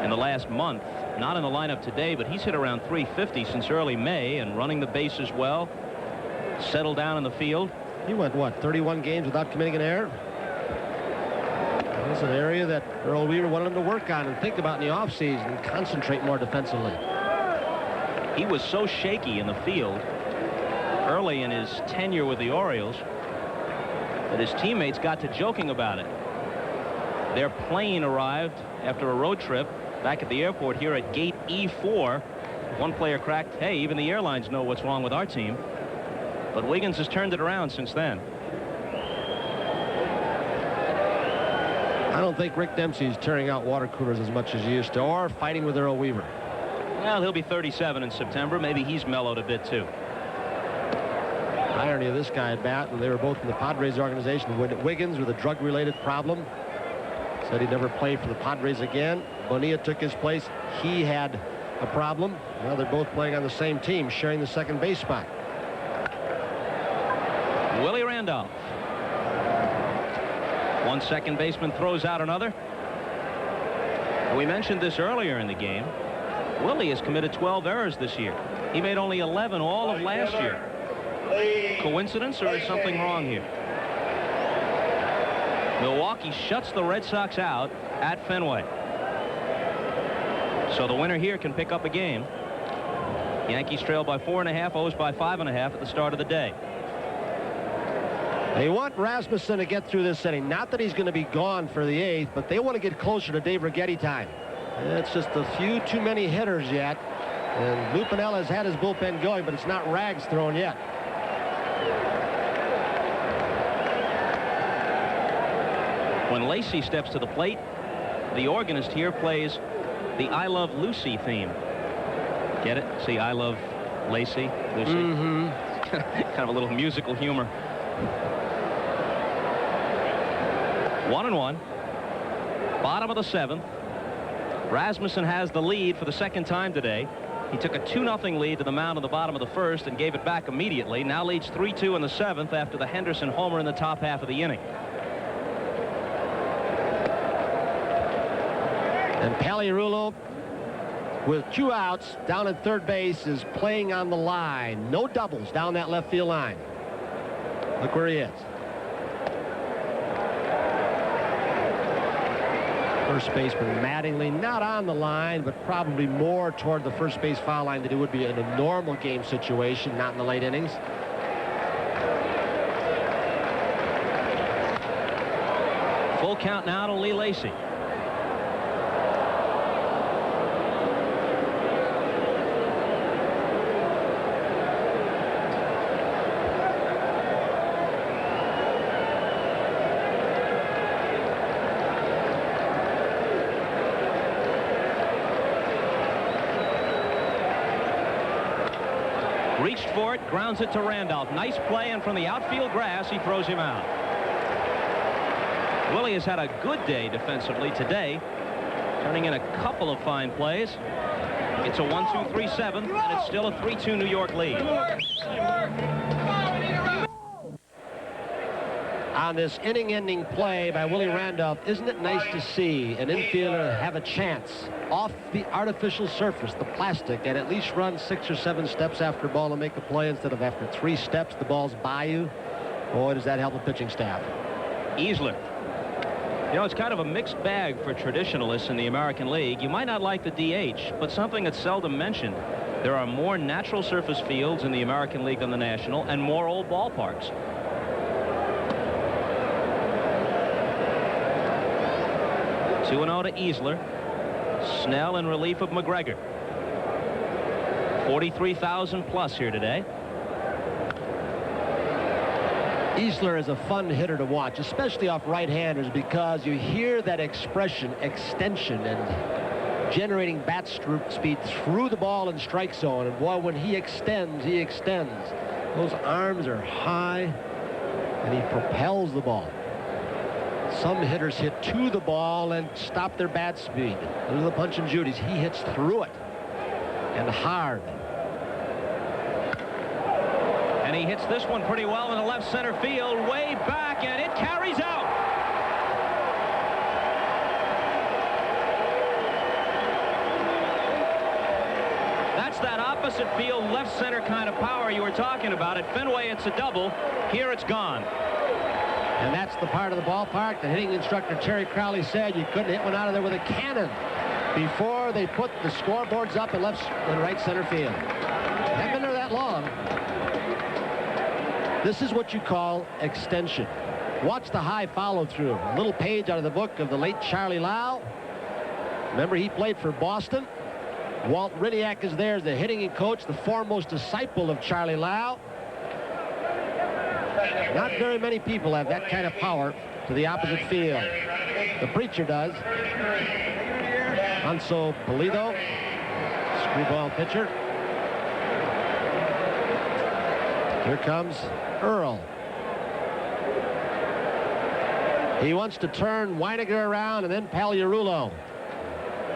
in the last month. Not in the lineup today, but he's hit around 350 since early May and running the bases well. Settled down in the field. He went, what, 31 games without committing an error? That's an area that Earl Weaver wanted him to work on and think about in the offseason and concentrate more defensively. He was so shaky in the field early in his tenure with the Orioles that his teammates got to joking about it. Their plane arrived after a road trip back at the airport here at gate E4. One player cracked, hey, even the airlines know what's wrong with our team. But Wiggins has turned it around since then. I don't think Rick Dempsey's tearing out water coolers as much as he used to, or fighting with Earl Weaver. Well, he'll be 37 in September. Maybe he's mellowed a bit too. Irony of this guy at bat, and they were both in the Padres organization. Wiggins with a drug-related problem. Said he'd never play for the Padres again. Bonilla took his place. He had a problem. Now they're both playing on the same team, sharing the second base spot. Willie Randolph. One second baseman throws out another. We mentioned this earlier in the game. Willie has committed 12 errors this year. He made only 11 all of last year. Coincidence, or is something wrong here? Milwaukee shuts the Red Sox out at Fenway. So the winner here can pick up a game. Yankees trail by 4.5, O's by 5.5 at the start of the day. They want Rasmussen to get through this inning. Not that he's going to be gone for the 8th, but they want to get closer to Dave Righetti time. It's just a few too many hitters yet. And Lupinella has had his bullpen going, but it's not rags thrown yet. When Lacey steps to the plate, the organist here plays the I Love Lucy theme. Get it? See, I Love Lacey, Lucy. Kind of a little musical humor. 1-1. Bottom of the 7th. Rasmussen has the lead for the second time today. He took a 2-0 lead to the mound in the bottom of the 1st and gave it back immediately. Now leads 3-2 in the 7th after the Henderson homer in the top half of the inning. And Paliarulo, with 2 outs down at third base, is playing on the line. No doubles down that left field line. Look where he is. First baseman Mattingly not on the line, but probably more toward the first base foul line than it would be in a normal game situation, not in the late innings. Full count now to Lee Lacey. Reached for it, grounds it to Randolph. Nice play, and from the outfield grass, he throws him out. Willie has had a good day defensively today, turning in a couple of fine plays. It's a 1-2-3 7th, and it's still a 3-2 New York lead. On this inning-ending play by Willie Randolph, isn't it nice to see an infielder have a chance off the artificial surface, the plastic, and at least run 6 or 7 steps after ball to make the play instead of after 3 steps the ball's by you? Boy, does that help the pitching staff. Easler. You know, it's kind of a mixed bag for traditionalists in the American League. You might not like the DH, but something that's seldom mentioned. There are more natural surface fields in the American League than the National, and more old ballparks. 2-0 to Easler. Snell in relief of McGregor. 43,000 plus here today. Easler is a fun hitter to watch, especially off right-handers, because you hear that expression, extension, and generating bat speed through the ball in strike zone. And boy, when he extends, he extends. Those arms are high, and he propels the ball. Some hitters hit to the ball and stop their bat speed. Those are the punch and judies. He hits through it and hard. And he hits this one pretty well in the left center field, way back, and it carries out. That's that opposite field, left center kind of power you were talking about. At Fenway, it's a double. Here, it's gone. And that's the part of the ballpark that hitting instructor Terry Crowley said you couldn't hit one out of there with a cannon before they put the scoreboards up in left and right center field. Haven't been there that long. This is what you call extension. Watch the high follow-through. A little page out of the book of the late Charlie Lau. Remember, he played for Boston. Walt Riniak is there as the hitting coach, the foremost disciple of Charlie Lau. Not very many people have that kind of power to the opposite field. The preacher does. Hanso Pulido, screwball pitcher. Here comes Earl. He wants to turn Weiniger around and then Pagliarulo.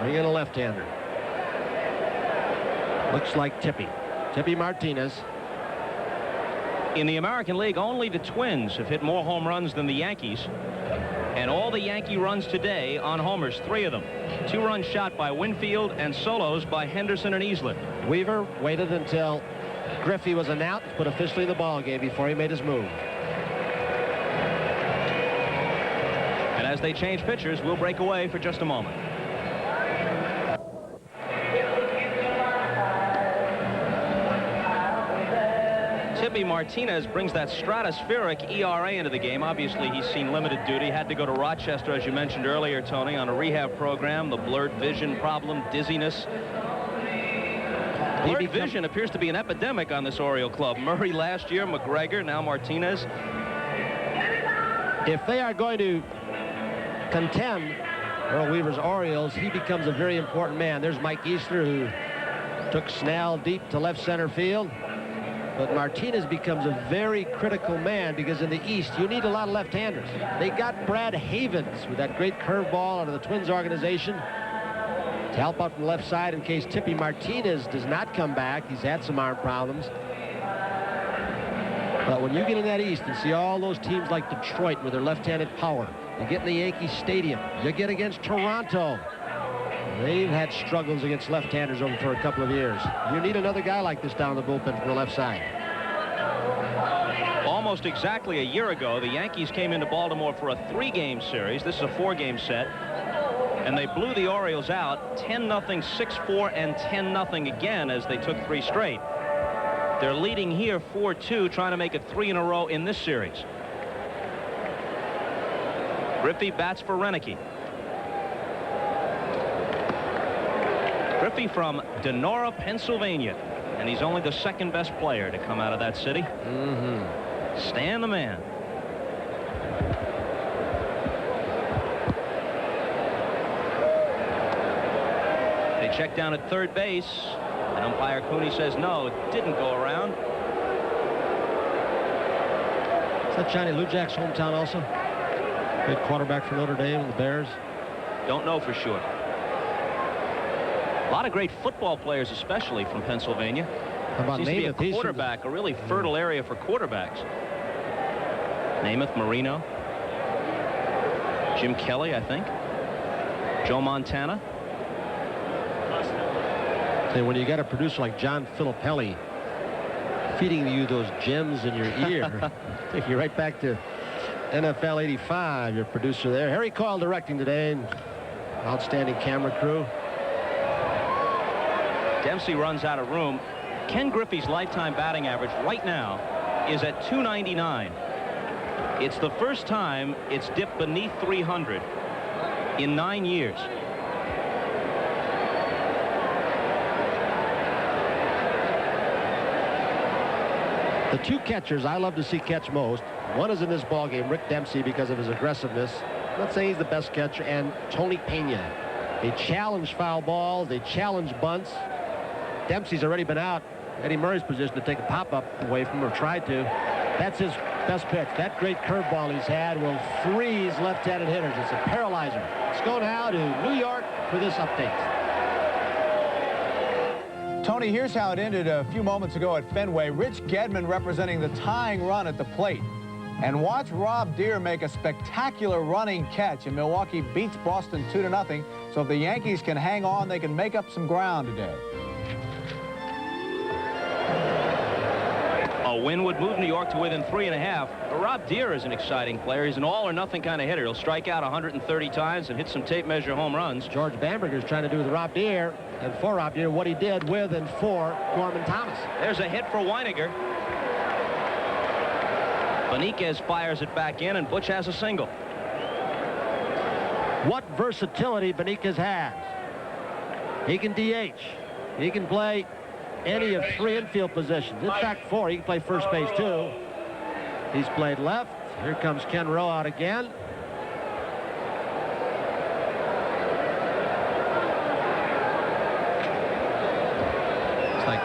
Bring in a left-hander. Looks like Tippy Martinez. In the American League, only the Twins have hit more home runs than the Yankees. And all the Yankee runs today on homers, 3 of them. 2 runs shot by Winfield and solos by Henderson and Easlett. Weaver waited until Griffey was announced, put officially in the ball game before he made his move. And as they change pitchers, we'll break away for just a moment. Tippy Martinez brings that stratospheric ERA into the game. Obviously, he's seen limited duty. Had to go to Rochester, as you mentioned earlier, Tony, on a rehab program. The blurred vision problem, dizziness. Blurred vision appears to be an epidemic on this Oriole club. Murray last year, McGregor, now Martinez. If they are going to contend, Earl Weaver's Orioles, he becomes a very important man. There's Mike Easter, who took Snell deep to left center field. But Martinez becomes a very critical man because in the East, you need a lot of left-handers. They got Brad Havens with that great curveball out of the Twins organization to help out from the left side in case Tippy Martinez does not come back. He's had some arm problems. But when you get in that East and see all those teams like Detroit with their left-handed power, you get in the Yankee Stadium, you get against Toronto. They've had struggles against left-handers over for a couple of years. You need another guy like this down the bullpen from the left side. Almost exactly a year ago, the Yankees came into Baltimore for a 3-game series. This is a 4-game set. And they blew the Orioles out 10-0, 6-4, and 10-0 again as they took 3 straight. They're leading here 4-2, trying to make it 3 in a row in this series. Griffey bats for Renicky. Griffey from Donora, Pennsylvania, and he's only the 2nd best player to come out of that city. Stan the man. They check down at third base, and umpire Cooney says no, it didn't go around. Is that Johnny Lujak's hometown also? Great quarterback for Notre Dame and the Bears. Don't know for sure. A lot of great football players, especially from Pennsylvania. How about Seems Namath? to be a quarterback, a really fertile area for quarterbacks. Namath, Marino, Jim Kelly, I think, Joe Montana. Say, when you got a producer like John Filippelli feeding you those gems in your ear, take you right back to NFL '85. Your producer there, Harry Coyle, directing today, and outstanding camera crew. Dempsey runs out of room. Ken Griffey's lifetime batting average right now is at .299. It's the first time it's dipped beneath 300 in 9 years. The 2 catchers I love to see catch most, one is in this ballgame, Rick Dempsey, because of his aggressiveness. I'm not saying he's the best catcher, and Tony Pena. They challenge foul balls. They challenge bunts. Dempsey's already been out. Eddie Murray's position to take a pop-up away from him, or tried to. That's his best pitch. That great curveball he's had will freeze left-handed hitters. It's a paralyzer. Let's go now to New York for this update. Tony, here's how it ended a few moments ago at Fenway. Rich Gedman representing the tying run at the plate. And watch Rob Deere make a spectacular running catch, and Milwaukee beats Boston 2-0. So if the Yankees can hang on, they can make up some ground today. A win would move New York to within 3.5. But Rob Deere is an exciting player. He's an all-or-nothing kind of hitter. He'll strike out 130 times and hit some tape measure home runs. George Bamberger's trying to do with Rob Deere, and for Rob Deere, what he did with and for Gorman Thomas. There's a hit for Weiniger. Beniquez fires it back in, and Butch has a single. What versatility Beniquez has. He can DH. He can play any of 3 infield positions. In fact, 4. He can play first base, too. He's played left. Here comes Ken Rowe out again. It's like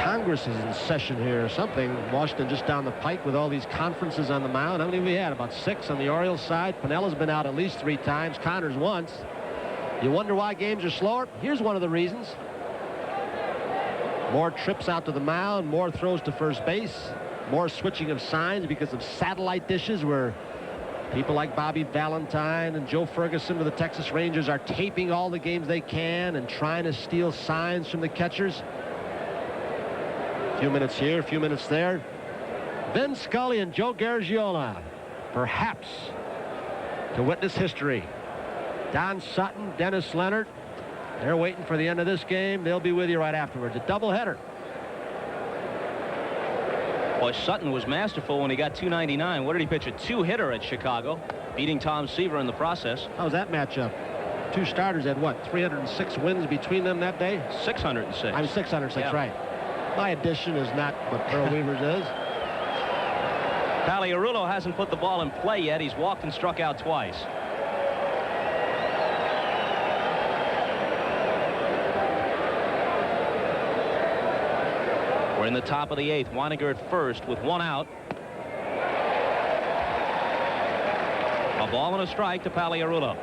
Congress is in session here or something. Washington just down the pike with all these conferences on the mound. How many have we had? About 6 on the Orioles side. Pinella's been out at least 3 times. Connors once. You wonder why games are slower? Here's one of the reasons. More trips out to the mound, more throws to first base, more switching of signs because of satellite dishes where people like Bobby Valentine and Joe Ferguson with the Texas Rangers are taping all the games they can and trying to steal signs from the catchers. A few minutes here, a few minutes there. Vin Scully and Joe Garagiola, perhaps to witness history. Don Sutton, Dennis Leonard. They're waiting for the end of this game. They'll be with you right afterwards. A doubleheader. Boy, Sutton was masterful when he got 299. What did he pitch? A 2-hitter at Chicago, beating Tom Seaver in the process. How was that matchup? 2 starters had what? 306 wins between them that day? 606. I'm 606, yeah. Right. My addition is not what Earl Weaver's is. Pagliarulo hasn't put the ball in play yet. He's walked and struck out twice. We're in the top of the 8th. Weiniger at first with 1 out. A ball and a strike to Pagliarulo.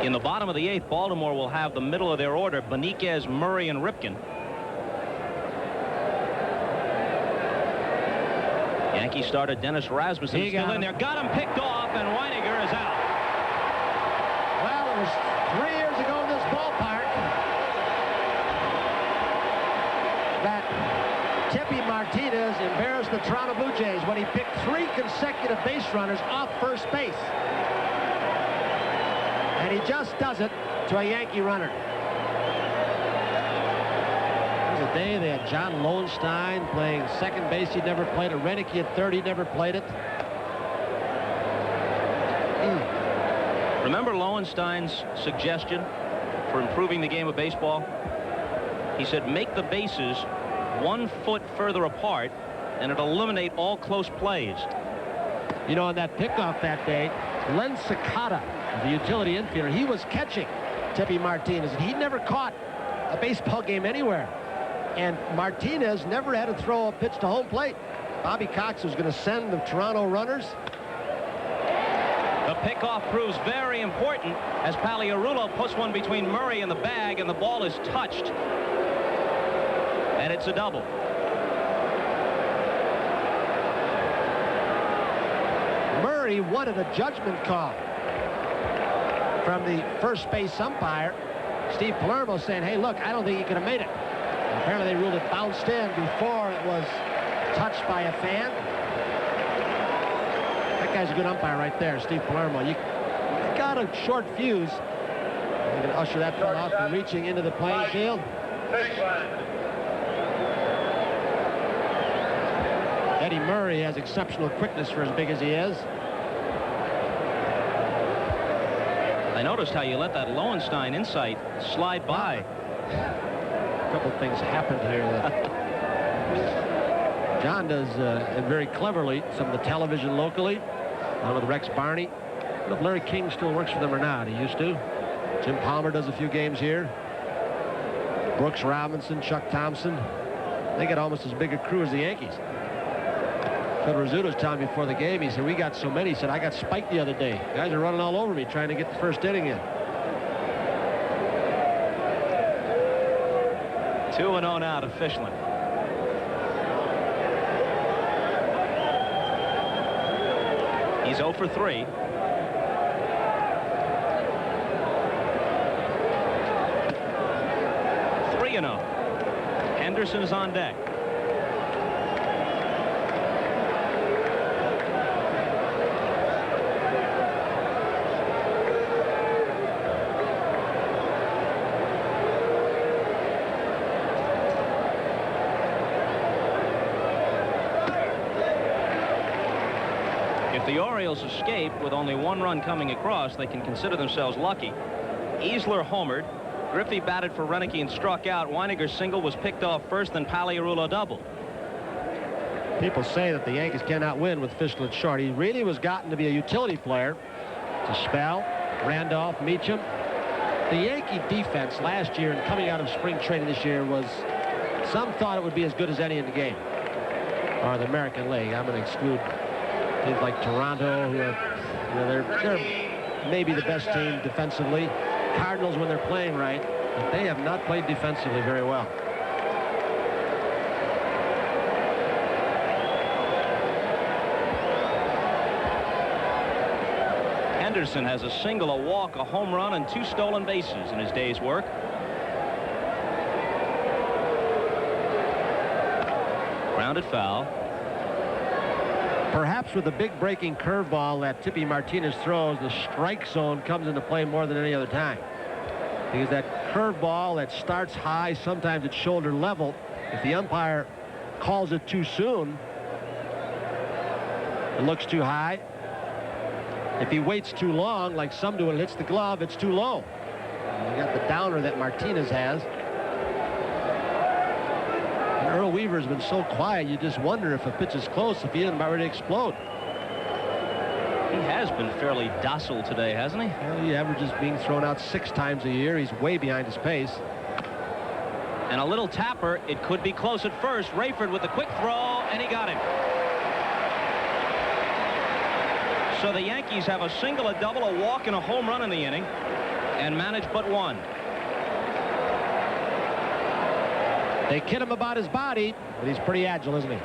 In the bottom of the 8th, Baltimore will have the middle of their order: Beniquez, Murray, and Ripken. Yankee starter Dennis Rasmussen is still in there. Got him picked off, and Weiniger is out. Well, it was 3 years ago in this ballpark that Tippy Martinez embarrassed the Toronto Blue Jays when he picked 3 consecutive base runners off first base. And he just does it to a Yankee runner. There was a day they had John Lowenstein playing second base. He'd never played it. Renicky at third. He'd never played it. Remember Lowenstein's suggestion for improving the game of baseball? He said, make the bases 1 foot further apart, and it'll eliminate all close plays. You know, on that pickoff that day, Len Sakata, the utility infielder, he was catching Tippy Martinez, and he'd never caught a baseball game anywhere. And Martinez never had to throw a pitch to home plate. Bobby Cox was going to send the Toronto runners. The pickoff proves very important as Pagliarulo puts one between Murray and the bag, and the ball is touched. And it's a double. Murray wanted a judgment call from the first base umpire. Steve Palermo saying, hey, look, I don't think he could have made it. And apparently they ruled it bounced in before it was touched by a fan. That guy's a good umpire right there, Steve Palermo. You got a short fuse. You're going to usher that fella off from reaching into the playing field. Eddie Murray has exceptional quickness for as big as he is. I noticed how you let that Lowenstein insight slide by. A couple things happened here that John does and very cleverly. Some of the television locally, along with Rex Barney. I don't know if Larry King still works for them or not. He used to. Jim Palmer does a few games here. Brooks Robinson, Chuck Thompson. They got almost as big a crew as the Yankees. Phil Rizzuto was telling me before the game, he said, we got so many. He said, I got spiked the other day. Guys are running all over me trying to get the first inning in. 2-0 now to Fishland. He's 0 for 3. Henderson is on deck. If the Orioles escape with only 1 run coming across, they can consider themselves lucky. Easler homered. Griffey batted for Renicky and struck out. Weiniger's single was picked off first, then Paliarulo doubled. People say that the Yankees cannot win with Fishland short. He really was gotten to be a utility player to Spell, Randolph, Meacham. The Yankee defense last year and coming out of spring training this year was, some thought it would be as good as any in the game. Or the American League. I'm going to exclude teams like Toronto, who are, they're maybe the best team defensively. Cardinals when they're playing right, but they have not played defensively very well. Henderson has a single, a walk, a home run, and 2 stolen bases in his day's work. Grounded foul. Perhaps with the big breaking curveball that Tippy Martinez throws, the strike zone comes into play more than any other time. Because that curveball that starts high, sometimes it's shoulder level. If the umpire calls it too soon, it looks too high. If he waits too long, like some do, and hits the glove, it's too low. You got the downer that Martinez has. Earl Weaver's been so quiet, you just wonder if a pitch is close, if he isn't about ready to explode. He has been fairly docile today, hasn't he? Well, he averages being thrown out 6 times a year. He's way behind his pace. And a little tapper. It could be close at first. Rayford with the quick throw, and he got him. So the Yankees have a single, a double, a walk, and a home run in the inning, and manage but 1. They kid him about his body, but he's pretty agile, isn't he?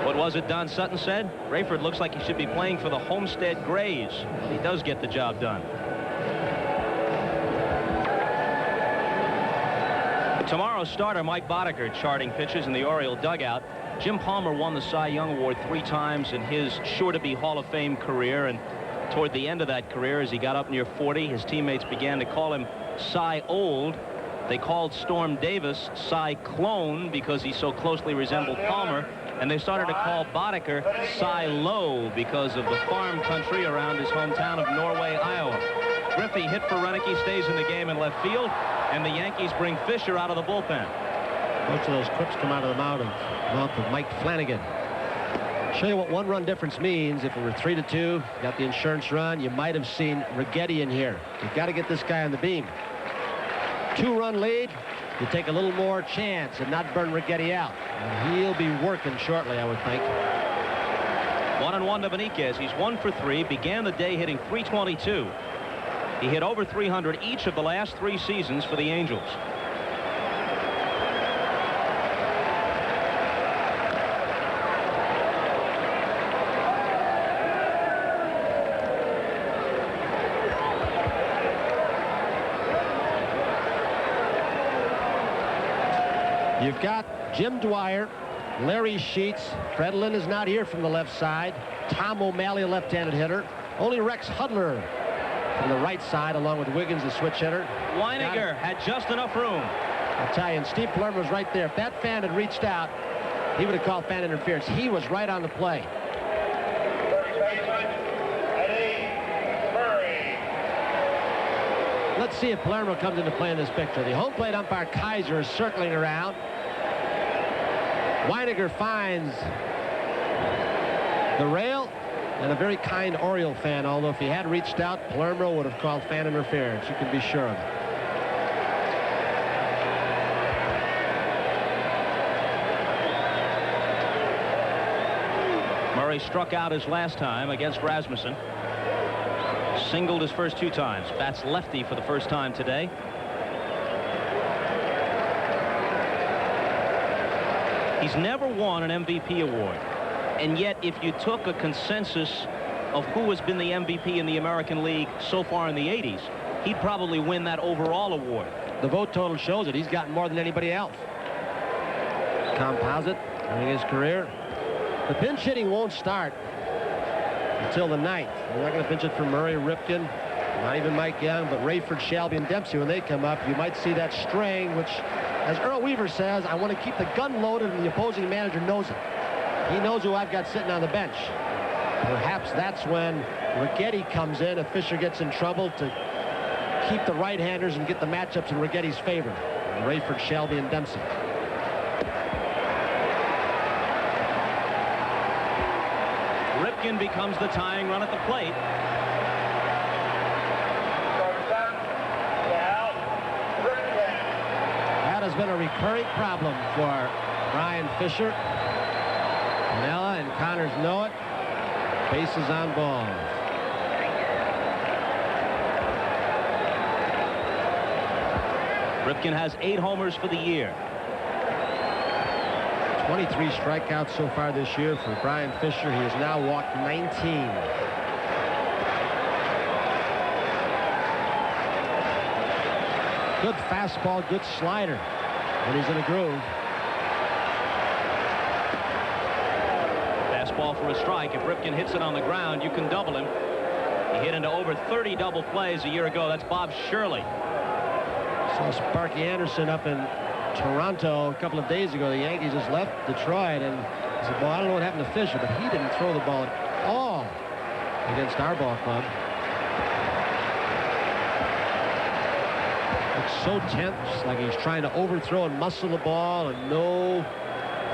What was it Don Sutton said? Rayford looks like he should be playing for the Homestead Grays. He does get the job done. Tomorrow's starter, Mike Boddicker, charting pitches in the Oriole dugout. Jim Palmer won the Cy Young Award 3 times in his sure-to-be Hall of Fame career, and toward the end of that career, as he got up near 40, his teammates began to call him Cy Old. They called Storm Davis Cy Clone because he so closely resembled Palmer, and they started to call Boddicker Cy Low because of the farm country around his hometown of Norway, Iowa. Griffey hit for Renicky, stays in the game in left field, and the Yankees bring Fisher out of the bullpen. Most of those clips come out of the mouth of Mike Flanagan. Show you what 1-run difference means. If it were 3-2, got the insurance run, you might have seen Righetti in here. You've got to get this guy on the beam. 2-run lead, you take a little more chance and not burn Righetti out. And he'll be working shortly, I would think. 1-1 to Benitez. He's 1 for 3. Began the day hitting .322. He hit over .300 each of the last 3 seasons for the Angels. You've got Jim Dwyer, Larry Sheets. Fred Lynn is not here from the left side. Tom O'Malley, a left-handed hitter. Only Rex Hudler from the right side, along with Wiggins, the switch hitter. Weiniger had just enough room. I'll tell you, and Steve Palermo was right there. If that fan had reached out, he would have called fan interference. He was right on the play. First baseman, Eddie Murray. Let's see if Palermo comes into play in this picture. The home plate umpire Kaiser is circling around. Weiniger finds the rail, and a very kind Oriole fan, although if he had reached out, Palermo would have called fan interference. You can be sure of it. Murray struck out his last time against Rasmussen. Singled his first 2 times. Bats lefty for the first time today. He's never won an MVP award. And yet, if you took a consensus of who has been the MVP in the American League so far in the 80s, he'd probably win that overall award. The vote total shows it. He's gotten more than anybody else. Composite during his career. The pinch hitting won't start until the 9th. We're not going to pinch it for Murray, Ripken, not even Mike Young, but Rayford, Shelby, and Dempsey. When they come up, you might see that string, which, as Earl Weaver says, I want to keep the gun loaded, and the opposing manager knows it. He knows who I've got sitting on the bench. Perhaps that's when Righetti comes in if Fisher gets in trouble, to keep the right-handers and get the matchups in Righetti's favor. Rayford, Shelby, and Dempsey. Ripken becomes the tying run at the plate. That has been a recurring problem for Brian Fisher. Pinella and Connors know it. Bases on balls. Ripken has 8 homers for the year. 23 strikeouts so far this year for Brian Fisher. He has now walked 19. Good fastball, good slider when he's in a groove. Fastball for a strike. If Ripken hits it on the ground, you can double him. He hit into over 30 double plays a year ago. That's Bob Shirley. Saw Sparky Anderson up in Toronto a couple of days ago. The Yankees just left Detroit, and he said, well, I don't know what happened to Fisher, but he didn't throw the ball at all against our ball club. Looks so tense, like he's trying to overthrow and muscle the ball, and no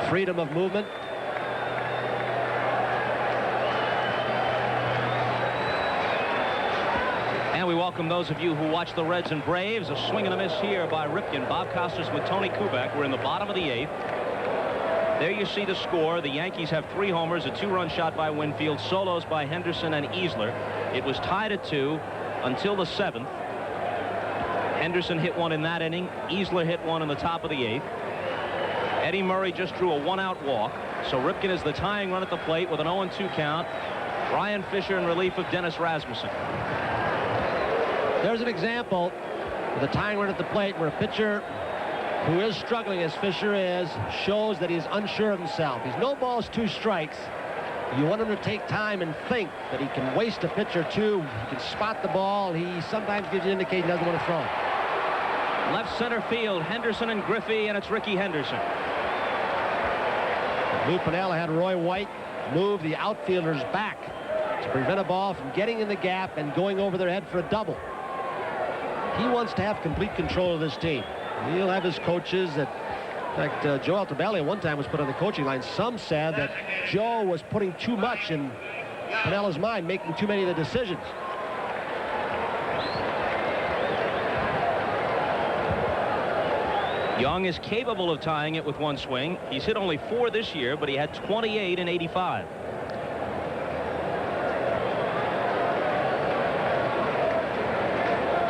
freedom of movement. And we welcome those of you who watch the Reds and Braves. A swing and a miss here by Ripken. Bob Costas with Tony Kubek. We're in the bottom of the 8th. There you see the score. The Yankees have 3 homers, a 2-run shot by Winfield, solos by Henderson and Easler. It was tied at 2 until the 7th. Henderson hit one in that inning. Easler hit one in the top of the 8th. Eddie Murray just drew a 1-out walk. So Ripken is the tying run at the plate with an 0-2 count. Brian Fisher in relief of Dennis Rasmussen. There's an example of the tying run at the plate where a pitcher who is struggling, as Fisher is, shows that he's unsure of himself. He's no balls, 2 strikes. You want him to take time and think that he can waste a pitch or 2. He can spot the ball. He sometimes gives you an indication he doesn't want to throw it. Left center field, Henderson and Griffey, and it's Ricky Henderson. Lou Piniella had Roy White move the outfielders back to prevent a ball from getting in the gap and going over their head for a double. He wants to have complete control of this team. He'll have his coaches that, in fact, Joe Altobelli at one time was put on the coaching line. Some said that Joe was putting too much in Pinella's mind, making too many of the decisions. Young is capable of tying it with 1 swing. He's hit only 4 this year, but he had 28 in '85.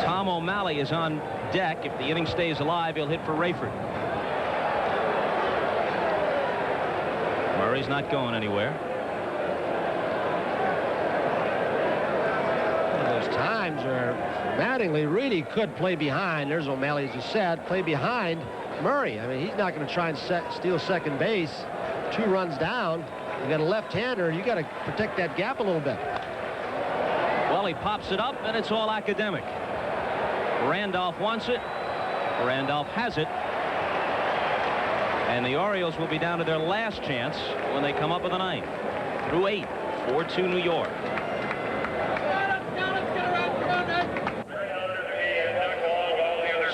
Tom O'Malley is on deck. If the inning stays alive, he'll hit for Rayford. Murray's not going anywhere. There's times where Mattingly really could play behind. There's O'Malley, as you said, play behind Murray. I mean, he's not going to try and steal second base. 2 runs down. You got a left-hander. You got to protect that gap a little bit. Well, he pops it up, and it's all academic. Randolph wants it. Randolph has it. And the Orioles will be down to their last chance when they come up with the ninth. Through 8, 4-2 New York.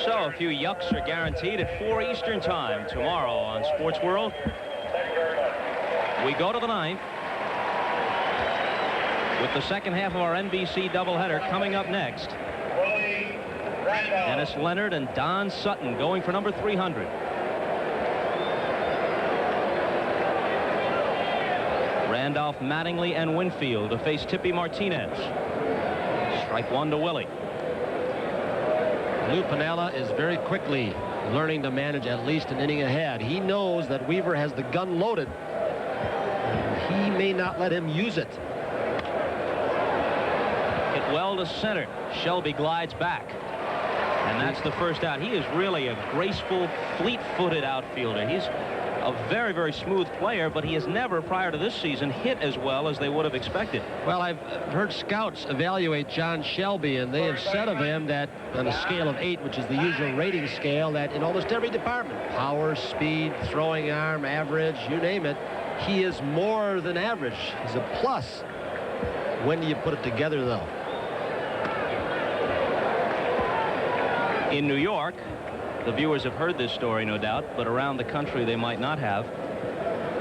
So a few yucks are guaranteed at 4 Eastern time tomorrow on Sports World. We go to the ninth with the second half of our NBC doubleheader coming up next. Dennis Leonard and Don Sutton going for number 300. Randolph, Mattingly, and Winfield to face Tippy Martinez. Strike one to Willie. Lou Piniella is very quickly learning to manage at least an inning ahead. He knows that Weaver has the gun loaded. He may not let him use it. Hit well to center. Shelby glides back. And that's the first out. He is really a graceful, fleet-footed outfielder. He's a very, very smooth player, but he has never, prior to this season, hit as well as they would have expected. Well, I've heard scouts evaluate John Shelby, and they have said of him that on a scale of 8, which is the usual rating scale, that in almost every department, power, speed, throwing arm, average, you name it, he is more than average. He's a plus. When do you put it together, though? In New York, the viewers have heard this story, no doubt, but around the country they might not have.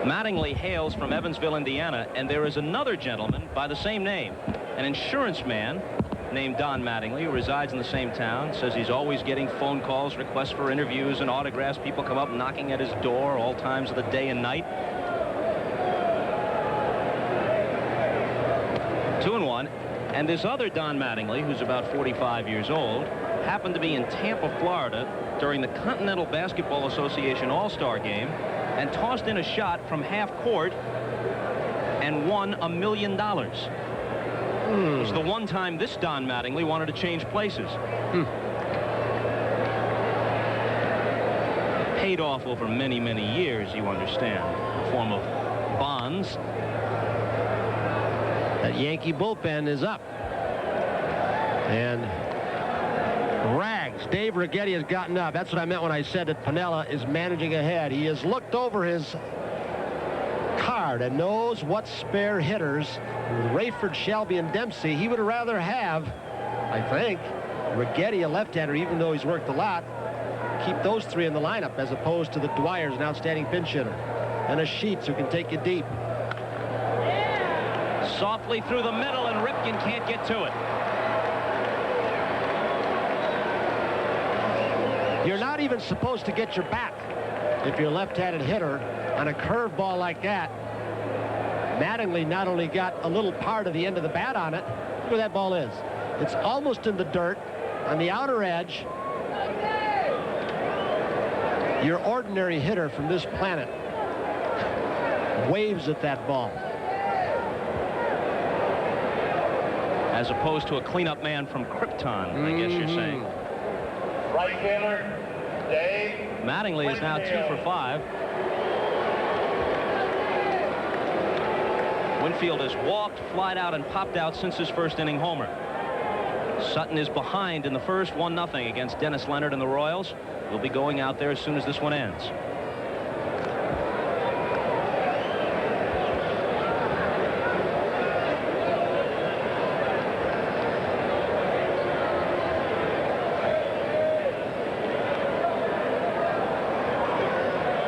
Mattingly hails from Evansville, Indiana, and there is another gentleman by the same name, an insurance man named Don Mattingly, who resides in the same town, says he's always getting phone calls, requests for interviews and autographs, people come up knocking at his door all times of the day and night. 2-1, and this other Don Mattingly, who's about 45 years old, happened to be in Tampa, Florida during the Continental Basketball Association All-Star Game and tossed in a shot from half court and won $1 million. It was the one time this Don Mattingly wanted to change places. Paid off over many, many years, you understand, in the form of bonds. That Yankee bullpen is up. And Rags, Dave Righetti has gotten up. That's what I meant when I said that Piniella is managing ahead. He has looked over his card and knows what spare hitters, with Rayford, Shelby, and Dempsey, he would rather have, I think, Righetti, a left-hander, even though he's worked a lot, keep those three in the lineup as opposed to the Dwyer's, an outstanding pinch hitter, and a Sheets who can take you deep. Softly through the middle, and Ripken can't get to it. You're not even supposed to get your back if you're a left-handed hitter on a curveball like that. Mattingly not only got a little part of the end of the bat on it, look where that ball is. It's almost in the dirt on the outer edge. Your ordinary hitter from this planet waves at that ball. As opposed to a cleanup man from Krypton, I guess you're saying. Right fielder, Dave. Mattingly is now 2 for 5. Winfield has walked, flied out, and popped out since his first inning homer. Sutton is behind in the first, 1-0 against Dennis Leonard and the Royals. He'll be going out there as soon as this one ends.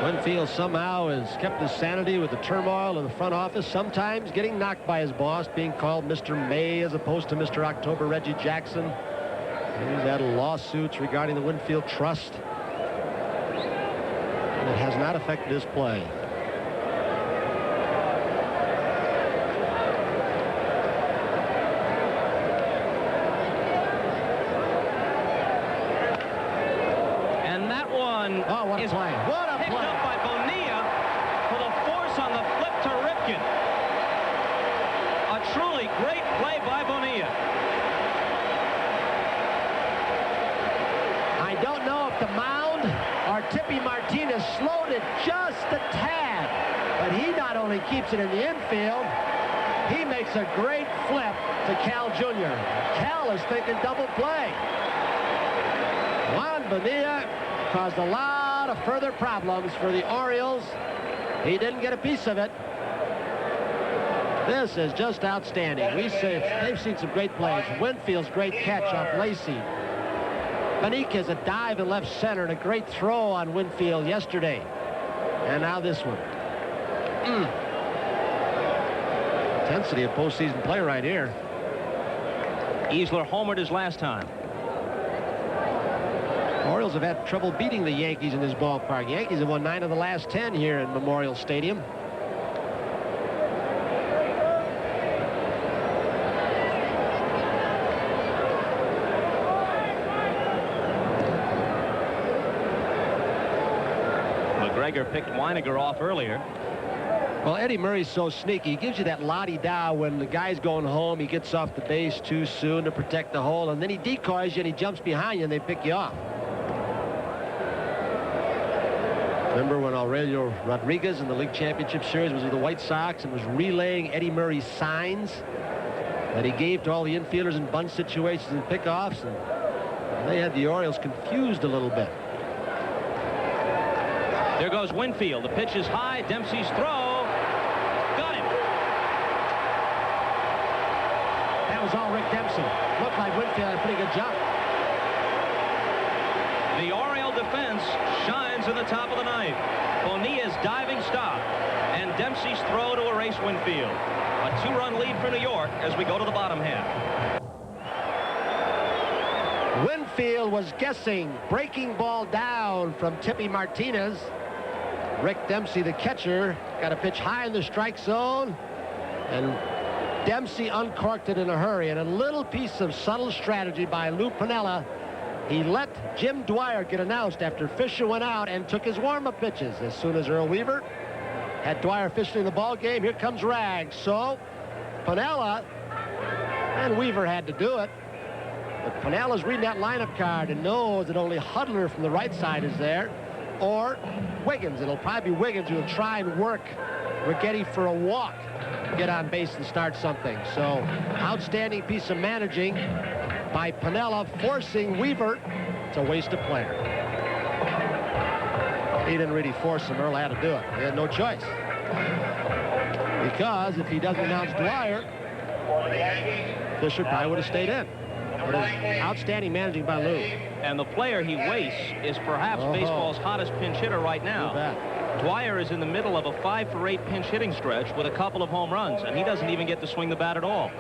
Winfield somehow has kept his sanity with the turmoil in the front office, sometimes getting knocked by his boss, being called Mr. May as opposed to Mr. October, Reggie Jackson. He's had lawsuits regarding the Winfield Trust. And it has not affected his play. And that one is play. What a picked play. up by Bonilla for the force on the flip to Ripken. A truly great play by Bonilla. I don't know if the mound or Tippy Martinez slowed it just a tad, but he not only keeps it in the infield, he makes a great flip to Cal Jr. Cal is thinking double play. Juan Bonilla caused a lot lot of further problems for the Orioles. He didn't get a piece of it. This is just outstanding. They've seen some great plays. Winfield's great catch off Lacey. Benitez, a dive in left center and a great throw on Winfield yesterday. And now this one. Intensity of postseason play right here. Easler homered his last time. Orioles have had trouble beating the Yankees in this ballpark. Yankees have won 9 of the last 10 here in Memorial Stadium. McGregor picked Weiniger off earlier. Well, Eddie Murray's so sneaky. He gives you that la-di-da when the guy's going home. He gets off the base too soon to protect the hole, and then he decoys you and he jumps behind you and they pick you off. Remember when Aurelio Rodriguez in the League Championship Series was with the White Sox and was relaying Eddie Murray's signs that he gave to all the infielders in bunt situations and pickoffs, and they had the Orioles confused a little bit. There goes Winfield. The pitch is high. Dempsey's throw. Got him. That was all Rick Dempsey. Looked like Winfield had a pretty good jump. The Oriole defense shines in the top of the ninth. Bonilla's diving stop and Dempsey's throw to erase Winfield. A 2-run lead for New York as we go to the bottom half. Winfield was guessing. Breaking ball down from Tippy Martinez. Rick Dempsey, the catcher, got a pitch high in the strike zone, and Dempsey uncorked it in a hurry. And a little piece of subtle strategy by Lou Piniella. He let Jim Dwyer get announced after Fisher went out and took his warm-up pitches. As soon as Earl Weaver had Dwyer officially in the ball game, here comes Rags. So Piniella and Weaver had to do it. But Pinella's reading that lineup card and knows that only Hudler from the right side is there, or Wiggins. It'll probably be Wiggins who will try and work Righetti for a walk, get on base and start something. So outstanding piece of managing by Piniella, forcing Weaver to waste a player. He didn't really force him. Earl had to do it. He had no choice. Because if he doesn't announce Dwyer, Fisher probably would have stayed in. Outstanding managing by Lou. And the player he wastes is perhaps baseball's hottest pinch hitter right now. Dwyer is in the middle of a 5-for-8 pinch hitting stretch with a couple of home runs, and he doesn't even get to swing the bat at all.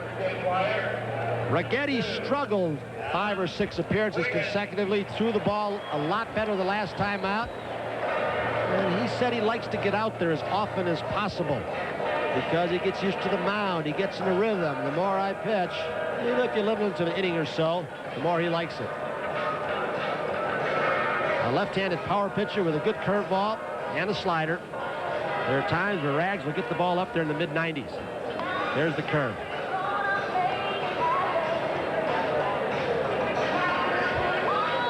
Righetti struggled 5 or 6 appearances consecutively, threw the ball a lot better the last time out, and he said he likes to get out there as often as possible because he gets used to the mound. He gets in a rhythm. The more I pitch, even if you limit him to an inning or so, the more he likes it. A left-handed power pitcher with a good curveball and a slider. There are times where Rags will get the ball up there in the mid-90s. There's the curve.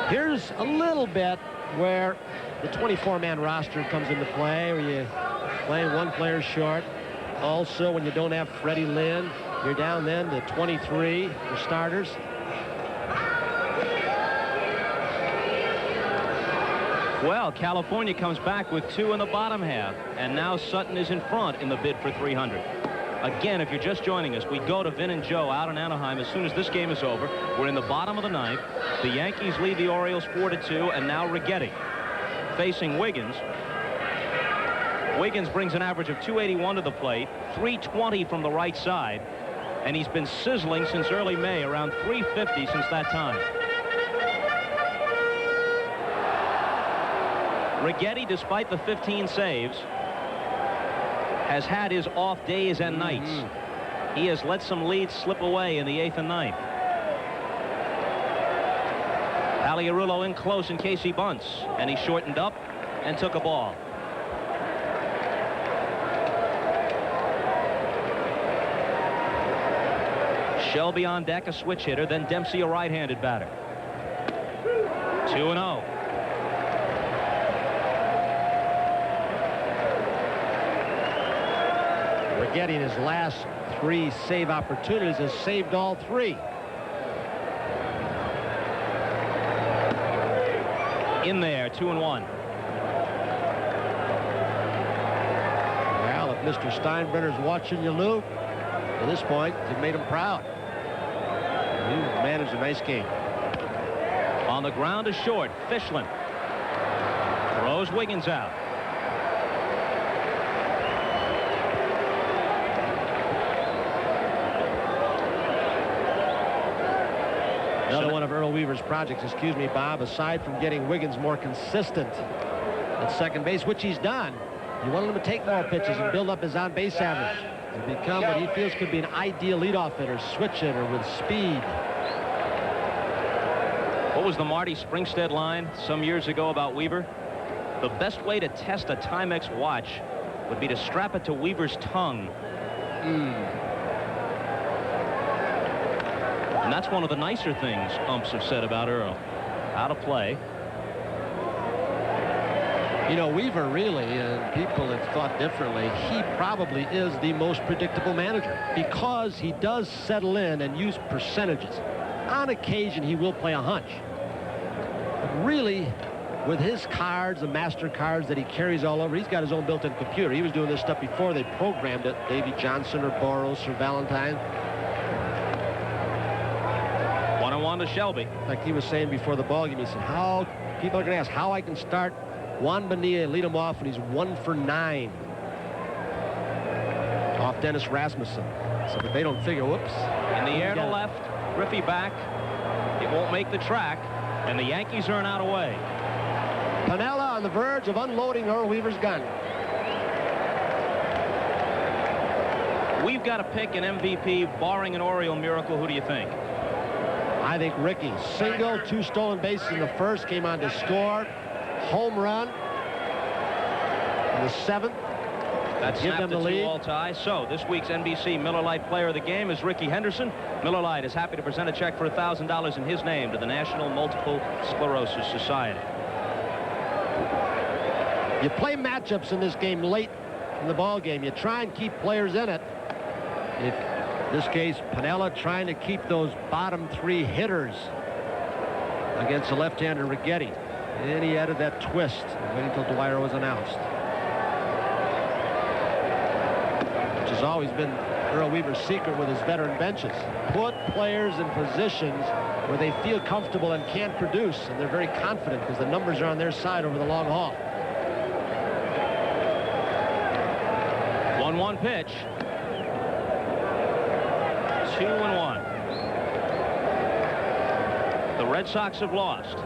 Here's a little bit where the 24-man roster comes into play, where you're playing one player short. Also, when you don't have Freddie Lynn, you're down then to 23 for starters. Well, California comes back with 2 in the bottom half, and now Sutton is in front in the bid for 300. Again, if you're just joining us, we go to Vin and Joe out in Anaheim as soon as this game is over. We're in the bottom of the ninth. The Yankees lead the Orioles 4-2, and now Righetti facing Wiggins. Wiggins brings an average of 281 to the plate, 320 from the right side, and he's been sizzling since early May, around 350 since that time. Righetti, despite the 15 saves, has had his off days and nights. He has let some leads slip away in the 8th and 9th. Paliarulo in close in case he bunts, and he shortened up and took a ball. Shelby on deck, a switch hitter, then Dempsey, a right-handed batter. 2-0. Righetti in his last 3 save opportunities has saved all 3. In there, 2-1. Mr. Steinbrenner's watching you, Lou. At this point, you've made him proud. You managed a nice game. On the ground is short. Fischlin throws Wiggins out. Another one of Earl Weaver's projects, excuse me, Bob, aside from getting Wiggins more consistent at second base, which he's done, he wanted him to take more pitches and build up his on-base average and become what he feels could be an ideal leadoff hitter, switch hitter with speed. What was the Marty Springstead line some years ago about Weaver? The best way to test a Timex watch would be to strap it to Weaver's tongue. And that's one of the nicer things umps have said about Earl. How to play. You know, Weaver really, and people have thought differently, he probably is the most predictable manager because he does settle in and use percentages. On occasion, he will play a hunch. But really, with his cards, the master cards that he carries all over, he's got his own built-in computer. He was doing this stuff before they programmed it. Davey Johnson or Boros or Valentine. 1-1 to Shelby. Like he was saying before the ball game, he said, people are going to ask how I can start Juan Bonilla and lead him off when he's 1 for 9. Off Dennis Rasmussen. So that they don't figure, whoops. In the air to left, Griffey back. It won't make the track, and the Yankees are an out away. Piniella on the verge of unloading Earl Weaver's gun. We've got to pick an MVP, barring an Oriole miracle. Who do you think? I think Ricky. Single, 2 stolen bases in the first, came on to score. Home run in the 7th. That snapped the 2-all tie. So this week's NBC Miller Lite Player of the Game is Ricky Henderson. Miller Lite is happy to present a check for $1,000 in his name to the National Multiple Sclerosis Society. You play matchups in this game late in the ball game. You try and keep players in it. In this case, Piniella trying to keep those bottom 3 hitters against the left-hander Righetti. And he added that twist, waiting until Dwyer was announced. Which has always been Earl Weaver's secret with his veteran benches. Put players in positions where they feel comfortable and can produce, and they're very confident because the numbers are on their side over the long haul. 1-1 pitch. 2-1. The Red Sox have lost.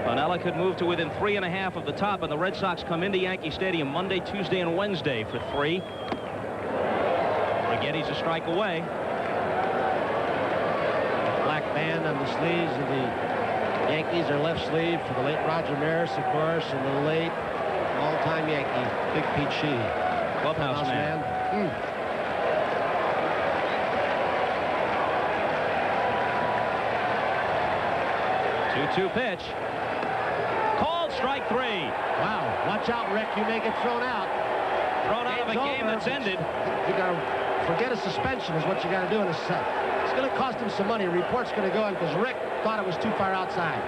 Piniella could move to within 3.5 of the top, and the Red Sox come into Yankee Stadium Monday, Tuesday, and Wednesday for 3. Righetti's a strike away. Black band on the sleeves of the Yankees, their left sleeve for the late Roger Maris, of course, and the late all-time Yankee, Big Pete Shea. Clubhouse man. 2-2 pitch. Called strike 3. Wow. Watch out, Rick. You may get thrown out. Thrown out of a game that's ended. You got to forget a suspension is what you got to do in a set. It's going to cost him some money. A report's going to go in because Rick thought it was too far outside.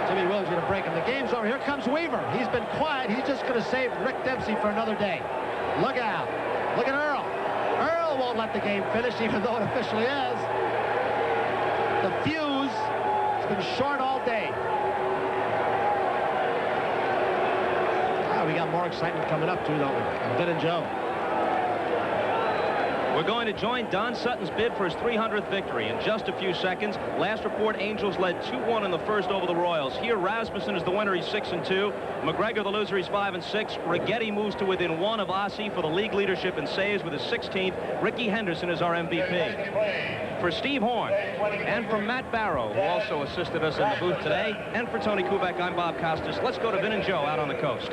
Jimmy Williams going to break him. The game's over. Here comes Weaver. He's been quiet. He's just going to save Rick Dempsey for another day. Look out. Look at Earl. Earl won't let the game finish, even though it officially is. The fuse has been short all day. We got more excitement coming up, too, don't we? Ben and Joe. We're going to join Don Sutton's bid for his 300th victory in just a few seconds. Last report, Angels led 2-1 in the first over the Royals. Here, Rasmussen is the winner. He's 6-2. McGregor, the loser, he's 5-6. Righetti moves to within 1 of Ossie for the league leadership in saves with his 16th. Ricky Henderson is our MVP. For Steve Horn and for Matt Barrow, who also assisted us in the booth today, and for Tony Kubek, I'm Bob Costas. Let's go to Vin and Joe out on the coast.